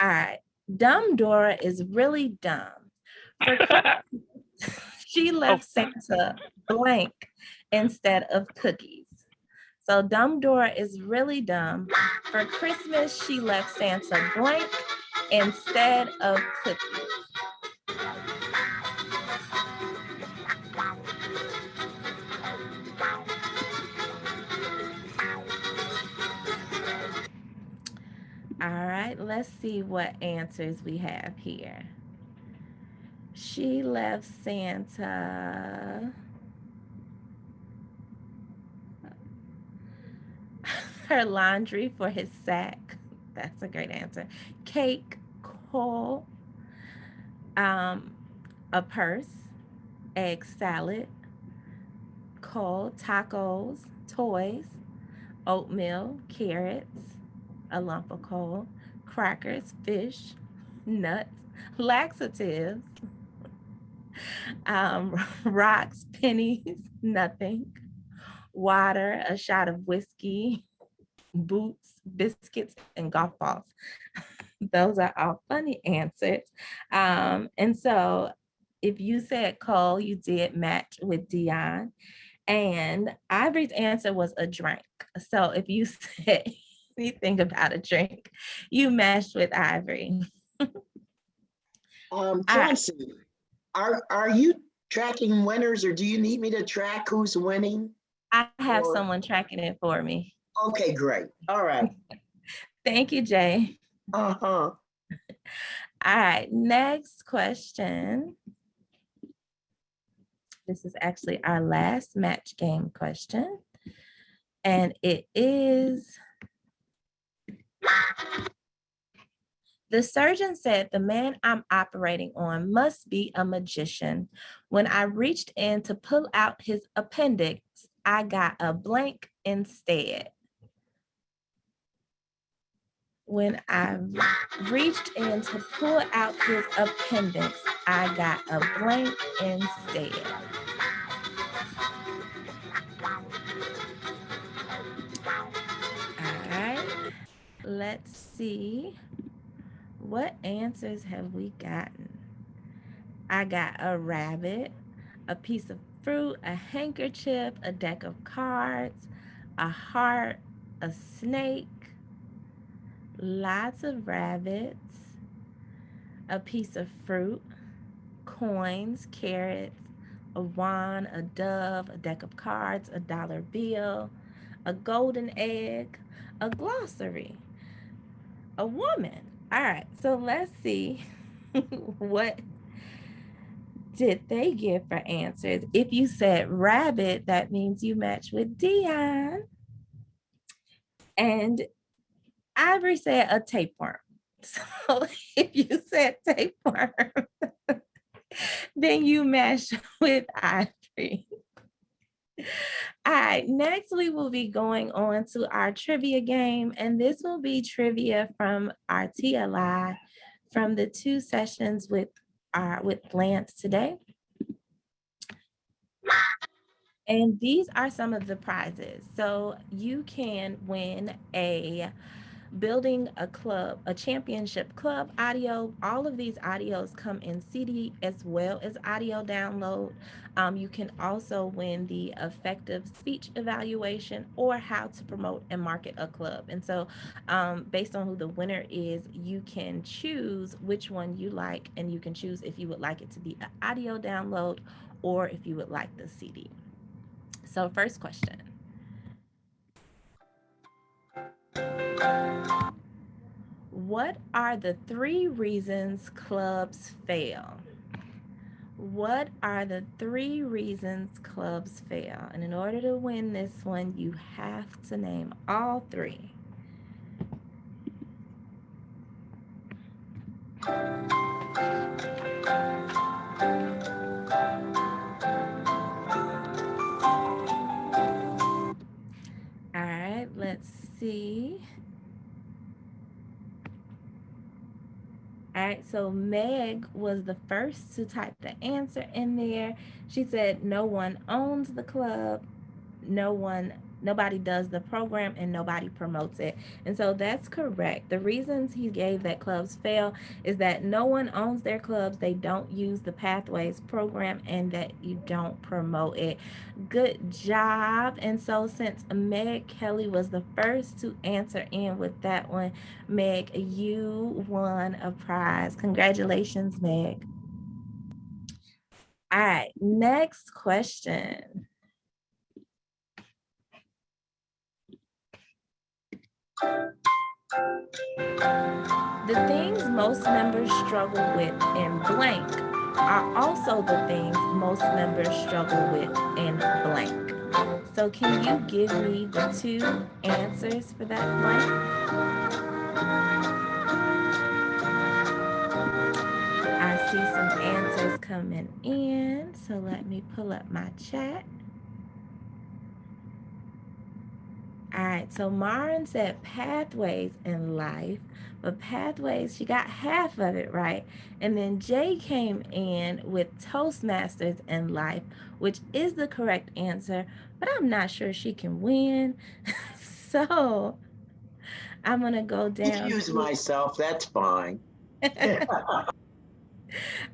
All right, dumb Dora is really dumb. She left Santa blank instead of cookies. So dumb Dora is really dumb. For Christmas, she left Santa blank instead of cookies. All right, let's see what answers we have here. She left Santa her laundry for his sack. That's a great answer. Cake, coal, a purse, egg salad, coal, tacos, toys, oatmeal, carrots, a lump of coal, crackers, fish, nuts, laxatives, rocks, pennies, nothing, water, a shot of whiskey, boots, biscuits, and golf balls. Those are all funny answers. And so if you said coal, you did match with Dion. And Ivory's answer was a drink. So if you said anything about a drink, you matched with Ivory. Chauncey, are you tracking winners, or do you need me to track who's winning? I have someone tracking it for me. Okay, great. All right. Thank you, Jay. Uh-huh. All right, next question. This is actually our last match game question. And it is, the surgeon said the man I'm operating on must be a magician. When I reached in to pull out his appendix, I got a blank instead. When I reached in to pull out his appendix, I got a blank instead. All right, let's see. What answers have we gotten? I got a rabbit, a piece of fruit, a handkerchief, a deck of cards, a heart, a snake, lots of rabbits, a piece of fruit, coins, carrots, a wand, a dove, a deck of cards, a dollar bill, a golden egg, a glossary, a woman. All right, so let's see what did they give for answers. If you said rabbit, that means you match with Dion. And Ivory said a tapeworm. So if you said tapeworm, then you match with Ivory. All right, next we will be going on to our trivia game, and this will be trivia from our TLI from the 2 sessions with Lance today. And these are some of the prizes. So you can win a Building a Club, a Championship Club audio. All of these audios come in CD as well as audio download. You can also win the Effective Speech Evaluation or How to Promote and Market a Club. And so based on who the winner is, you can choose which one you like, and you can choose if you would like it to be an audio download or if you would like the CD. So first question. What are the 3 reasons clubs fail? What are the 3 reasons clubs fail? And in order to win this one, you have to name all 3. All right, let's see. All right, so Meg was the first to type the answer in there. She said no one owns the club, nobody does the program, and nobody promotes it. And so that's correct. The reasons he gave that clubs fail is that no one owns their clubs, they don't use the Pathways program, and that you don't promote it. Good job. And so since Meg Kelly was the first to answer in with that one, Meg, you won a prize. Congratulations, Meg. All right, next question. The things most members struggle with in blank are also the things most members struggle with in blank. So can you give me the 2 answers for that blank? I see some answers coming in, so let me pull up my chat. All right, so Marin said pathways in life, but pathways, she got half of it right. And then Jay came in with Toastmasters in life, which is the correct answer, but I'm not sure she can win. So I'm gonna go down. Excuse myself, that's fine.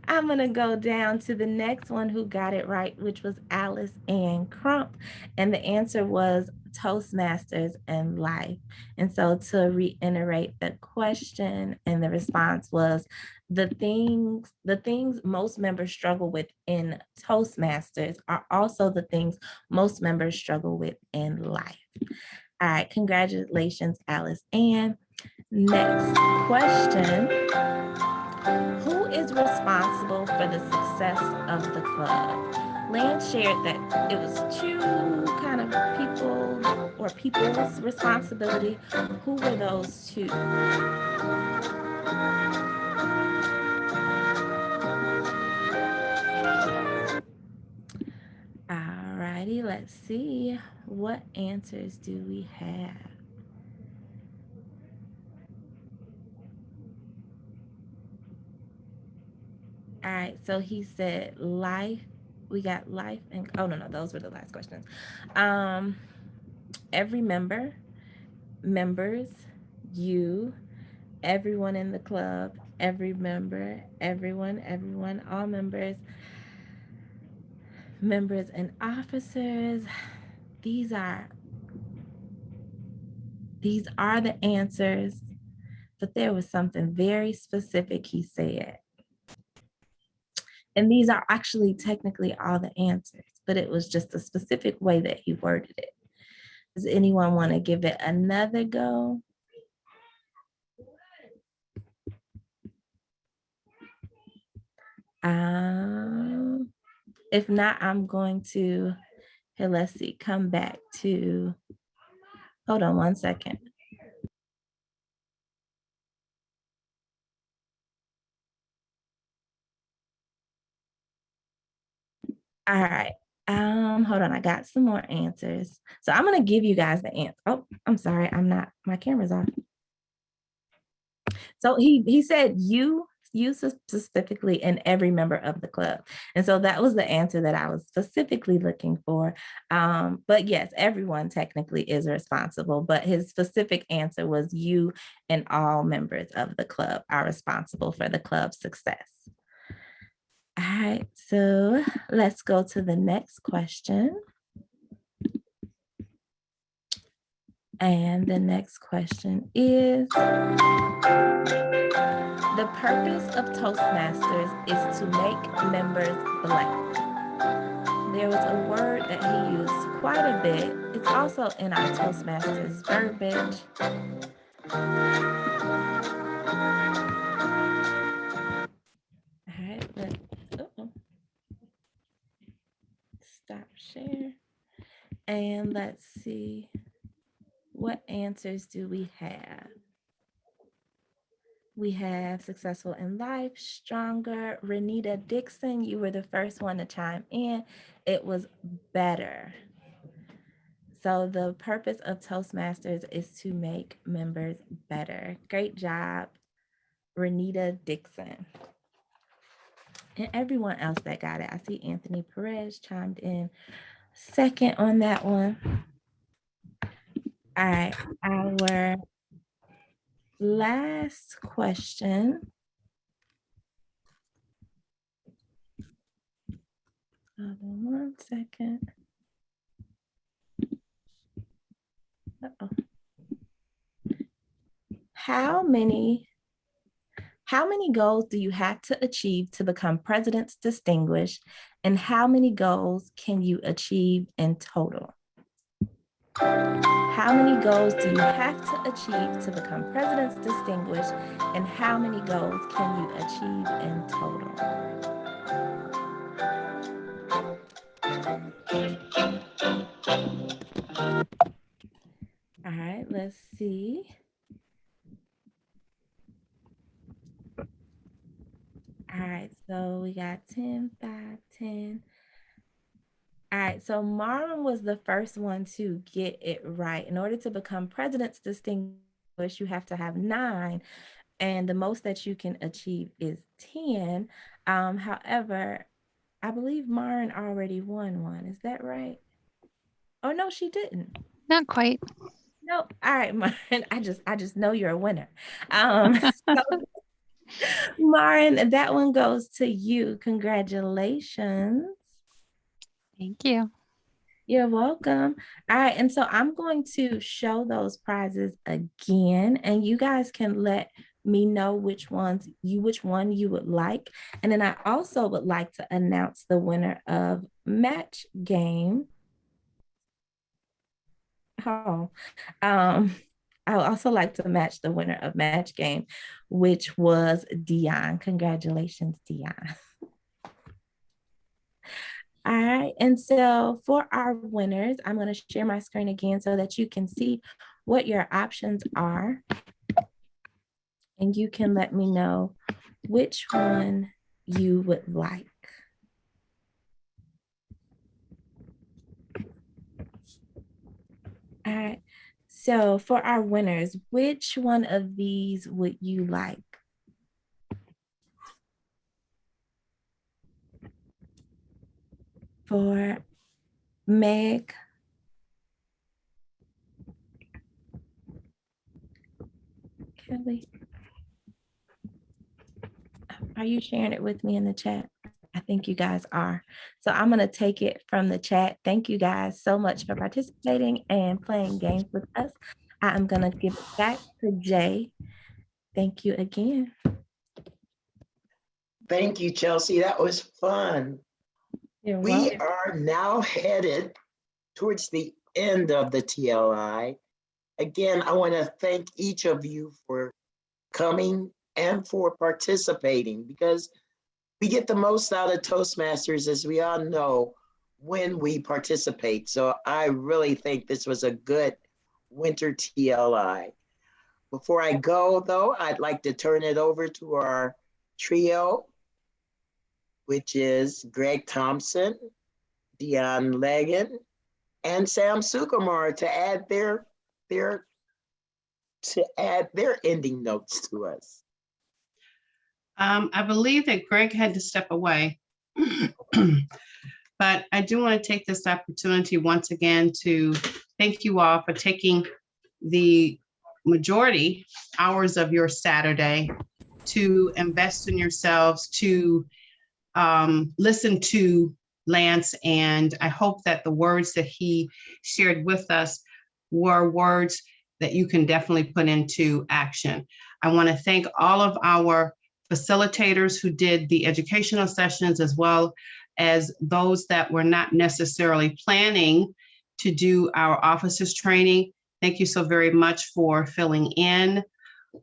I'm gonna go down to the next one who got it right, which was Alice Ann Crump. And the answer was Toastmasters and life. And so to reiterate the question, and the response was the things most members struggle with in Toastmasters are also the things most members struggle with in life. All right, congratulations, Alice Ann. Next question. Who is responsible for the success of the club? Lan shared that it was 2 kind of people or people's responsibility. Who were those 2? All righty, let's see. What answers do we have? All right, so he said life. We got life and, oh no, those were the last questions. Every member, members, you, everyone in the club, every member, everyone, all members, members and officers. These are the answers, but there was something very specific he said. And these are actually technically all the answers, but it was just a specific way that he worded it. Does anyone want to give it another go? If not, I'm going to, here, let's see, come back to, hold on one second. All right. Hold on, I got some more answers. So I'm gonna give you guys the answer. Oh, I'm sorry, I'm not, my camera's off. So he said you specifically and every member of the club. And so that was the answer that I was specifically looking for. But yes, everyone technically is responsible, but his specific answer was you and all members of the club are responsible for the club's success. All right, so let's go to the next question. And the next question is, the purpose of Toastmasters is to make members blank. There was a word that he used quite a bit. It's also in our Toastmasters verbiage. All right, let's stop share. And let's see, what answers do we have? We have successful in life, stronger. Renita Dixon, you were the first one to chime in. It was better. So the purpose of Toastmasters is to make members better. Great job, Renita Dixon. And everyone else that got it. I see Anthony Perez chimed in second on that one. All right, our last question. Hold on one second. Uh-oh. How many goals do you have to achieve to become President's Distinguished, and how many goals can you achieve in total? How many goals do you have to achieve to become President's Distinguished, and how many goals can you achieve in total? All right, let's see. All right, so we got 10, 5, 10. All right, so Marlon was the first one to get it right. In order to become President's Distinguished, you have to have 9, and the most that you can achieve is 10. However, I believe Maren already won one. Is that right? Oh, no, she didn't. Not quite. No. All right, Maren, I just know you're a winner. So, Maren, that one goes to you. Congratulations. Thank you. You're welcome. All right, and so I'm going to show those prizes again, and you guys can let me know which one you would like. And then I also would like to announce the winner of match game. Oh, I would also like to match the winner of match game, which was Dion. Congratulations, Dion. All right, and so for our winners, I'm going to share my screen again so that you can see what your options are. And you can let me know which one you would like. All right, so for our winners, which one of these would you like? For Meg, Kelly, are you sharing it with me in the chat? I think you guys are. So I'm going to take it from the chat. Thank you guys so much for participating and playing games with us. I am going to give it back to Jay. Thank you again. Thank you, Chelsea. That was fun. You're We welcome. are now headed towards the end of the TLI. Again, I want to thank each of you for coming and for participating, because we get the most out of Toastmasters, as we all know, when we participate. So I really think this was a good Winter TLI. Before I go, though, I'd like to turn it over to our trio, which is Greg Thompson, Dion Legan, and Sam Sukumar to add their ending notes to us. I believe that Greg had to step away. But I do want to take this opportunity once again to thank you all for taking the majority hours of your Saturday to invest in yourselves, to listen to Lance. And I hope that the words that he shared with us were words that you can definitely put into action. I want to thank all of our facilitators who did the educational sessions, as well as those that were not necessarily planning to do our officers training. Thank you so very much for filling in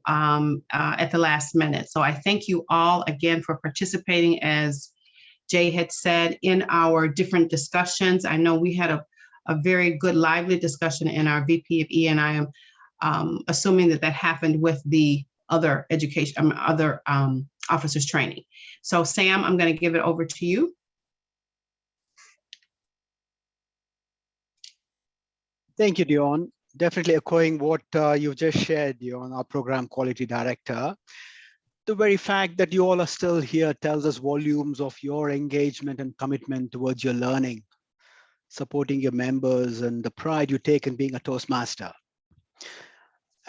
at the last minute. So I thank you all again for participating, as Jay had said, in our different discussions. I know we had a very good, lively discussion in our VP of E, and I am assuming that happened with the other officers training. So Sam, I'm going to give it over to you. Thank you, Dion. Definitely echoing what you've just shared, Dion, our program quality director. The very fact that you all are still here tells us volumes of your engagement and commitment towards your learning, supporting your members, and the pride you take in being a Toastmaster.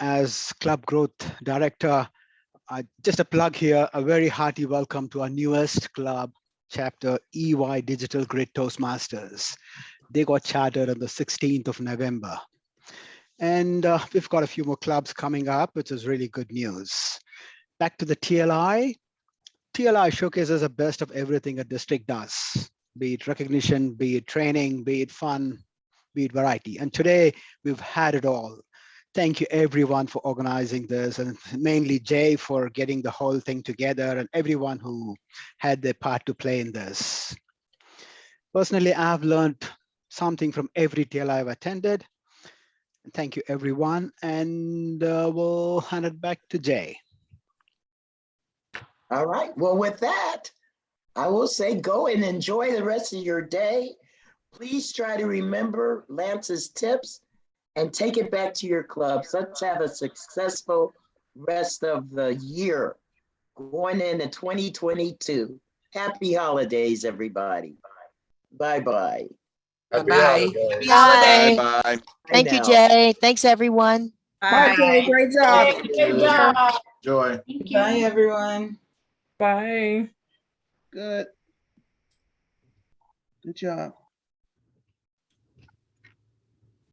As Club Growth Director, just a plug here, a very hearty welcome to our newest club chapter, EY Digital Grid Toastmasters. They got chartered on the 16th of November. And we've got a few more clubs coming up, which is really good news. Back to the TLI. TLI showcases the best of everything a district does, be it recognition, be it training, be it fun, be it variety. And today we've had it all. Thank you everyone for organizing this, and mainly Jay for getting the whole thing together, and everyone who had their part to play in this. Personally, I've learned something from every TLI I've attended, Thank you, everyone. And we'll hand it back to Jay. All right. Well, with that, I will say go and enjoy the rest of your day. Please try to remember Lance's tips and take it back to your clubs. Let's have a successful rest of the year going into 2022. Happy holidays, everybody. Bye-bye. Bye-bye. Happy holiday. Bye-bye. Thank you, Jay. Thanks, everyone. Bye. Bye. Great job. Good job. Joy. Bye, everyone. Bye. Good. Good job.